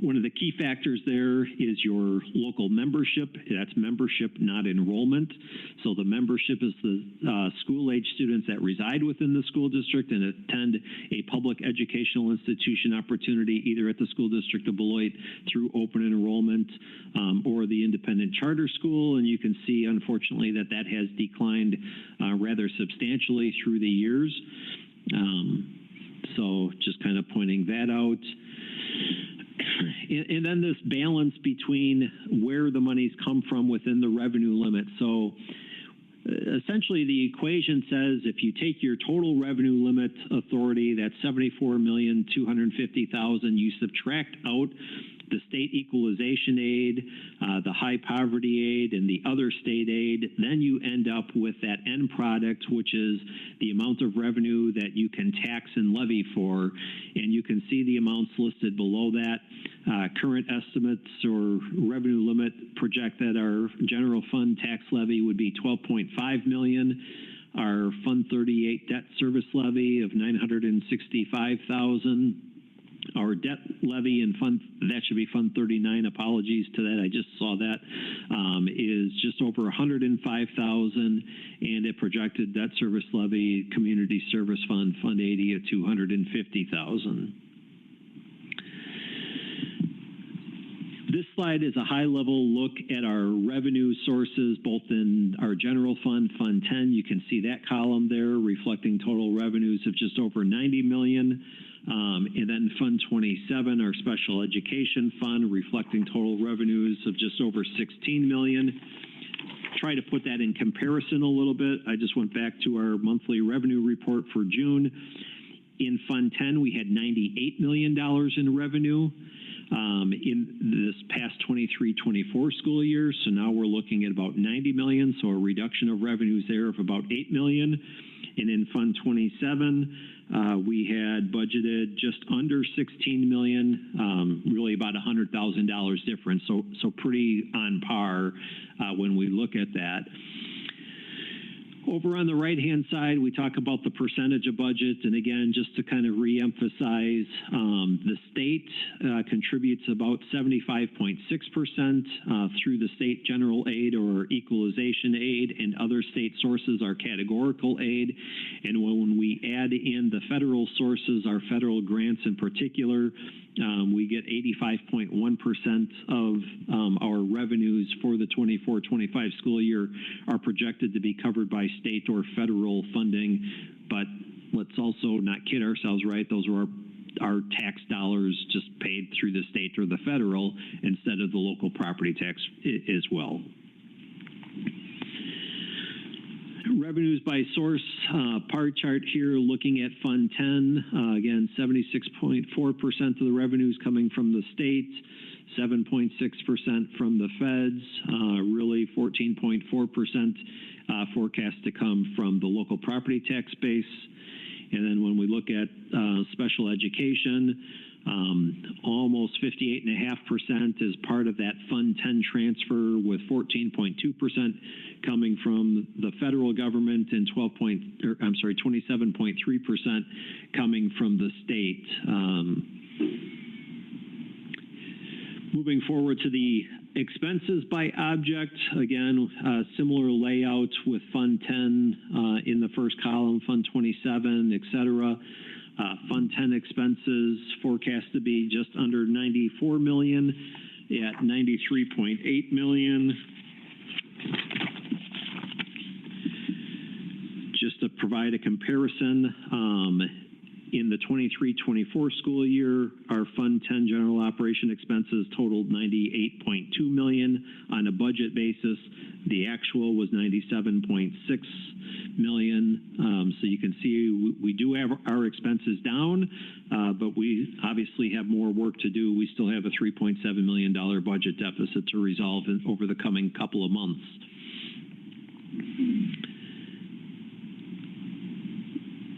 one of the key factors there is your local membership. That's membership, not enrollment. So the membership is the school-age students that reside within the school district and attend a public educational institution opportunity either at the school district of Beloit through open enrollment or the independent charter school. And you can see, unfortunately, that that has declined rather substantially through the years. So just kind of pointing that out. And then this balance between where the monies come from within the revenue limit. So essentially the equation says if you take your total revenue limit authority, that's $74,250,000, you subtract out the state equalization aid, the high poverty aid, and the other state aid, then you end up with that end product, which is the amount of revenue that you can tax and levy for. And you can see the amounts listed below that. Current estimates or revenue limit project that our general fund tax levy would be $12.5 million. Our Fund 38 debt service levy of $965,000. Our debt levy and fund, that should be Fund 39, apologies to that, I just saw that, is just over $105,000, and a projected debt service levy, Community Service Fund, Fund 80 at $250,000. This slide is a high-level look at our revenue sources, both in our general fund, Fund 10. You can see that column there reflecting total revenues of just over $90 million. And then Fund 27, our special education fund, reflecting total revenues of just over $16 million. Try to put that in comparison a little bit. I just went back to our monthly revenue report for June. In Fund 10, we had $98 million in revenue in this past 23-24 school year. So now we're looking at about $90 million, so a reduction of revenues there of about $8 million. And in Fund 27, we had budgeted just under $16 million, really about $100,000 difference. So pretty on par when we look at that. Over on the right-hand side, we talk about the percentage of budget, and again, just to kind of reemphasize, the state contributes about 75.6% through the state general aid or equalization aid, and other state sources are categorical aid. And when we add in the federal sources, our federal grants in particular, we get 85.1% of our revenues for the 24-25 school year are projected to be covered by state or federal funding. But let's also not kid ourselves, right? Those are our tax dollars just paid through the state or the federal instead of the local property tax as well. Revenues by source bar chart here, looking at Fund 10. Again, 76.4% of the revenues coming from the state, 7.6% from the feds, really 14.4% forecast to come from the local property tax base. And then when we look at special education, almost 58.5% is part of that Fund 10 transfer, with 14.2% coming from the federal government and 27.3% coming from the state. Moving forward to the expenses by object, again, similar layout with Fund 10 in the first column, Fund 27, et cetera. Fund 10 expenses forecast to be just under $94 million at $93.8 million. Just to provide a comparison, in the 23-24 school year, our Fund 10 general operation expenses totaled $98.2 million on a budget basis. The actual was $97.6 million. So you can see we do have our expenses down, but we obviously have more work to do. We still have a $3.7 million budget deficit to resolve over the coming couple of months.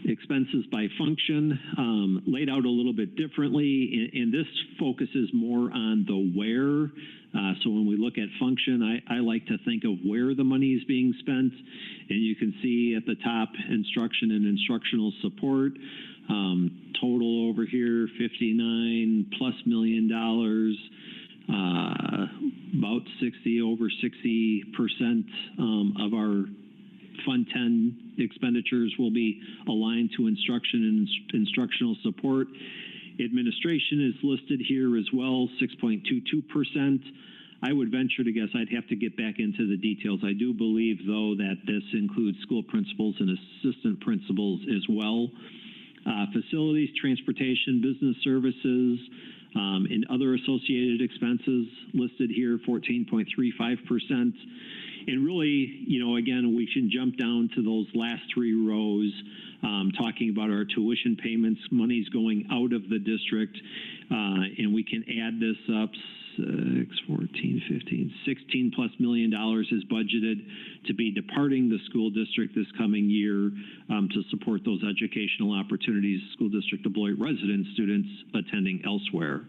Expenses by function, laid out a little bit differently, and this focuses more on the where. So when we look at function, I like to think of where the money is being spent, and you can see at the top, instruction and instructional support, total over here, $59+ million, about over 60% of our Fund 10 expenditures will be aligned to instruction and instructional support. Administration is listed here as well, 6.22%. I would venture to guess, I'd have to get back into the details. I do believe, though, that this includes school principals and assistant principals as well. Facilities, transportation, business services, and other associated expenses listed here, 14.35%. And really, you know, again, we can jump down to those last three rows, talking about our tuition payments, monies going out of the district, and we can add this up, 14, 15, $16+ million is budgeted to be departing the school district this coming year to support those educational opportunities school district of Beloit resident students attending elsewhere.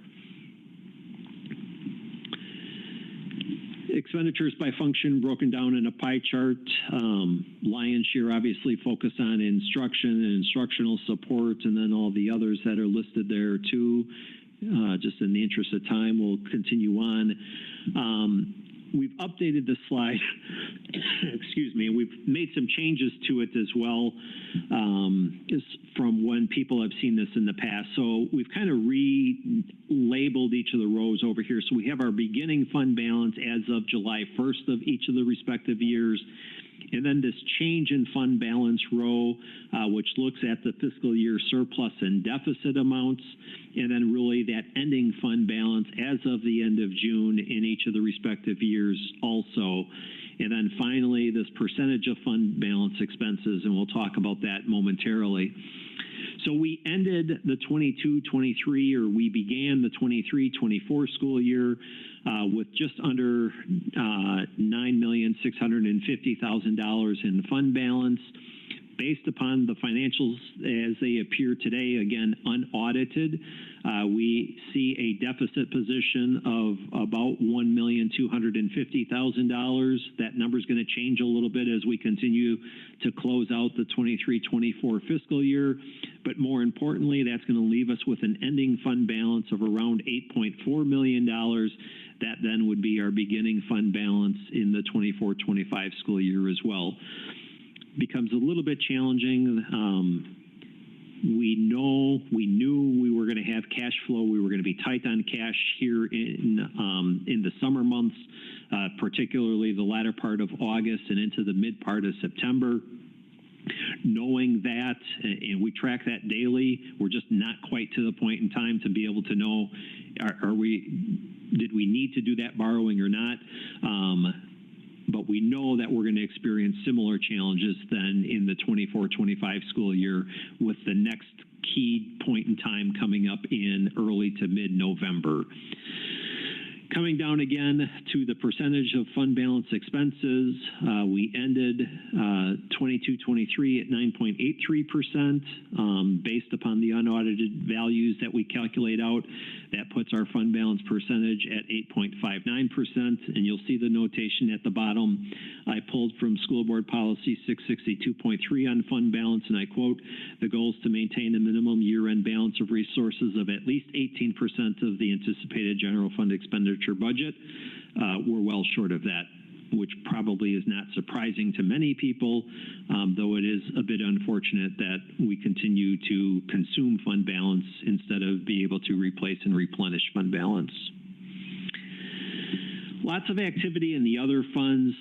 Expenditures by function broken down in a pie chart. Lion's share obviously focus on instruction and instructional support, and then all the others that are listed there too. Just in the interest of time, we'll continue on. We've updated this slide, excuse me, we've made some changes to it as well from when people have seen this in the past. So we've kind of relabeled each of the rows over here. So we have our beginning fund balance as of July 1st of each of the respective years. And then this change in fund balance row, which looks at the fiscal year surplus and deficit amounts, and then really that ending fund balance as of the end of June in each of the respective years also. And then finally, this percentage of fund balance expenses, and we'll talk about that momentarily. So we ended the 22-23, or we began the 23-24 school year with just under $9,650,000 in fund balance. Based upon the financials as they appear today, again, unaudited, we see a deficit position of about $1,250,000. That number is going to change a little bit as we continue to close out the 23-24 fiscal year. But more importantly, that's going to leave us with an ending fund balance of around $8.4 million. That then would be our beginning fund balance in the 24-25 school year as well. Becomes a little bit challenging. We knew we were going to have cash flow. We were going to be tight on cash here in the summer months, particularly the latter part of August and into the mid part of September. Knowing that, and we track that daily, we're just not quite to the point in time to be able to know, did we need to do that borrowing or not? But we know that we're going to experience similar challenges then in the 24-25 school year, with the next key point in time coming up in early to mid-November. Coming down again to the percentage of fund balance expenses, we ended 22-23 at 9.83%. Based upon the unaudited values that we calculate out, that puts our fund balance percentage at 8.59%. And you'll see the notation at the bottom. I pulled from School Board Policy 662.3 on fund balance, and I quote, "The goal is to maintain a minimum year-end balance of resources of at least 18% of the anticipated general fund expenditure budget." We're well short of that, which probably is not surprising to many people, though it is a bit unfortunate that we continue to consume fund balance instead of be able to replace and replenish fund balance. Lots of activity in the other funds.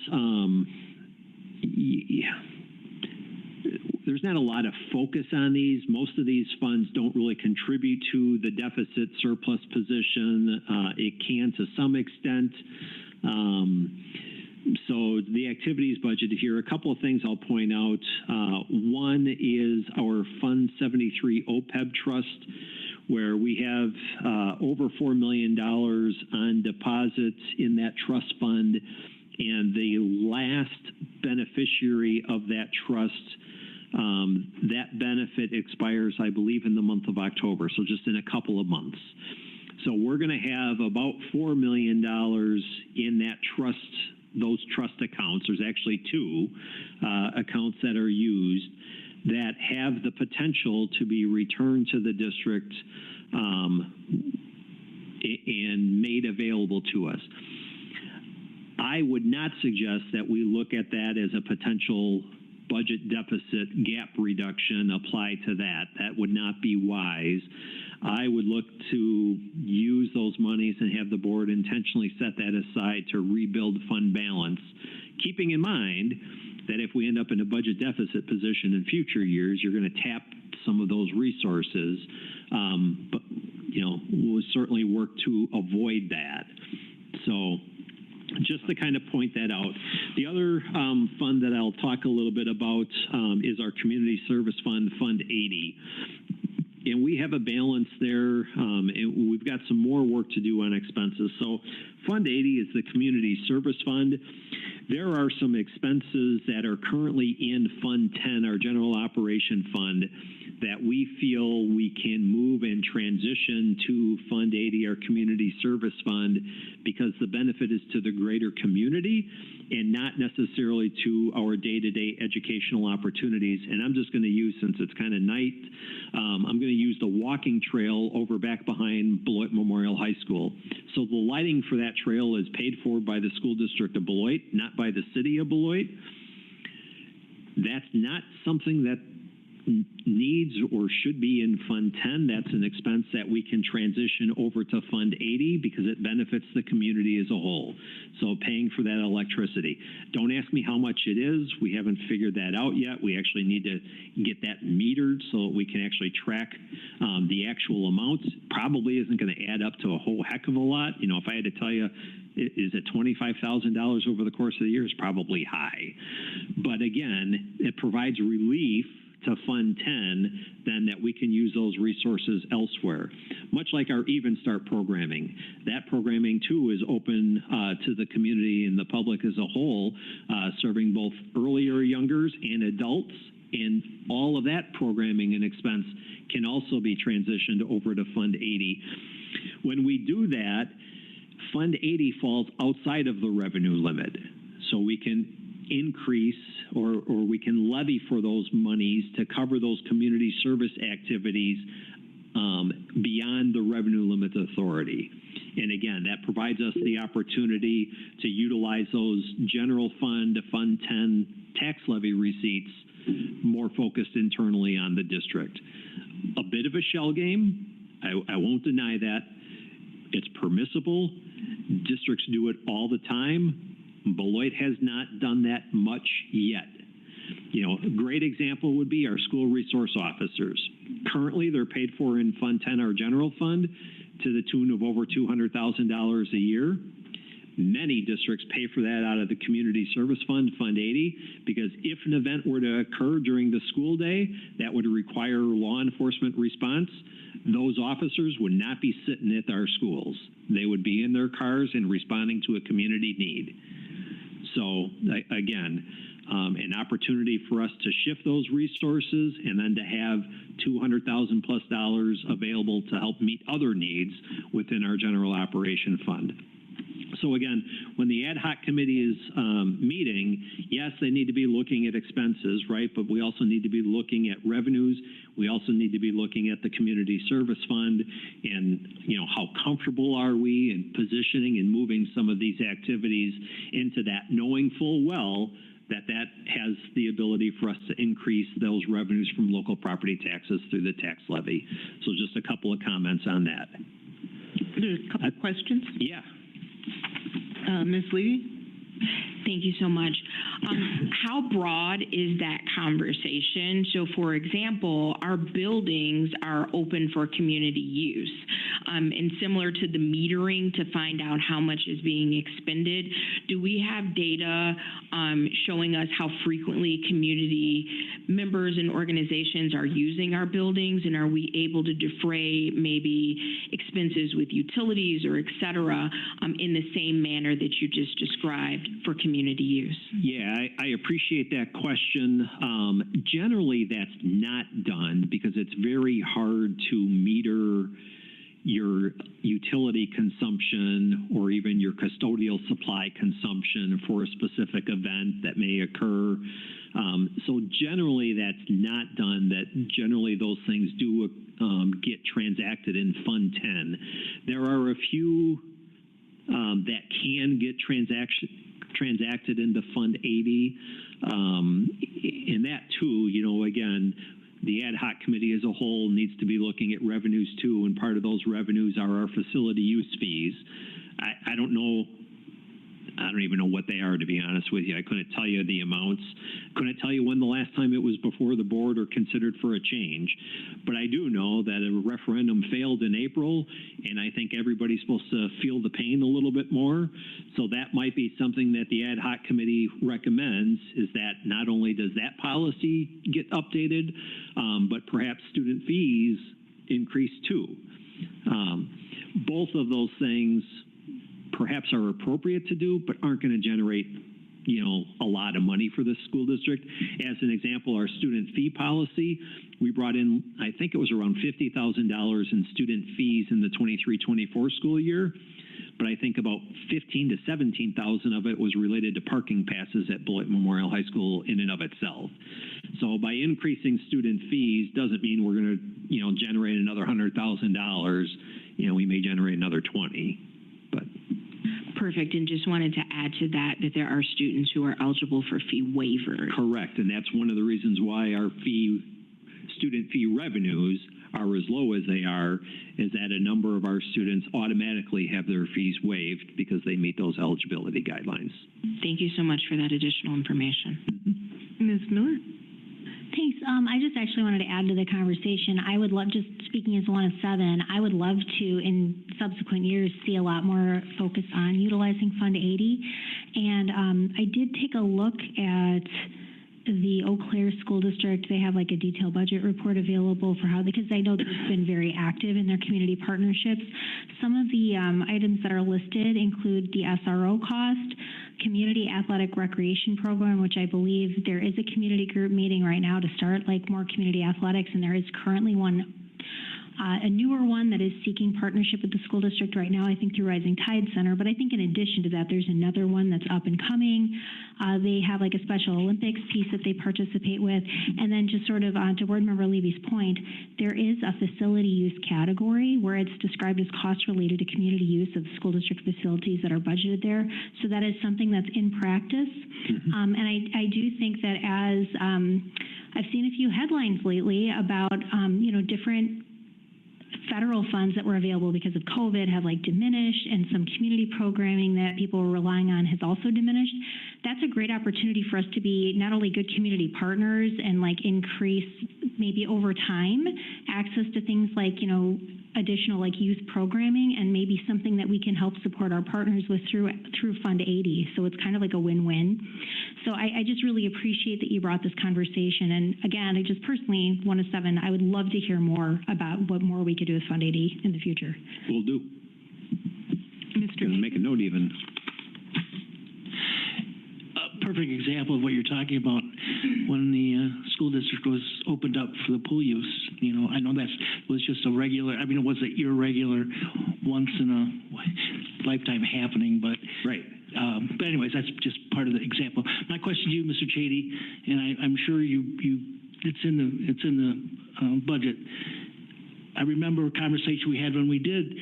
There's not a lot of focus on these. Most of these funds don't really contribute to the deficit surplus position. It can to some extent. So the activities budget here, a couple of things I'll point out. One is our Fund 73 OPEB Trust, where we have over $4 million on deposits in that trust fund, and the last beneficiary of that trust, that benefit expires, I believe, in the month of October, so just in a couple of months. So we're going to have about $4 million in that trust, those trust accounts. There's actually two accounts that are used that have the potential to be returned to the district and made available to us. I would not suggest that we look at that as a potential budget deficit gap reduction applied to that. That would not be wise. I would look to use those monies and have the board intentionally set that aside to rebuild fund balance, keeping in mind that if we end up in a budget deficit position in future years, you're going to tap some of those resources. But, you know, we'll certainly work to avoid that. So just to kind of point that out. The other fund that I'll talk a little bit about is our Community Service Fund, Fund 80. And we have a balance there, and we've got some more work to do on expenses. So Fund 80 is the Community Service Fund. There are some expenses that are currently in Fund 10, our General Operation Fund, that we feel we can move and transition to Fund 80, our Community Service Fund, because the benefit is to the greater community and not necessarily to our day-to-day educational opportunities. And I'm just going to use, since it's kind of night, I'm going to use the walking trail over back behind Beloit Memorial High School. So the lighting for that trail is paid for by the School District of Beloit, not by the City of Beloit. That's not something that needs or should be in Fund 10. That's an expense that we can transition over to Fund 80 because it benefits the community as a whole. So paying for that electricity. Don't ask me how much it is. We haven't figured that out yet. We actually need to get that metered so that we can actually track the actual amounts. Probably isn't going to add up to a whole heck of a lot. You know, if I had to tell you, is it $25,000 over the course of the year? It's probably high. But again, it provides relief to Fund 10 then that we can use those resources elsewhere. Much like our Even Start programming. That programming, too, is open to the community and the public as a whole, serving both earlier youngers and adults. And all of that programming and expense can also be transitioned over to Fund 80. When we do that, Fund 80 falls outside of the revenue limit. So we can increase or we can levy for those monies to cover those community service activities beyond the revenue limit authority. And again, that provides us the opportunity to utilize those general fund to Fund 10 tax levy receipts more focused internally on the district. A bit of a shell game, I won't deny that. It's permissible. Districts do it all the time. Beloit has not done that much yet. You know, a great example would be our school resource officers. Currently, they're paid for in Fund 10, our general fund, to the tune of over $200,000 a year. Many districts pay for that out of the Community Service Fund, Fund 80, because if an event were to occur during the school day that would require law enforcement response, those officers would not be sitting at our schools. They would be in their cars and responding to a community need. So again, an opportunity for us to shift those resources and then to have $200,000 plus available to help meet other needs within our general operation fund. So again, when the ad hoc committee is meeting, yes, they need to be looking at expenses, right? But we also need to be looking at revenues. We also need to be looking at the community service fund and, you know, how comfortable are we in positioning and moving some of these activities into that, knowing full well that that has the ability for us to increase those revenues from local property taxes through the tax levy. So just a couple of comments on that. There's a couple of questions. Yeah. Ms. Levy? Thank you so much. How broad is that conversation? So, for example, our buildings are open for community use. And similar to the metering to find out how much is being expended, do we have data showing us how frequently community members and organizations are using our buildings? And are we able to defray maybe expenses with utilities or et cetera in the same manner that you just described for community use? Yeah, I appreciate that question. Generally, that's not done because it's very hard to meter your utility consumption or even your custodial supply consumption for a specific event that may occur. So generally, that's not done. That generally those things do get transacted in Fund 10. There are a few that can get transacted into Fund 80. In that too, you know, again, the ad hoc committee as a whole needs to be looking at revenues too, and part of those revenues are our facility use fees. I don't even know what they are, to be honest with you. I couldn't tell you the amounts. Couldn't tell you when the last time it was before the board or considered for a change. But I do know that a referendum failed in April, and I think everybody's supposed to feel the pain a little bit more. So that might be something that the ad hoc committee recommends, is that not only does that policy get updated, but perhaps student fees increase too. Both of those things perhaps are appropriate to do, but aren't going to generate, you know, a lot of money for the school district. As an example, our student fee policy, we brought in, I think it was around $50,000 in student fees in the 23-24 school year, but I think about $15,000 to $17,000 of it was related to parking passes at Beloit Memorial High School in and of itself. So by increasing student fees doesn't mean we're going to, you know, generate another $100,000. You know, we may generate another 20. But perfect. And just wanted to add to that there are students who are eligible for fee waivers. Correct. And that's one of the reasons why our student fee revenues are as low as they are, is that a number of our students automatically have their fees waived because they meet those eligibility guidelines. Thank you so much for that additional information. Ms. Miller? Thanks. I just actually wanted to add to the conversation. I would love, just speaking as one of 7, I would love to, in subsequent years, see a lot more focus on utilizing Fund 80. And I did take a look at the Eau Claire School District, they have like a detailed budget report available for how, because I know they've been very active in their community partnerships. Some of the items that are listed include the SRO cost, Community Athletic Recreation Program, which I believe there is a community group meeting right now to start like more community athletics, and there is currently one, a newer one that is seeking partnership with the school district right now, I think through Rising Tide Center. But I think in addition to that, there's another one that's up and coming. They have like a Special Olympics piece that they participate with. And then just sort of to Board Member Levy's point, there is a facility use category where it's described as costs related to community use of school district facilities that are budgeted there. So that is something that's in practice. And I do think that as I've seen a few headlines lately about, different federal funds that were available because of COVID have like diminished, and some community programming that people were relying on has also diminished. That's a great opportunity for us to be not only good community partners and like increase maybe over time access to things like, additional like youth programming, and maybe something that we can help support our partners with through Fund 80. So it's kind of like a win-win. So I just really appreciate that you brought this conversation. And again, I just personally, 107, I would love to hear more about what more we could do with Fund 80 in the future. Will do. Mr. Make a note even. Perfect example of what you're talking about. When the school district was opened up for the pool use, I know that was just a regular, it was an irregular, once in a lifetime happening, but right. But anyways, that's just part of the example. My question to you, Mr. Chady, and I'm sure it's in the budget. I remember a conversation we had when we did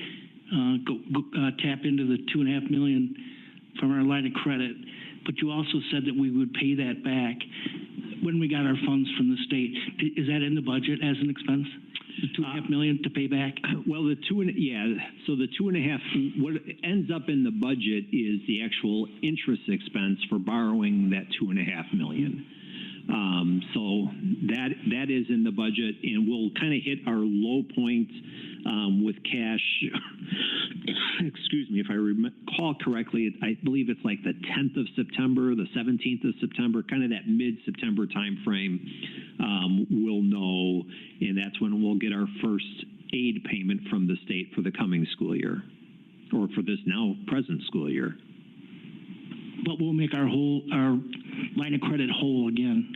tap into the $2.5 million from our line of credit. But you also said that we would pay that back when we got our funds from the state. Is that in the budget as an expense? The $2.5 million to pay back? Well, so the 2.5, what ends up in the budget is the actual interest expense for borrowing that $2.5 million. So that is in the budget, and we'll kind of hit our low point with cash. Excuse me, if I recall correctly, I believe it's like the 10th of September, the 17th of September, kind of that mid-September time frame. We'll know, and that's when we'll get our first aid payment from the state for the coming school year, or for this now present school year. But we'll make our line of credit whole again.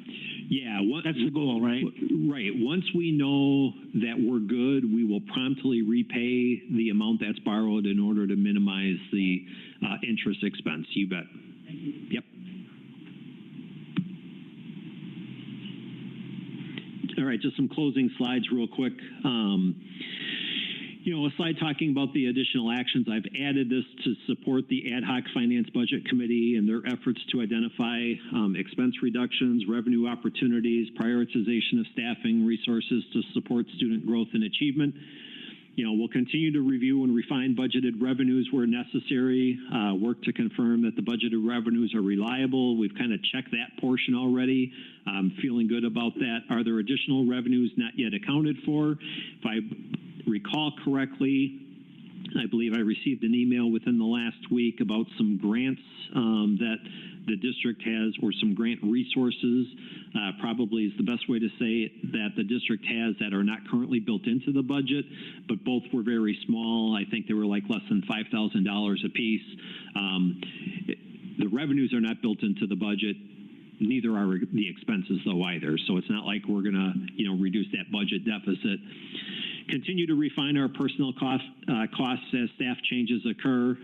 Yeah, that's the goal, right? Right. Once we know that we're good, we will promptly repay the amount that's borrowed in order to minimize the interest expense. You bet. Yep. All right, just some closing slides real quick. A slide talking about the additional actions. I've added this to support the Ad Hoc Finance Budget Committee and their efforts to identify expense reductions, revenue opportunities, prioritization of staffing resources to support student growth and achievement. We'll continue to review and refine budgeted revenues where necessary, work to confirm that the budgeted revenues are reliable. We've kind of checked that portion already. I'm feeling good about that. Are there additional revenues not yet accounted for? If I recall correctly, I believe I received an email within the last week about some grants that the district has, or some grant resources, probably is the best way to say it, that the district has that are not currently built into the budget, but both were very small. I think they were like less than $5,000 a piece. The revenues are not built into the budget. Neither are the expenses, though, either. So it's not like we're going to, reduce that budget deficit. Continue to refine our personnel costs as staff changes occur.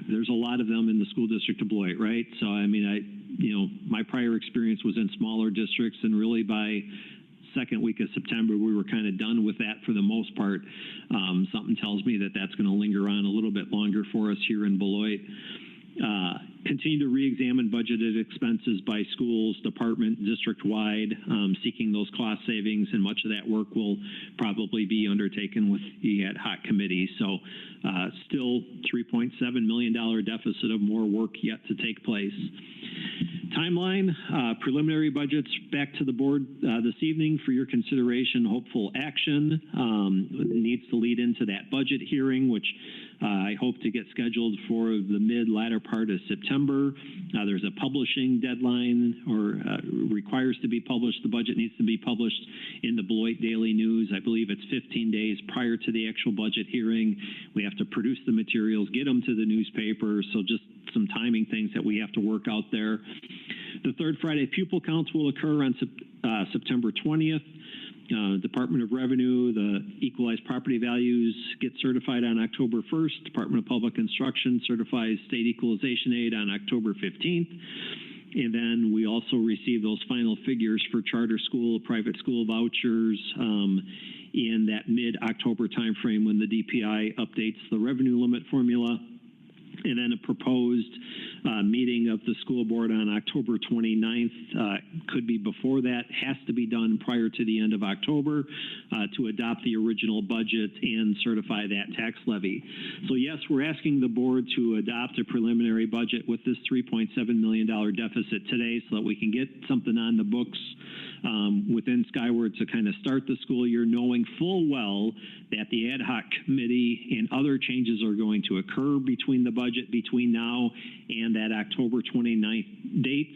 There's a lot of them in the school district of Beloit, right? So, my prior experience was in smaller districts, and really by second week of September, we were kind of done with that for the most part. Something tells me that that's going to linger on a little bit longer for us here in Beloit. Continue to re-examine budgeted expenses by schools, department, district-wide, seeking those cost savings, and much of that work will probably be undertaken with the ad hoc committee. So still $3.7 million deficit of more work yet to take place. Timeline, preliminary budgets back to the board this evening for your consideration. Hopeful action needs to lead into that budget hearing, which I hope to get scheduled for the latter part of September. September. There's a publishing deadline, or requires to be published. The budget needs to be published in the Beloit Daily News. I believe it's 15 days prior to the actual budget hearing. We have to produce the materials, get them to the newspaper. So just some timing things that we have to work out there. The third Friday pupil counts will occur on September 20th. Department of Revenue, the equalized property values get certified on October 1st. Department of Public Instruction certifies state equalization aid on October 15th. And then we also receive those final figures for charter school, private school vouchers in that mid-October timeframe when the DPI updates the revenue limit formula. And then a proposed meeting of the school board on October 29th, could be before that, has to be done prior to the end of October to adopt the original budget and certify that tax levy. So yes, we're asking the board to adopt a preliminary budget with this $3.7 million deficit today so that we can get something on the books within Skyward to kind of start the school year, knowing full well that the ad hoc committee and other changes are going to occur between the budget between now and that October 29th date.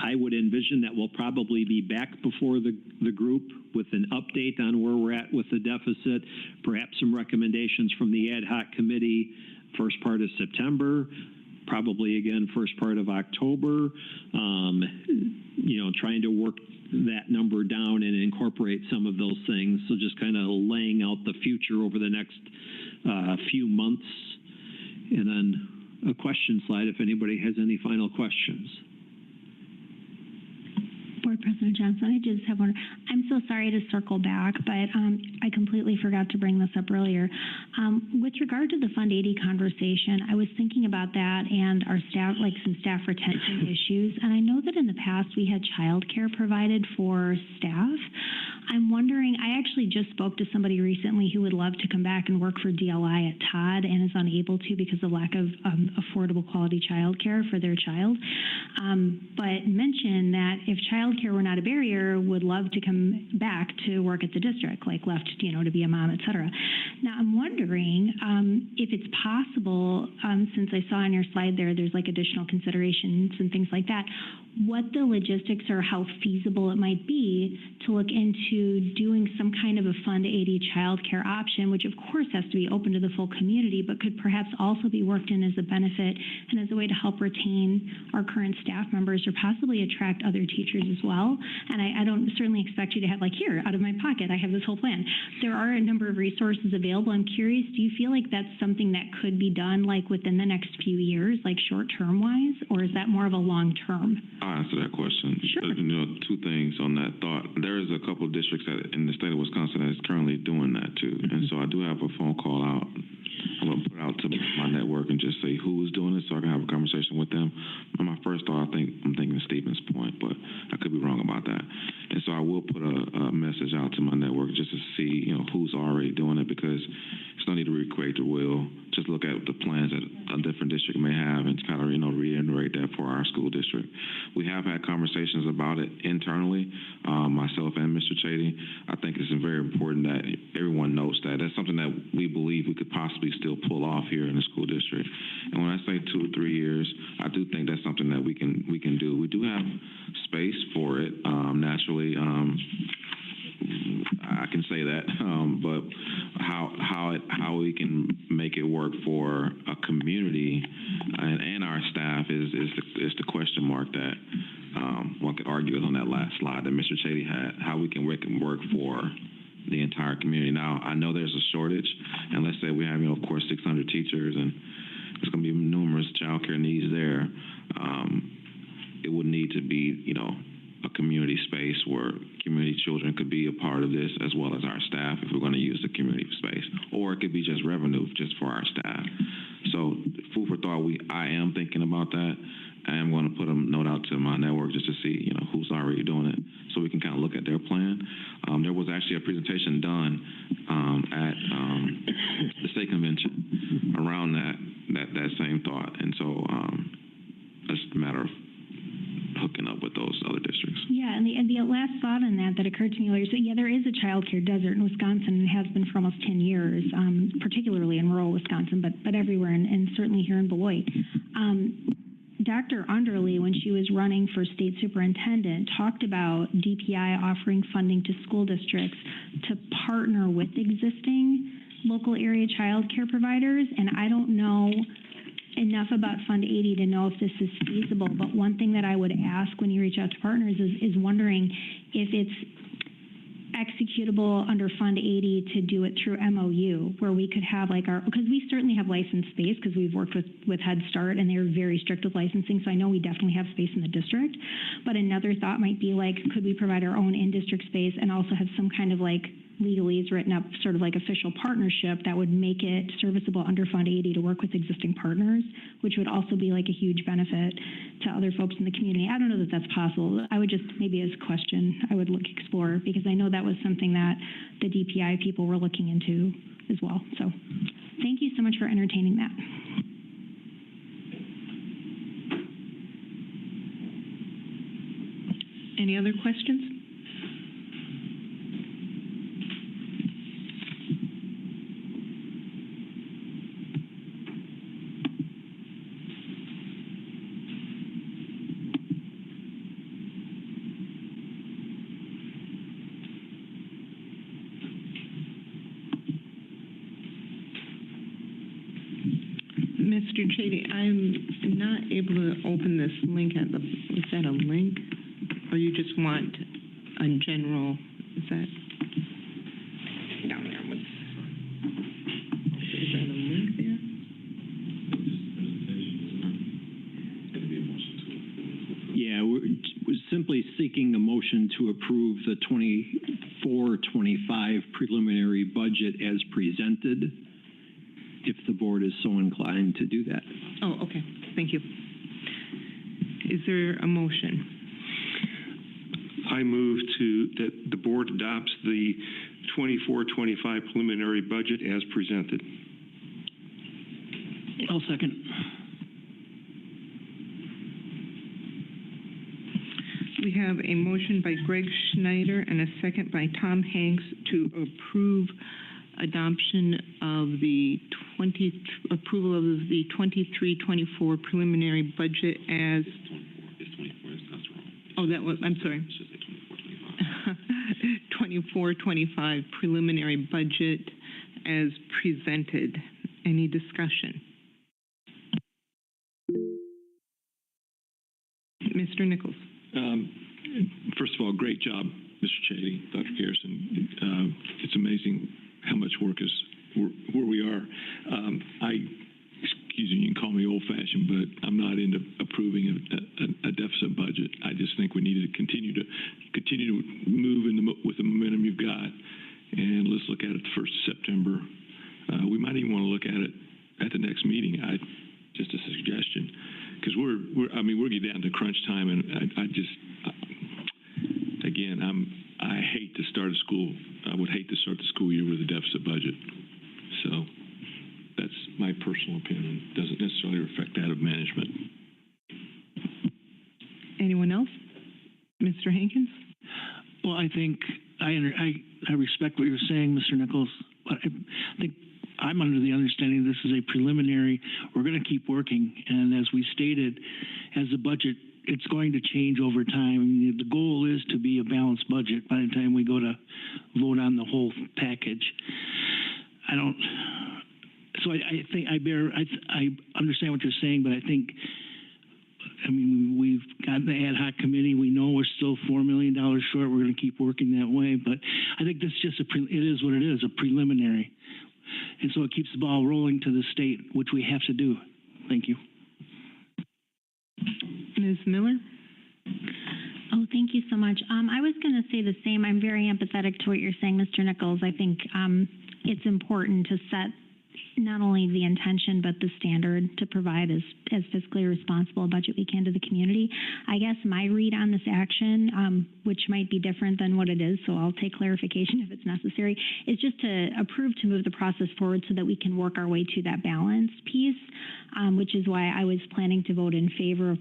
I would envision that we'll probably be back before the group with an update on where we're at with the deficit, perhaps some recommendations from the ad hoc committee first part of September, probably again first part of October, trying to work that number down and incorporate some of those things. So just kind of laying out the future over the next few months. And then a question slide if anybody has any final questions. Board President Johnson, I just have one. I'm so sorry to circle back, but I completely forgot to bring this up earlier. With regard to the Fund 80 conversation, I was thinking about that and our staff, like some staff retention issues. And I know that in the past we had childcare provided for staff. I'm wondering, I actually just spoke to somebody recently who would love to come back and work for DLI at Todd and is unable to because of lack of affordable quality childcare for their child. But mentioned that if childcare were not a barrier, would love to come back to work at the district, like left, to be a mom, et cetera. Now, I'm wondering if it's possible, since I saw on your slide there's like additional considerations and things like that, what the logistics or how feasible it might be to look into doing some kind of a Fund 80 childcare option, which of course has to be open to the full community, but could perhaps also be worked in as a benefit and as a way to help retain our current staff members or possibly attract other teachers as well. And I don't certainly expect you to have, like, here, out of my pocket, I have this whole plan. There are a number of resources available. I'm curious, do you feel like that's something that could be done like within the next few years, like short-term wise, or is that more of a long-term? I'll answer that question. Sure. Two things on that thought. There is a couple of districts in the state of Wisconsin that is currently doing that too. And so I do have a phone call out. I'm going to put it out to my network and just say who's doing it so I can have a conversation with them. And my first thought, I'm thinking of Stephen's point, but I could be wrong about that. And so I will put a message out to my network just to see, who's already doing it, because there's no need to recreate the wheel. Just look at the plans that a different district may have and kind of, reiterate that for our school district. We have had conversations about it internally, myself and Mr. Chady. I think it's very important that everyone knows that. That's something that we believe we could possibly still pull off here in the school district. And when I say 2 or 3 years, I do think that's something that we can do. We do have space for it, naturally. I can say that, but how we can make it work for a community and our staff is the question mark that one could argue is on that last slide that Mr. Chady had. How we can make it work for the entire community. Now, I know there's a shortage, and let's say we have, of course, 600 teachers, and there's going to be numerous child care needs there. It would need to be, a community space where community children could be a part of this as well as our staff if we're going to use the community space. Or it could be just revenue just for our staff. So food for thought, I am thinking about that. I am going to put a note out to my network just to see, who's already doing it so we can kind of look at their plan. There was actually a presentation done at the state convention around that same thought. And so it's a matter of hooking up with those other districts. Yeah, and the last thought on that occurred to me earlier, so yeah, there is a child care desert in Wisconsin and has been for almost 10 years, particularly in rural Wisconsin, but everywhere, and certainly here in Beloit. Dr. Underly, when she was running for state superintendent, talked about DPI offering funding to school districts to partner with existing local area child care providers, and I don't know enough about Fund 80 to know if this is feasible, but one thing that I would ask when you reach out to partners is wondering if it's executable under Fund 80 to do it through MOU, where we could have like because we certainly have licensed space because we've worked with Head Start and they're very strict with licensing, so I know we definitely have space in the district. But another thought might be like, could we provide our own in-district space and also have some kind of like legalese written up, sort of like official partnership that would make it serviceable under Fund 80 to work with existing partners, which would also be like a huge benefit to other folks in the community. I don't know that that's possible. I would just, maybe as a question, I would explore, because I know that was something that the DPI people were looking into as well. So thank you so much for entertaining that. Any other questions? Mr. Chady, I'm not able to open this link at the, is that a link? Or you just want a general, is that down there? Is that a link there? Yeah, we're simply seeking a motion to approve the 24-25 preliminary budget as presented, if the board is so inclined to do that. Oh, okay. Thank you. Is there a motion? I move that the board adopts the 24-25 preliminary budget as presented. I'll second. We have a motion by Greg Schneider and a second by Tom Hanks to approve adoption of the approval of the 23-24 preliminary budget as. It's 24. That's wrong. Oh, that was. I'm sorry. 24-25 preliminary budget as presented. Any discussion? Mr. Nichols. First of all, great job, Mr. Chady, Dr. Garrison. It's amazing how much work is where we are. Excuse me, you can call me old-fashioned, but I'm not into approving a deficit budget. I just think we need to continue to move with the momentum you've got, and let's look at it the 1st of September. We might even want to look at it at the next meeting. Just a suggestion, because we're getting down to crunch time, and I hate to start a school. I would hate to start the school year with a deficit budget. So that's my personal opinion. Doesn't necessarily reflect that of management. Anyone else? Mr. Hankins? Well, I think I respect what you're saying, Mr. Nichols, but I think I'm under the understanding this is a preliminary. We're going to keep working, and as we stated, as the budget, it's going to change over time. The goal is to be a balanced budget by the time we go to vote on the whole package. I understand what you're saying, but I think, we've got the ad hoc committee. We know we're still $4 million short. We're going to keep working that way, but I think this is just it is what it is, a preliminary. And so it keeps the ball rolling to the state, which we have to do. Thank you. Ms. Miller? Oh, thank you so much. I was going to say the same. I'm very empathetic to what you're saying, Mr. Nichols. I think it's important to set not only the intention, but the standard to provide as fiscally responsible a budget we can to the community. I guess my read on this action, which might be different than what it is, so I'll take clarification if it's necessary, is just to approve to move the process forward so that we can work our way to that balance piece, which is why I was planning to vote in favor of,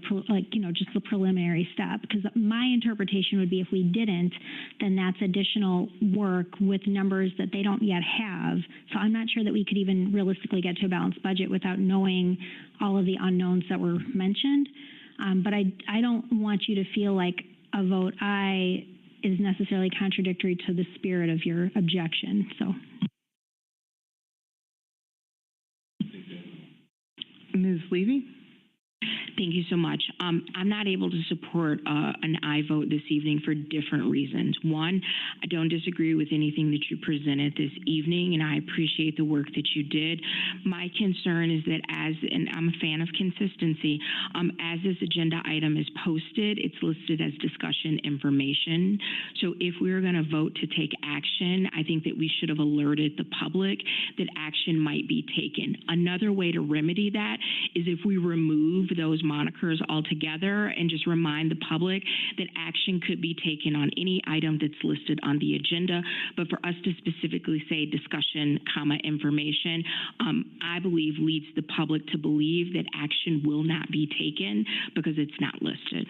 just the preliminary step. Because my interpretation would be if we didn't, then that's additional work with numbers that they don't yet have. So I'm not sure that we could even realistically get to a balanced budget without knowing all of the unknowns that were mentioned. But I don't want you to feel like a vote aye is necessarily contradictory to the spirit of your objection. So, Ms. Levy? Thank you so much. I'm not able to support an aye vote this evening for different reasons. One, I don't disagree with anything that you presented this evening, and I appreciate the work that you did. My concern is that and I'm a fan of consistency, as this agenda item is posted, it's listed as discussion information. So if we're going to vote to take action, I think that we should have alerted the public that action might be taken. Another way to remedy that is if we remove those monikers altogether and just remind the public that action could be taken on any item that's listed on the agenda. But for us to specifically say discussion, information, I believe leads the public to believe that action will not be taken because it's not listed.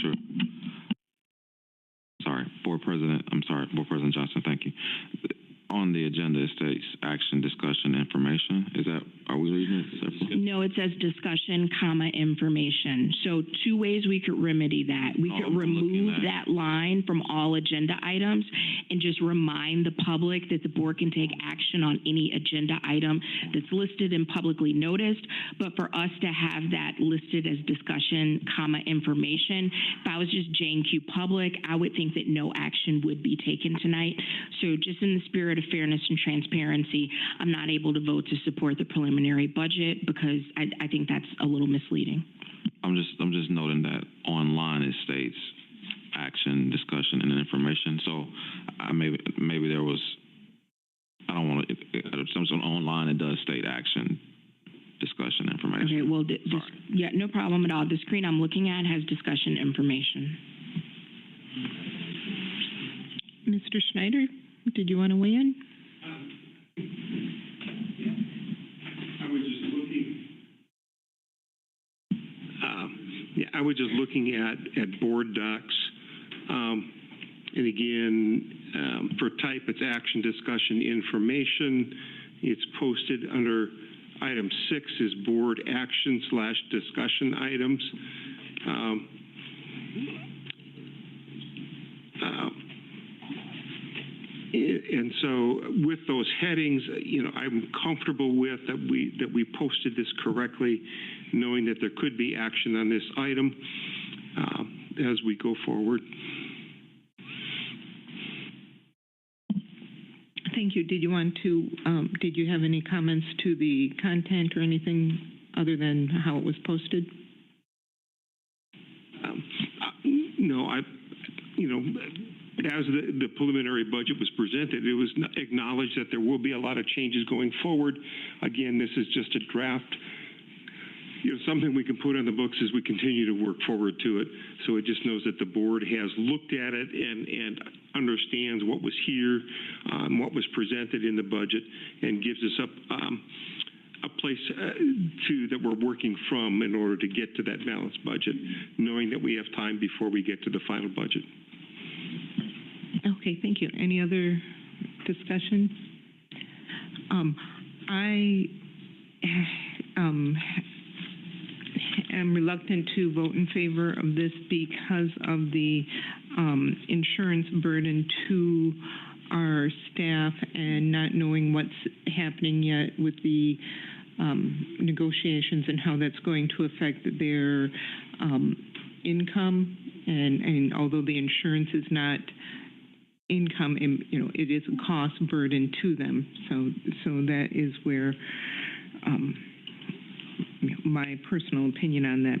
Sure. Board President Johnson, thank you. On the agenda, it states action, discussion, information. Are we reading it? No, it says discussion, information. So two ways we could remedy that. We could remove that line from all agenda items and just remind the public that the board can take action on any agenda item that's listed and publicly noticed. But for us to have that listed as discussion, information, if I was just J&Q Public, I would think that no action would be taken tonight. So just in the spirit of fairness and transparency, I'm not able to vote to support the preliminary budget because I think that's a little misleading. I'm just noting that online it states action, discussion, and information. So maybe there was, I don't want to, some online it does state action, discussion, information. Okay, well, yeah, no problem at all. The screen I'm looking at has discussion information. Mr. Schneider, did you want to weigh in? I was just looking at board docs. And again, for type, it's action, discussion, information. It's posted under item 6 is board action / discussion items. And so with those headings, I'm comfortable with that we posted this correctly, knowing that there could be action on this item as we go forward. Thank you. Did you want to, did you have any comments to the content or anything other than how it was posted? No, as the preliminary budget was presented, it was acknowledged that there will be a lot of changes going forward. Again, this is just a draft, something we can put on the books as we continue to work forward to it. So it just knows that the board has looked at it and understands what was here, what was presented in the budget, and gives us a place that we're working from in order to get to that balanced budget, knowing that we have time before we get to the final budget. Okay, thank you. Any other discussion? I am reluctant to vote in favor of this because of the insurance burden to our staff and not knowing what's happening yet with the negotiations and how that's going to affect their income. And although the insurance is not income, it is a cost burden to them. So that is where my personal opinion on that.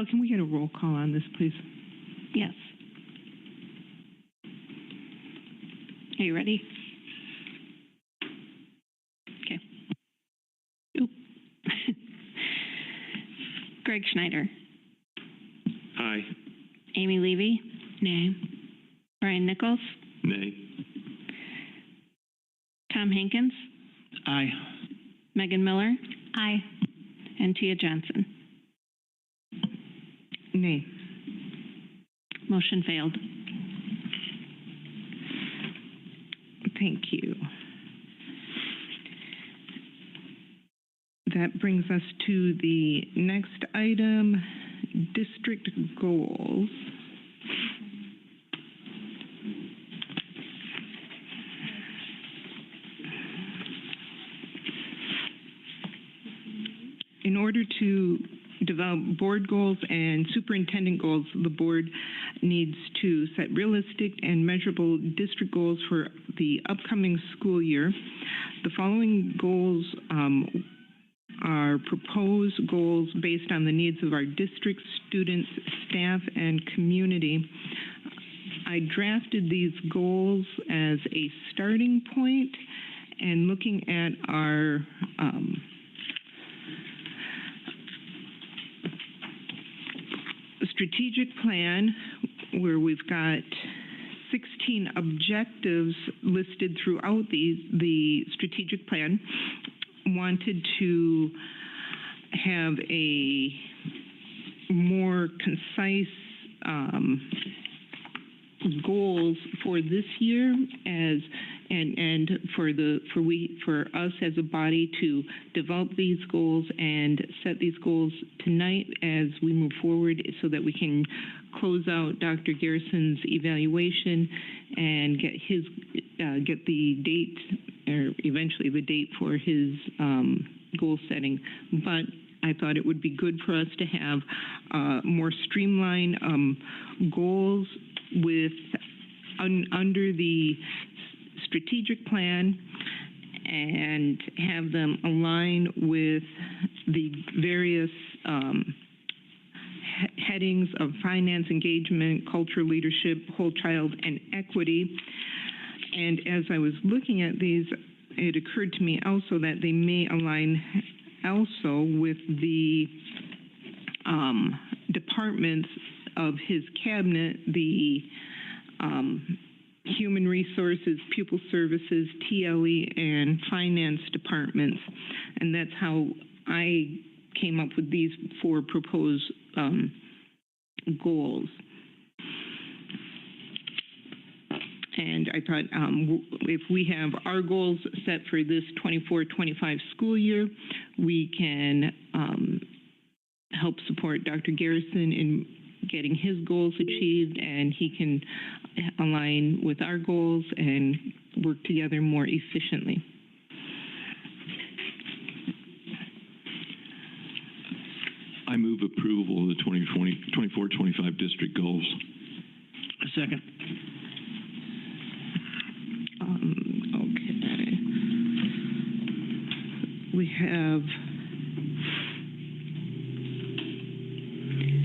Michelle, can we get a roll call on this, please? Yes. Are you ready? Okay. Oop. Greg Schneider. Aye. Amy Levy. Nay. Brian Nichols. Nay. Tom Hankins. Aye. Megan Miller. Aye. And Tia Johnson. Nay. Motion failed. Thank you. That brings us to the next item, district goals. In order to develop board goals and superintendent goals, the board needs to set realistic and measurable district goals for the upcoming school year. The following goals are proposed goals based on the needs of our district, students, staff, and community. I drafted these goals as a starting point, and looking at our strategic plan, where we've got 16 objectives listed throughout the strategic plan, wanted to have a more concise goals for this year and for us as a body to develop these goals and set these goals tonight as we move forward, so that we can close out Dr. Garrison's evaluation and get the date, or eventually the date, for his goal setting. But I thought it would be good for us to have more streamlined goals with under the strategic plan, and have them align with the various headings of finance, engagement, culture, leadership, whole child, and equity. And as I was looking at these, it occurred to me also that they may align also with the departments of his cabinet, the human resources, pupil services, TLE, and finance departments. And that's how I came up with these 4 proposed goals. And I thought if we have our goals set for this 24-25 school year, we can help support Dr. Garrison in getting his goals achieved, and he can align with our goals and work together more efficiently. I move approval of the 24-25 district goals. A second. Okay. We have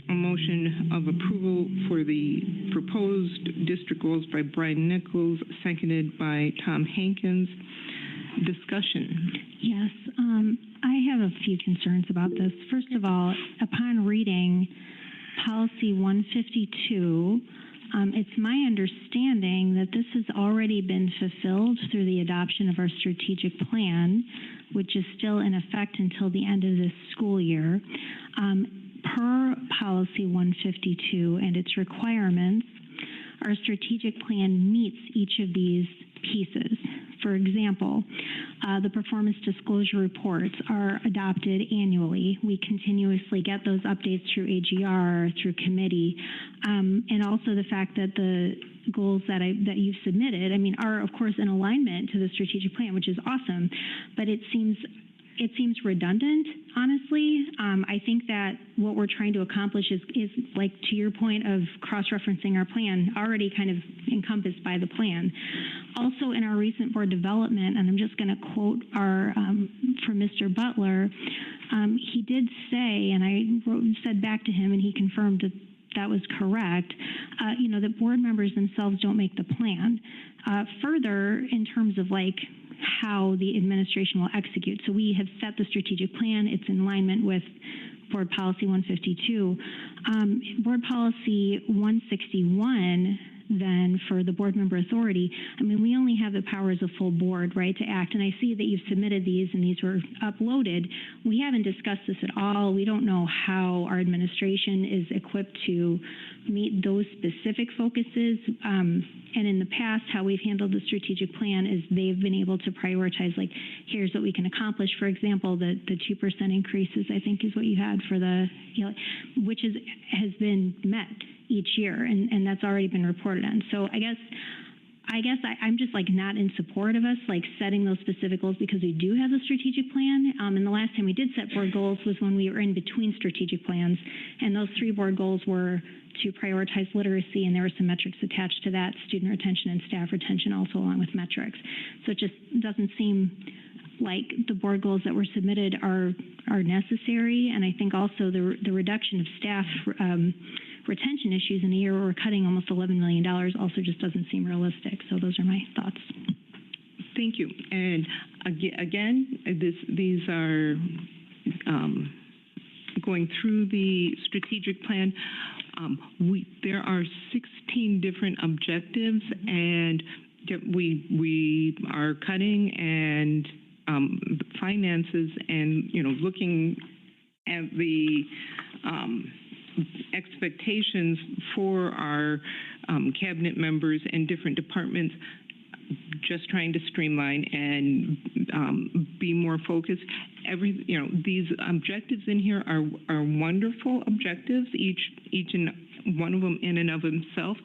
a motion of approval for the proposed district goals by Brian Nichols, seconded by Tom Hankins. Discussion. Yes, I have a few concerns about this. First of all, upon reading policy 152, it's my understanding that this has already been fulfilled through the adoption of our strategic plan, which is still in effect until the end of this school year. Per policy 152 and its requirements, our strategic plan meets each of these pieces. For example, the performance disclosure reports are adopted annually. We continuously get those updates through AGR, through committee, and also the fact that the goals that you've submitted, are of course in alignment to the strategic plan, which is awesome, but it seems it seems redundant, honestly. I think that what we're trying to accomplish is like to your point of cross-referencing our plan, already kind of encompassed by the plan. Also, in our recent board development, and I'm just going to quote from Mr. Butler, he did say, and I said back to him, and he confirmed that was correct, that board members themselves don't make the plan. Further, in terms of like how the administration will execute. So we have set the strategic plan. It's in alignment with Board Policy 152. Board Policy 161, then, for the board member authority, I mean, we only have the power as a full board, right, to act. And I see that you've submitted these and these were uploaded. We haven't discussed this at all. We don't know how our administration is equipped to meet those specific focuses. And in the past, how we've handled the strategic plan is they've been able to prioritize, like, here's what we can accomplish. For example, the 2% increases, I think, is what you had for the, which has been met each year, and that's already been reported on. So I guess I'm just like not in support of us like setting those specific goals because we do have a strategic plan. And the last time we did set board goals was when we were in between strategic plans, and those 3 board goals were to prioritize literacy, and there were some metrics attached to that, student retention and staff retention also along with metrics. So it just doesn't seem like the board goals that were submitted are necessary. And I think also the reduction of staff retention issues in a year where we're cutting almost $11 million also just doesn't seem realistic. So those are my thoughts. Thank you. And again, these are going through the strategic plan. There are 16 different objectives, and we are cutting and finances, and looking at the expectations for our cabinet members and different departments, just trying to streamline and be more focused. These objectives in here are wonderful objectives, each and one of them in and of themselves.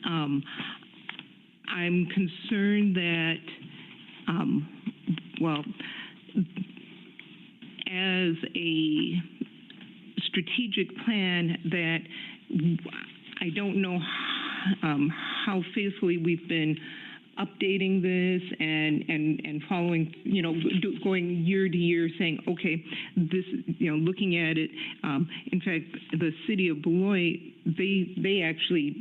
I'm concerned that, as a strategic plan, that I don't know how faithfully we've been updating this and following, going year to year, saying, okay, this, looking at it. In fact, the city of Beloit, they actually,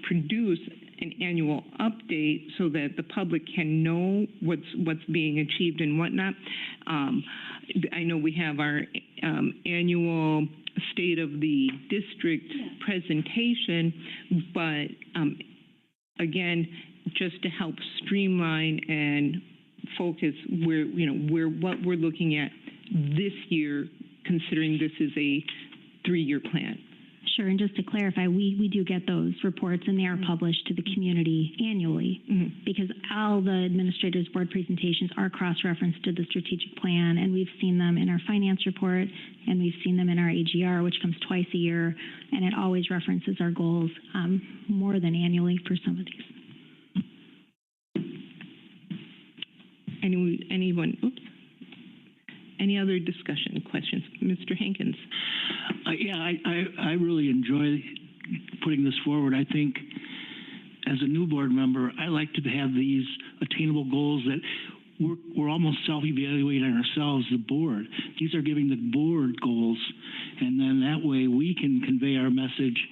produce an annual update so that the public can know what's being achieved and whatnot. I know we have our annual State of the District presentation, but again, just to help streamline and focus what we're looking at this year, considering this is a 3-year plan. Sure, and just to clarify, we do get those reports, and they are published to the community annually, because all the administrators' board presentations are cross-referenced to the strategic plan, and we've seen them in our finance report, and we've seen them in our AGR, which comes twice a year, and it always references our goals more than annually for some of these. Anyone? Oops. Any other discussion, questions? Mr. Hankins. I really enjoy putting this forward. I think as a new board member, I like to have these attainable goals that we're almost self-evaluating ourselves, the board. These are giving the board goals, and then that way we can convey our message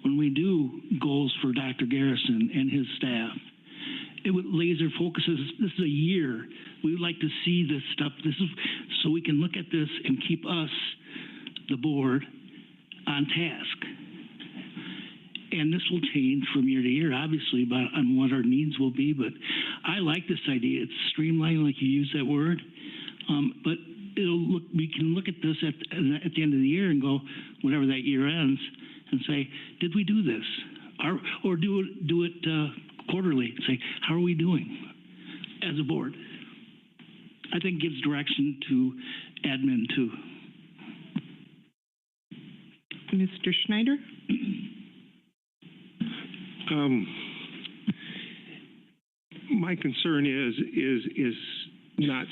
when we do goals for Dr. Garrison and his staff. It would laser focuses. This is a year. We would like to see this stuff. This is so we can look at this and keep us, the board, on task. And this will change from year to year, obviously, on what our needs will be. But I like this idea. It's streamlined, like you use that word. But we can look at this at the end of the year and go, whenever that year ends, and say, did we do this? Or do it quarterly, say, how are we doing as a board? I think it gives direction to admin too. Mr. Schneider? My concern is not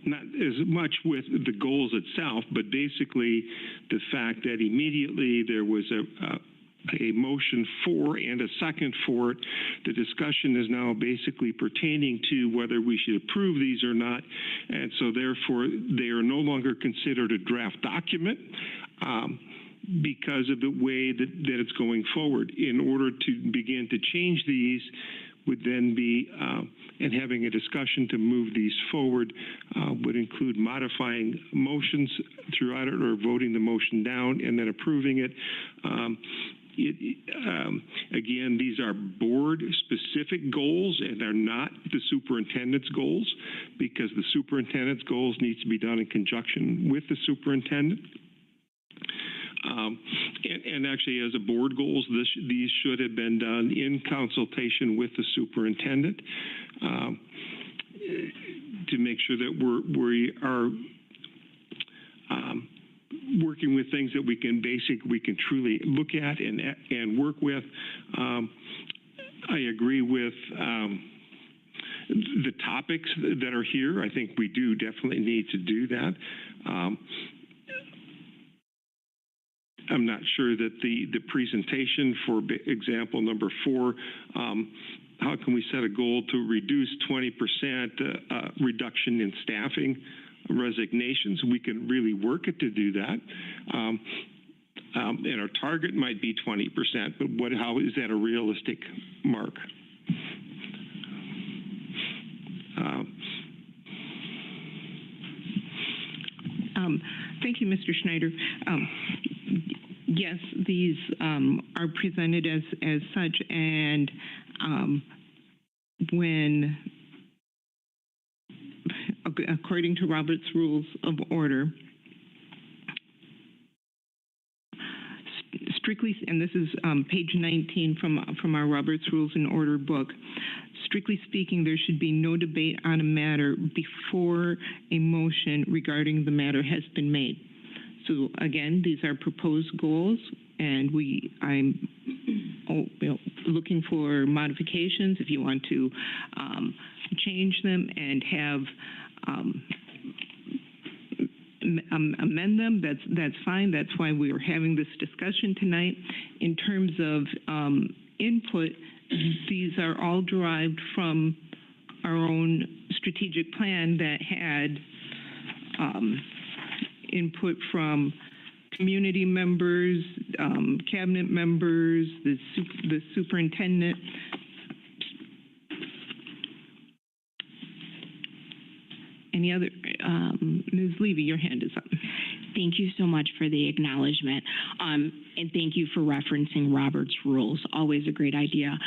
not as much with the goals itself, but basically the fact that immediately there was a motion for and a second for it. The discussion is now basically pertaining to whether we should approve these or not, and so therefore they are no longer considered a draft document because of the way that it's going forward. In order to begin to change these would then be, and having a discussion to move these forward would include modifying motions throughout it or voting the motion down and then approving it. Again, these are board-specific goals and are not the superintendent's goals, because the superintendent's goals needs to be done in conjunction with the superintendent. And actually, as a board goals, these should have been done in consultation with the superintendent to make sure that we are working with things that we can truly look at and work with. I agree with the topics that are here. I think we do definitely need to do that. I'm not sure that the presentation, for example, number 4, how can we set a goal to reduce 20% reduction in staffing resignations? We can really work it to do that. And our target might be 20%, but how is that a realistic mark? Thank you, Mr. Schneider. Yes, these are presented as such, and when, according to Robert's Rules of Order, strictly, and this is page 19 from our Robert's Rules and Order book, strictly speaking, there should be no debate on a matter before a motion regarding the matter has been made. So again, these are proposed goals, and I'm looking for modifications if you want to change them and have amend them. That's fine. That's why we are having this discussion tonight. In terms of input, these are all derived from our own strategic plan that had input from community members, cabinet members, the superintendent. Any other? Ms. Levy, your hand is up. Thank you so much for the acknowledgement. And thank you for referencing Robert's Rules. Always a great idea.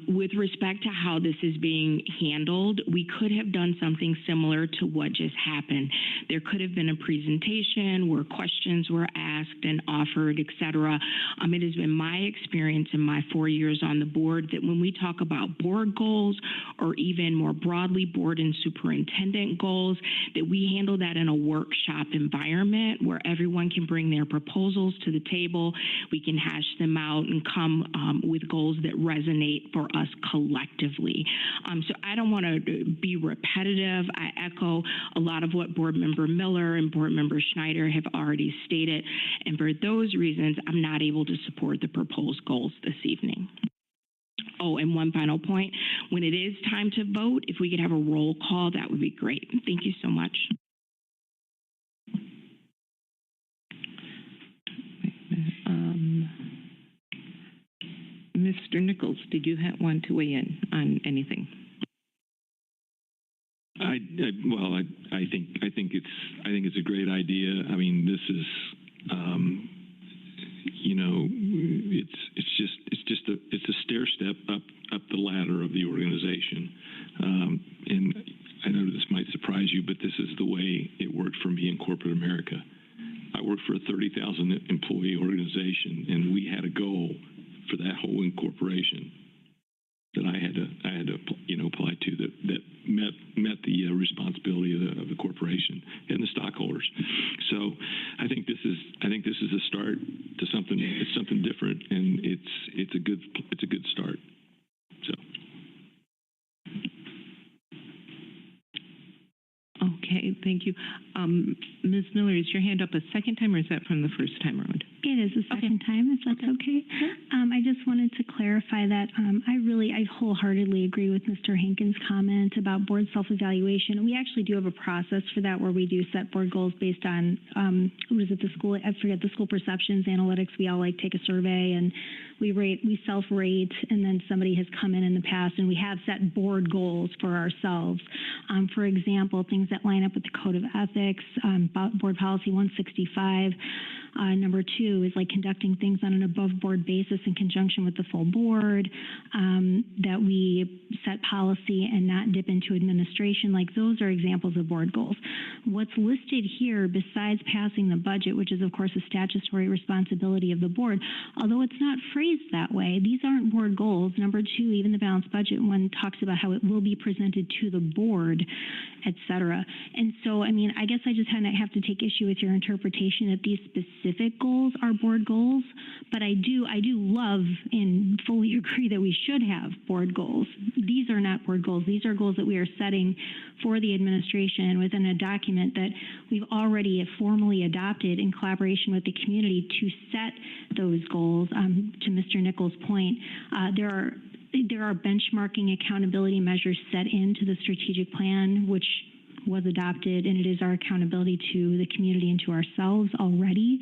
With respect to how this is being handled, we could have done something similar to what just happened. There could have been a presentation where questions were asked and offered, et cetera. It has been my experience in my 4 years on the board that when we talk about board goals, or even more broadly board and superintendent goals, that we handle that in a workshop environment where everyone can bring their proposals to the table. We can hash them out and come with goals that resonate for us collectively. So I don't want to be repetitive. I echo a lot of what Board Member Miller and Board Member Schneider have already stated. And for those reasons, I'm not able to support the proposed goals this evening. Oh, and one final point. When it is time to vote, if we could have a roll call, that would be great. Thank you so much. Mr. Nichols, did you want to weigh in on anything? I think it's a great idea. I mean, this is, it's a stair step up the ladder of the organization, and I know this might surprise you, but this is the way it worked for me in corporate America. I worked for a 30,000 employee organization, and we had a goal for that whole incorporation that I had to apply to that met the responsibility of the corporation and the stockholders. So I think this is a start to something. It's something different, and it's a good start. So. Okay. Okay, thank you. Ms. Miller, is your hand up a second time, or is that from the first time around? It is the second time, if that's okay. I just wanted to clarify that I wholeheartedly agree with Mr. Hankins' comment about board self-evaluation. And we actually do have a process for that where we do set board goals based on, the school perceptions analytics. We all take a survey and we self-rate, and then somebody has come in the past and we have set board goals for ourselves. For example, things that line up with the Code of Ethics, Board Policy 165. Number 2 is conducting things on an above board basis in conjunction with the full board, that we set policy and not dip into administration. Those are examples of board goals. What's listed here, besides passing the budget, which is of course a statutory responsibility of the board, although it's not phrased that way, these aren't board goals. Number 2, even the balanced budget one talks about how it will be presented to the board, et cetera. And so, I guess I just have to take issue with your interpretation that these specific goals are board goals, but I do love and fully agree that we should have board goals. These are not board goals. These are goals that we are setting for the administration within a document that we've already formally adopted in collaboration with the community to set those goals. To Mr. Nichols' point, there are benchmarking accountability measures set into the strategic plan, which was adopted, and it is our accountability to the community and to ourselves already.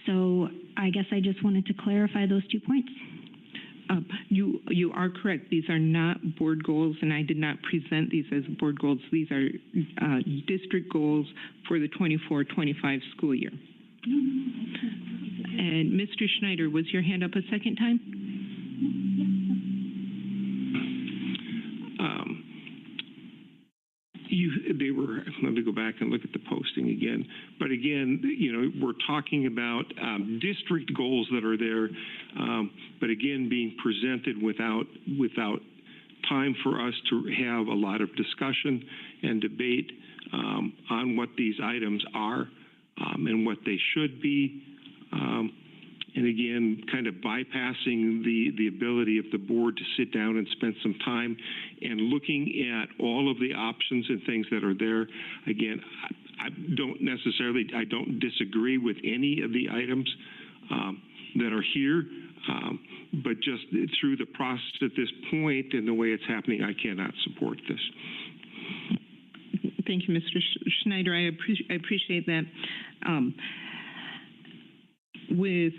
So I guess I just wanted to clarify those 2 points. You are correct. These are not board goals, and I did not present these as board goals. These are district goals for the 24-25 school year. And Mr. Schneider, was your hand up a second time? Let me go back and look at the posting again. But again, we're talking about district goals that are there, but again, being presented without time for us to have a lot of discussion and debate on what these items are and what they should be. And again, kind of bypassing the ability of the board to sit down and spend some time and looking at all of the options and things that are there. Again, I don't disagree with any of the items that are here, but just through the process at this point and the way it's happening, I cannot support this. Thank you, Mr. Schneider. I appreciate that. With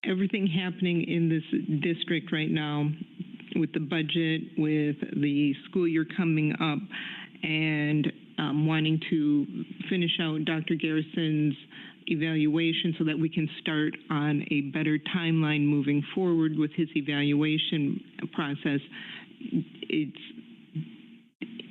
everything happening in this district right now, with the budget, with the school year coming up, and wanting to finish out Dr. Garrison's evaluation so that we can start on a better timeline moving forward with his evaluation process,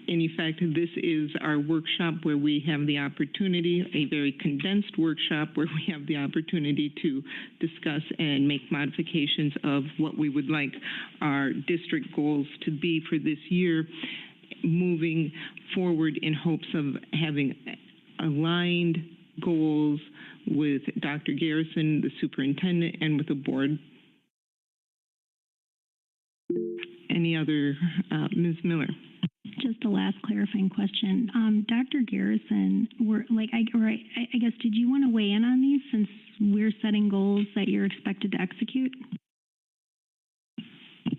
in effect, this is our workshop where we have the opportunity, a very condensed workshop where we have the opportunity to discuss and make modifications of what we would like our district goals to be for this year, moving forward in hopes of having aligned goals with Dr. Garrison, the superintendent, and with the board. Any other, Ms. Miller? Just a last clarifying question. Dr. Garrison, I guess, did you want to weigh in on these since we're setting goals that you're expected to execute?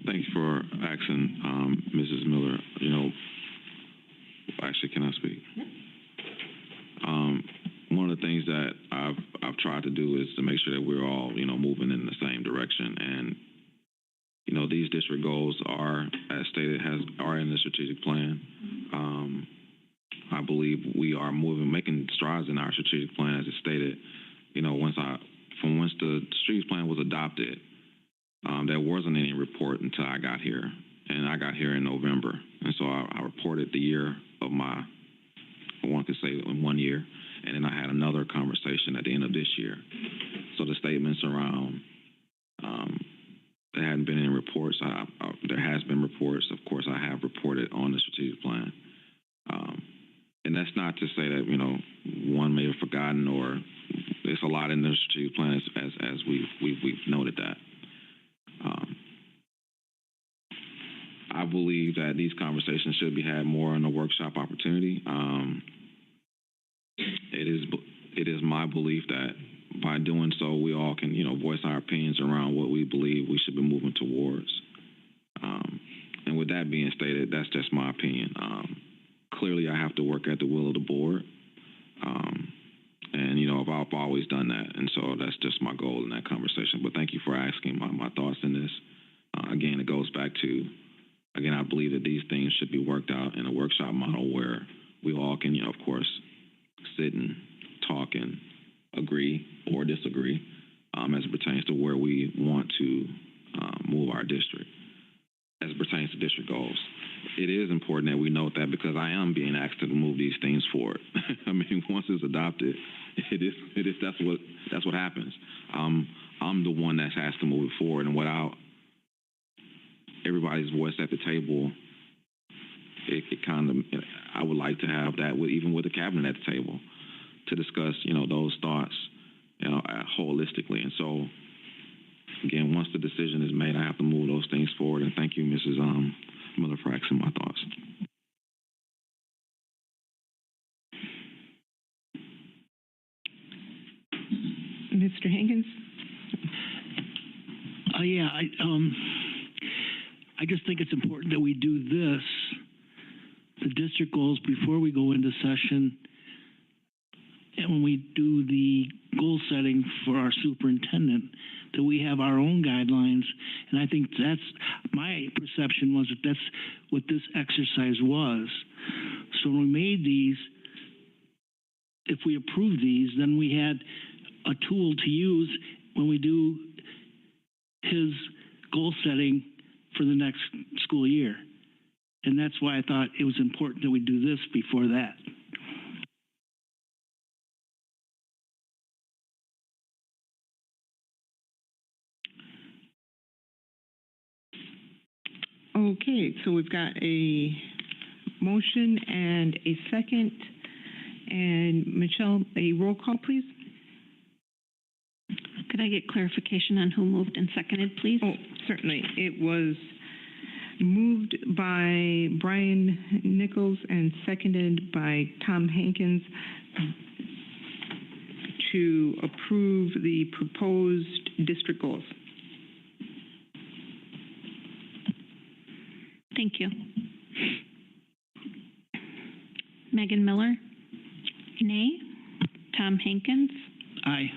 Thanks for asking, Mrs. Miller. Actually, can I speak? One of the things that I've tried to do is to make sure that we're all, moving in the same direction. And these district goals are, as stated, are in the strategic plan. I believe we are making strides in our strategic plan, as it stated. Once the strategic plan was adopted, there wasn't any report until I got here, and I got here in November, and so I reported the year of one could say in 1 year, and then I had another conversation at the end of this year. So the statements around there hadn't been any reports. There has been reports. Of course, I have reported on the strategic plan. And that's not to say that, one may have forgotten, or there's a lot in the strategic plan as we've noted that. I believe that these conversations should be had more in a workshop opportunity. It is my belief that by doing so, we all can, voice our opinions around what we believe we should be moving towards. And with that being stated, that's just my opinion. Clearly, I have to work at the will of the board. And, I've always done that. And so that's just my goal in that conversation. But thank you for asking my thoughts in this. Again, it goes back to, I believe that these things should be worked out in a workshop model where we all can, of course, sit and talk and agree or disagree as it pertains to where we want to move our district as it pertains to district goals. It is important that we note that because I am being asked to move these things forward. Once it's adopted, that's what happens. I'm the one that has to move it forward, and without everybody's voice at the table, it kind of, I would like to have that even with the cabinet at the table to discuss, those thoughts, holistically. And so, again, once the decision is made, I have to move those things forward. And thank you, Mrs. Miller, for asking my thoughts. Mr. Hankins? I just think it's important that we do this, the district goals, before we go into session. And when we do the goal setting for our superintendent, that we have our own guidelines. And I think that's my perception was that that's what this exercise was. So when we made these, if we approve these, then we had a tool to use when we do his goal setting for the next school year. And that's why I thought it was important that we do this before that. Okay, so we've got a motion and a second. And Michelle, a roll call, please. Could I get clarification on who moved and seconded, please? Oh, certainly. It was moved by Brian Nichols and seconded by Tom Hankins to approve the proposed district goals. Thank you. Megan Miller? Nay. Tom Hankins? Aye.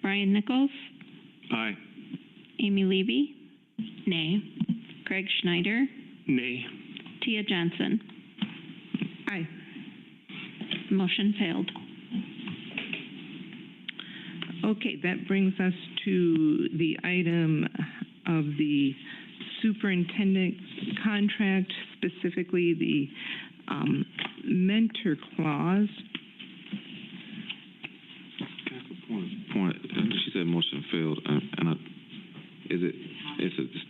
Brian Nichols? Aye. Amy Levy? Nay. Greg Schneider? Nay. Tia Johnson? Aye. Motion failed. Okay, that brings us to the item of the superintendent contract, specifically the mentor clause. Point. She said motion failed, and it's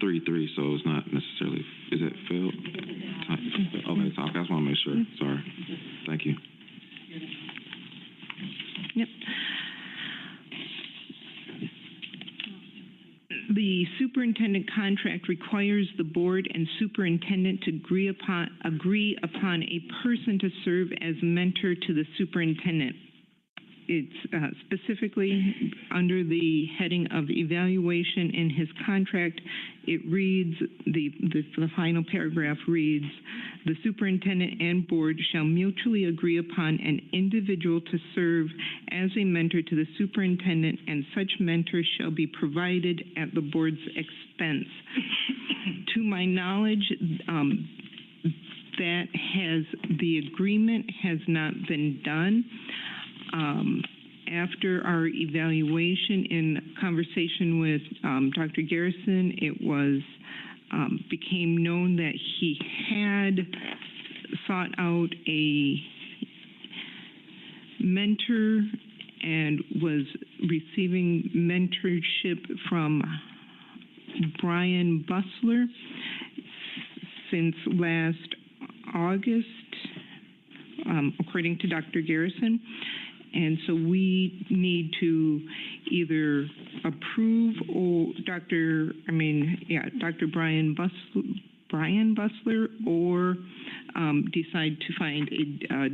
3-3, so it's not necessarily. Is it failed? Okay, so I just want to make sure. Sorry. Thank you. Yep. The superintendent contract requires the board and superintendent to agree upon a person to serve as mentor to the superintendent. It's specifically under the heading of evaluation in his contract. It reads, the final paragraph reads, the superintendent and board shall mutually agree upon an individual to serve as a mentor to the superintendent, and such mentor shall be provided at the board's expense. To my knowledge, the agreement has not been done. After our evaluation in conversation with Dr. Garrison, it became known that he had sought out a mentor and was receiving mentorship from Brian Bussler since last August, according to Dr. Garrison. And so we need to either approve Dr. Brian Brian Bussler or decide to find a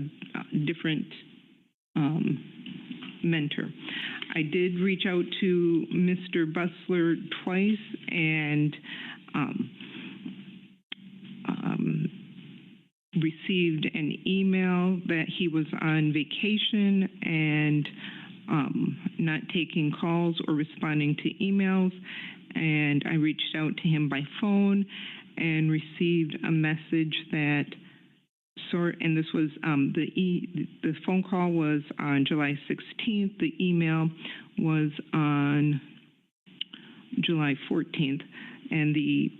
different mentor. I did reach out to Mr. Bussler twice and received an email that he was on vacation and not taking calls or responding to emails. And I reached out to him by phone and received a message that and this was the phone call was on July 16th. The email was on July 14th, and the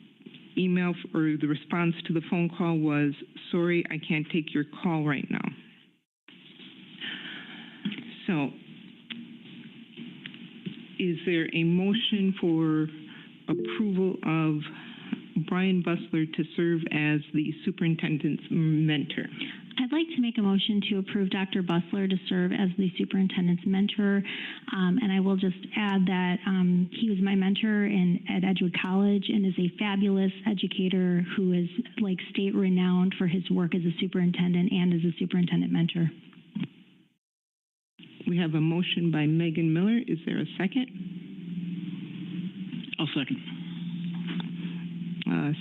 email or the response to the phone call was, "Sorry, I can't take your call right now." So, is there a motion for approval of Brian Bussler to serve as the superintendent's mentor? I'd like to make a motion to approve Dr. Bussler to serve as the superintendent's mentor. And I will just add that he was my mentor at Edgewood College and is a fabulous educator who is like state renowned for his work as a superintendent and as a superintendent mentor. We have a motion by Megan Miller. Is there a second? I'll second.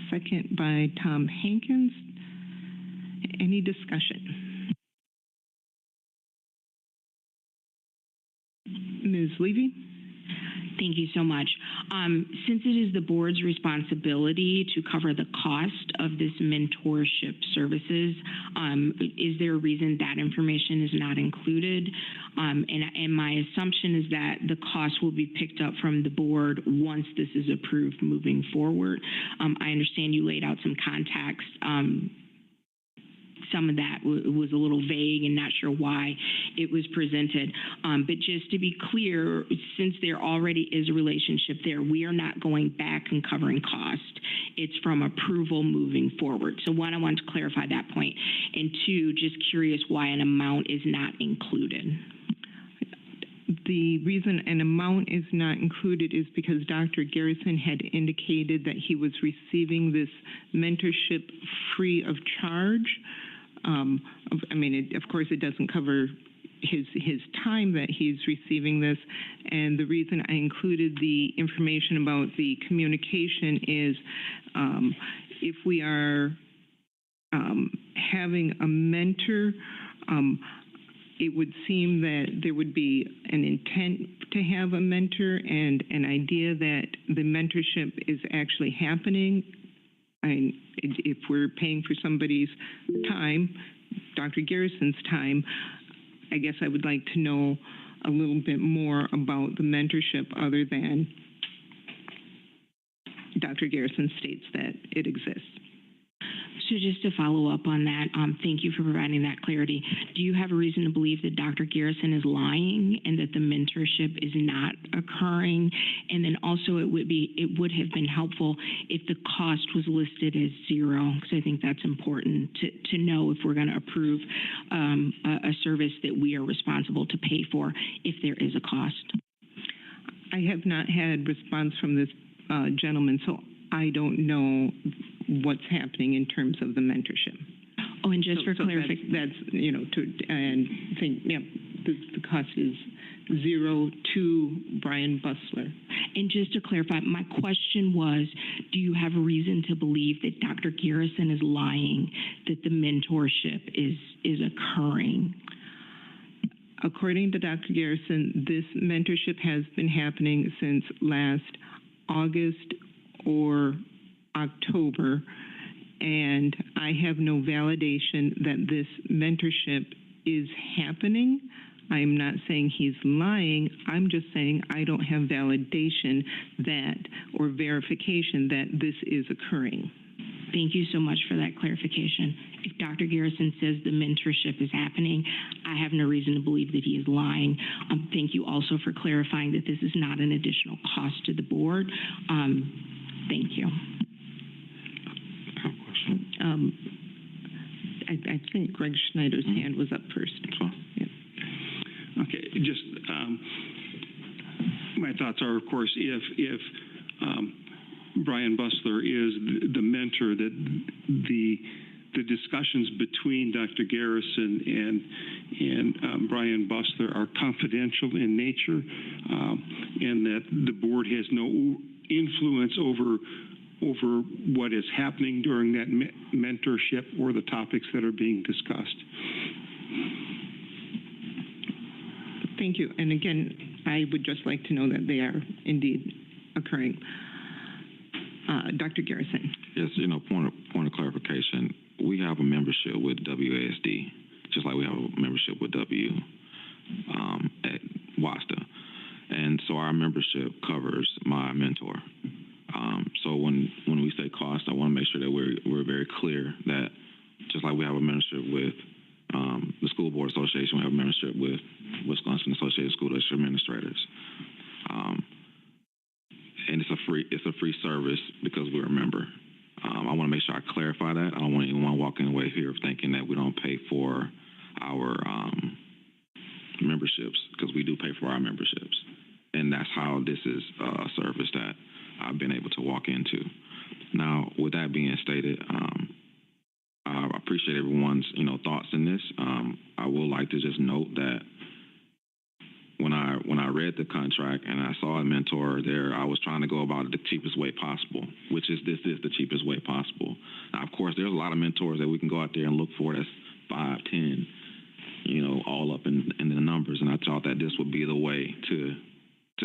Second by Tom Hankins. Any discussion? Ms. Levy? Thank you so much. Since it is the board's responsibility to cover the cost of this mentorship services, is there a reason that information is not included? And my assumption is that the cost will be picked up from the board once this is approved moving forward. I understand you laid out some context. Some of that was a little vague and not sure why it was presented. But just to be clear, since there already is a relationship there, we are not going back and covering cost. It's from approval moving forward. So one, I want to clarify that point. And two, just curious why an amount is not included. The reason an amount is not included is because Dr. Garrison had indicated that he was receiving this mentorship free of charge. Of course, it doesn't cover his time that he's receiving this. And the reason I included the information about the communication is if we are having a mentor, it would seem that there would be an intent to have a mentor and an idea that the mentorship is actually happening. If we're paying for somebody's time, Dr. Garrison's time, I guess I would like to know a little bit more about the mentorship other than Dr. Garrison states that it exists. So just to follow up on that, thank you for providing that clarity. Do you have a reason to believe that Dr. Garrison is lying and that the mentorship is not occurring? And then also it would have been helpful if the cost was listed as zero, because I think that's important to know if we're going to approve a service that we are responsible to pay for if there is a cost. I have not had response from this gentleman, so I don't know what's happening in terms of the mentorship. Oh, and just for clarification, the cost is zero to Brian Bussler. And just to clarify, my question was, do you have a reason to believe that Dr. Garrison is lying, that the mentorship is occurring? According to Dr. Garrison, this mentorship has been happening since last August or October, and I have no validation that this mentorship is happening. I'm not saying he's lying. I'm just saying I don't have validation that or verification that this is occurring. Thank you so much for that clarification. If Dr. Garrison says the mentorship is happening, I have no reason to believe that he is lying. Thank you also for clarifying that this is not an additional cost to the board. Thank you. I think Greg Schneider's hand was up first. Yeah. Okay, just my thoughts are, of course, if Brian Bustler is the mentor, that the discussions between Dr. Garrison and Brian Bustler are confidential in nature, and that the board has no influence over what is happening during that mentorship or the topics that are being discussed. Thank you. And again, I would just like to know that they are indeed occurring. Dr. Garrison. Yes, point of clarification. We have a membership with WASD, just like we have a membership with W at WASDA. And so our membership covers my mentor. So when we say cost, I want to make sure that we're very clear that just like we have a membership with the School Board Association, we have a membership with Wisconsin Associated School District Administrators. And it's a free service because we're a member. I want to make sure I clarify that. I don't want anyone walking away here thinking that we don't pay for our memberships, because we do pay for our memberships. And that's how this is a service that I've been able to walk into. Now, with that being stated, I appreciate everyone's thoughts in this. I would like to just note that when I read the contract and I saw a mentor there, I was trying to go about it the cheapest way possible, which is this is the cheapest way possible. Now, of course, there's a lot of mentors that we can go out there and look for that's 5, 10, all up in the numbers. And I thought that this would be the way to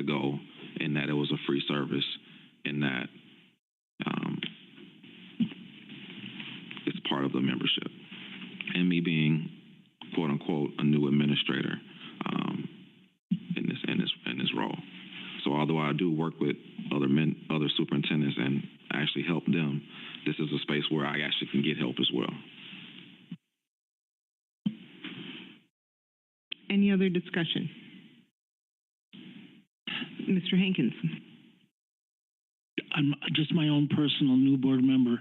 go, in that it was a free service, in that it's part of the membership. And me being, quote unquote, a new administrator in this role. So although I do work with other superintendents and actually help them, this is a space where I actually can get help as well. Any other discussion? Mr. Hankins. I'm just my own personal new board member.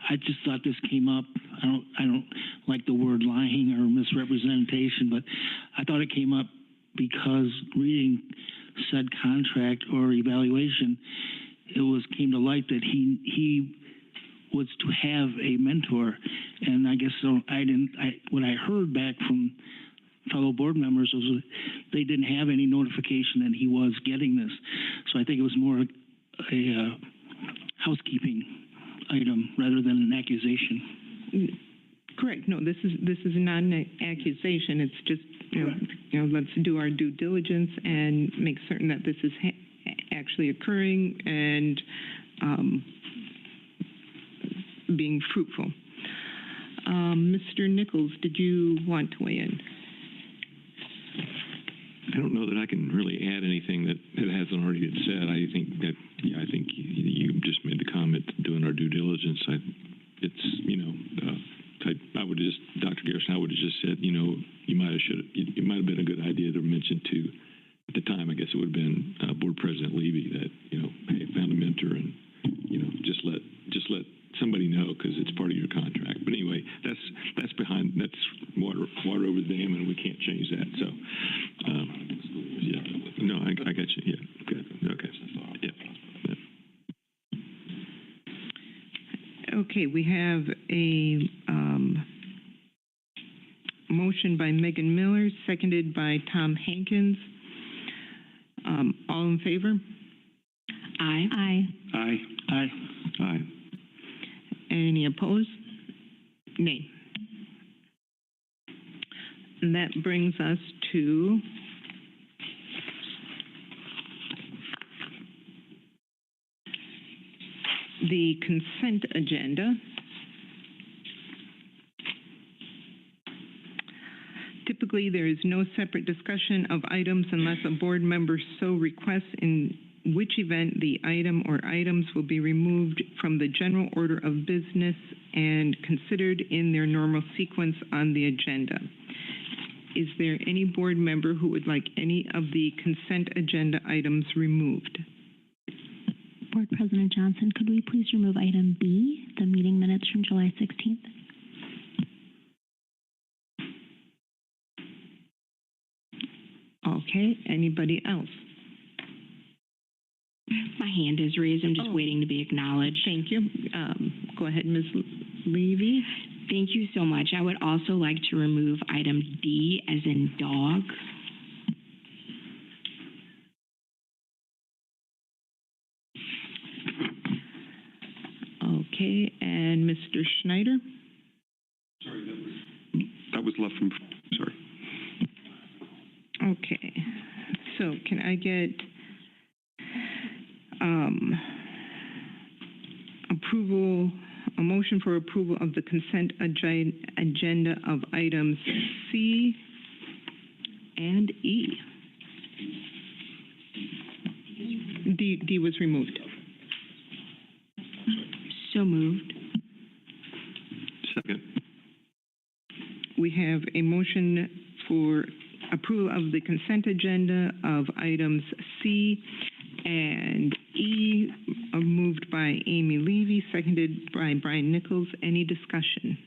I just thought this came up. I don't like the word lying or misrepresentation, but I thought it came up because reading said contract or evaluation, it came to light that he was to have a mentor, and I guess so. What I heard back from fellow board members was they didn't have any notification that he was getting this. So I think it was more a housekeeping item rather than an accusation. Correct. No, this is not an accusation. It's just let's do our due diligence and make certain that this is actually occurring and being fruitful. Mr. Nichols, did you want to weigh in? I don't know that I can really add anything that hasn't already been said. I think that I think you just made the comment doing our due diligence. I would just, Dr. Garrison, I would have just said, it might have been a good idea to mention to, at the time, I guess it would have been Board President Levy that, hey, found a mentor, and just let somebody know, because it's part of your contract. But anyway, that's water over the dam, and we can't change that. So, yeah, no, I got you. Yeah, good. Okay. Yeah. Okay, we have a motion by Megan Miller, seconded by Tom Hankins. All in favor? Aye. Aye. Aye. Aye. Aye. Any opposed? Nay. And that brings us to the consent agenda. Typically, there is no separate discussion of items unless a board member so requests, in which event the item or items will be removed from the general order of business and considered in their normal sequence on the agenda. Is there any board member who would like any of the consent agenda items removed? Board President Johnson, could we please remove item B, the meeting minutes from July 16th? Okay, anybody else? My hand is raised. I'm just waiting to be acknowledged. Thank you. Go ahead, Ms. Levy. Thank you so much. I would also like to remove item D as in dog. Okay, and Mr. Schneider? That was left from, sorry. Okay, so can I get a motion for approval of the consent agenda of items C and E? D was removed. So moved. Second. We have a motion for approval of the consent agenda of items C and E, moved by Amy Levy, seconded by Brian Nichols. Any discussion?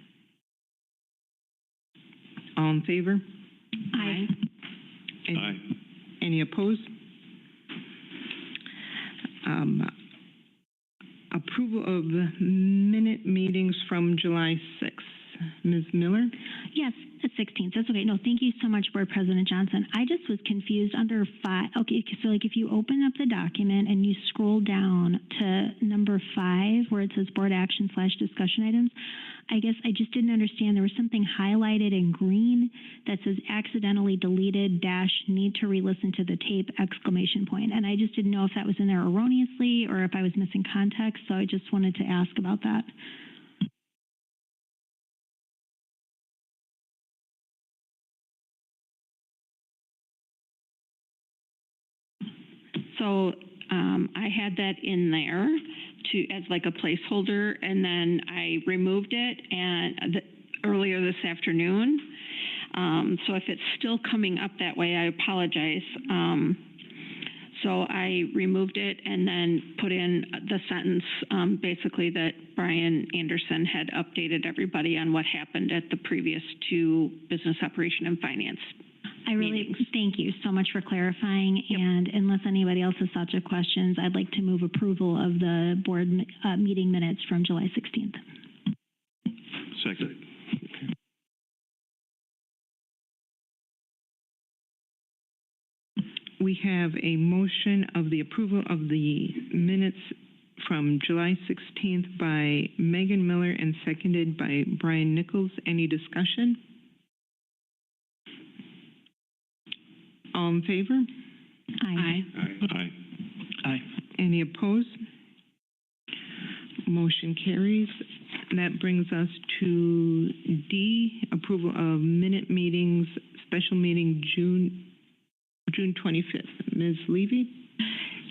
All in favor? Aye. Aye. Any opposed? Approval of the minute meetings from July 6th. Ms. Miller? Yes, the 16th. That's okay. No, thank you so much, Board President Johnson. I just was confused under 5. Okay, so like if you open up the document and you scroll down to number 5, where it says board action / discussion items, I guess I just didn't understand. There was something highlighted in green that says accidentally deleted - need to re-listen to the tape ! And I just didn't know if that was in there erroneously or if I was missing context. So I just wanted to ask about that. So I had that in there as like a placeholder, and then I removed it earlier this afternoon. So if it's still coming up that way, I apologize. So I removed it and then put in the sentence basically that Brian Anderson had updated everybody on what happened at the previous 2 business operation and finance. I really thank you so much for clarifying. Yep. And unless anybody else has thoughts or questions, I'd like to move approval of the board meeting minutes from July 16th. Second. We have a motion of the approval of the minutes from July 16th by Megan Miller and seconded by Brian Nichols. Any discussion? All in favor? Aye. Aye. Aye. Aye. Any opposed? Motion carries. That brings us to D, approval of minute meetings, special meeting June 25th. Ms. Levy?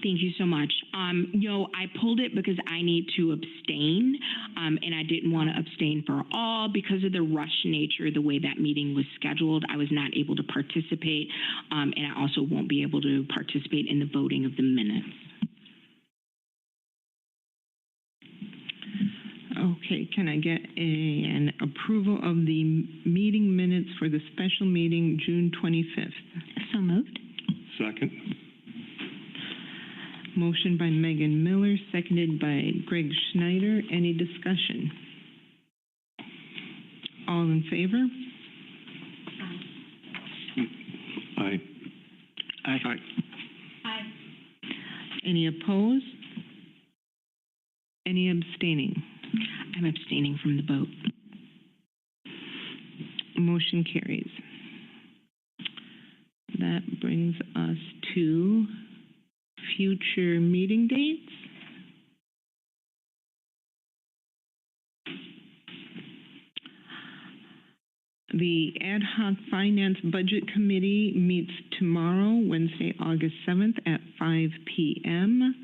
Thank you so much. I pulled it because I need to abstain, and I didn't want to abstain for all because of the rush nature, the way that meeting was scheduled. I was not able to participate, and I also won't be able to participate in the voting of the minutes. Okay, can I get an approval of the meeting minutes for the special meeting June 25th? So moved. Second. Motion by Megan Miller, seconded by Greg Schneider. Any discussion? All in favor? Aye. Aye. Aye. Aye. Any opposed? Any abstaining? I'm abstaining from the vote. Motion carries. That brings us to future meeting dates. The Ad Hoc Finance Budget Committee meets tomorrow, Wednesday, August 7th at 5 p.m.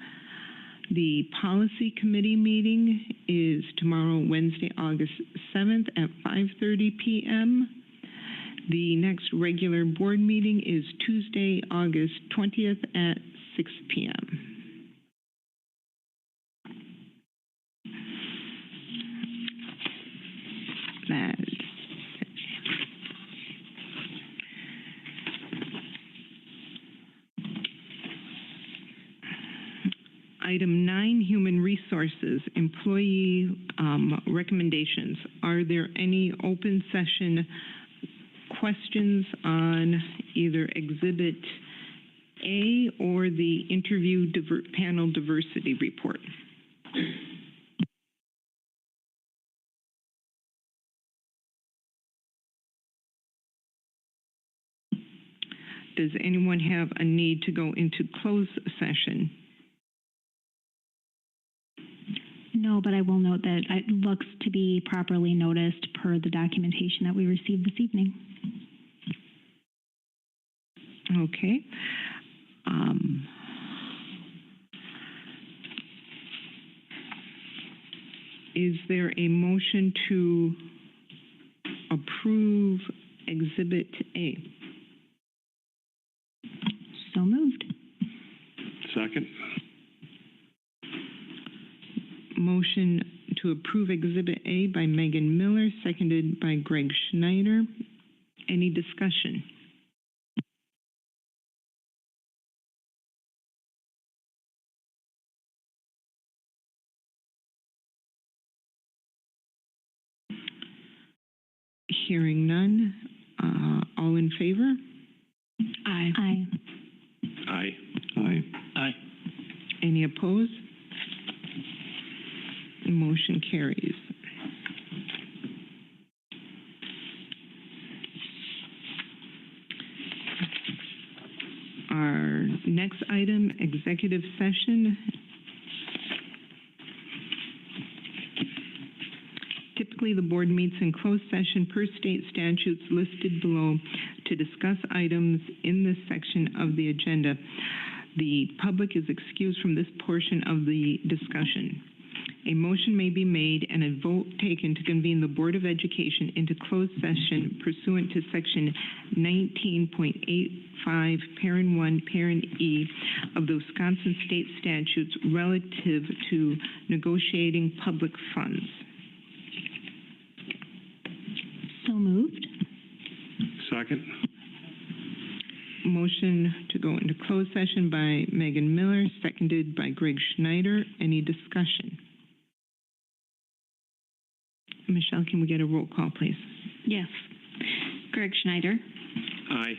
The Policy Committee meeting is tomorrow, Wednesday, August 7th at 5:30 p.m. The next regular board meeting is Tuesday, August 20th at 6 p.m. That's Item 9, Human Resources, Employee Recommendations. Are there any open session questions on either Exhibit A or the interview panel diversity report? Does anyone have a need to go into closed session? No, but I will note that it looks to be properly noticed per the documentation that we received this evening. Okay. Is there a motion to approve Exhibit A? So moved. Second. Motion to approve Exhibit A by Megan Miller, seconded by Greg Schneider. Any discussion? Hearing none. All in favor? Aye. Aye. Aye. Aye. Aye. Any opposed? Motion carries. Our next item, executive session. Typically, the board meets in closed session per state statutes listed below to discuss items in this section of the agenda. The public is excused from this portion of the discussion. A motion may be made and a vote taken to convene the Board of Education into closed session pursuant to Section 19.85, Parent 1, Parent E of the Wisconsin State Statutes relative to negotiating public funds. So moved. Second. Motion to go into closed session by Megan Miller, seconded by Greg Schneider. Any discussion? Michelle, can we get a roll call, please? Yes. Greg Schneider. Aye.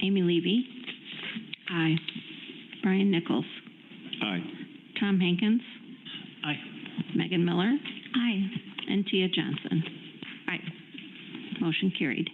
Amy Levy. Aye. Brian Nichols. Aye. Tom Hankins. Aye. Megan Miller. Aye. And Tia Johnson. Aye. Motion carried.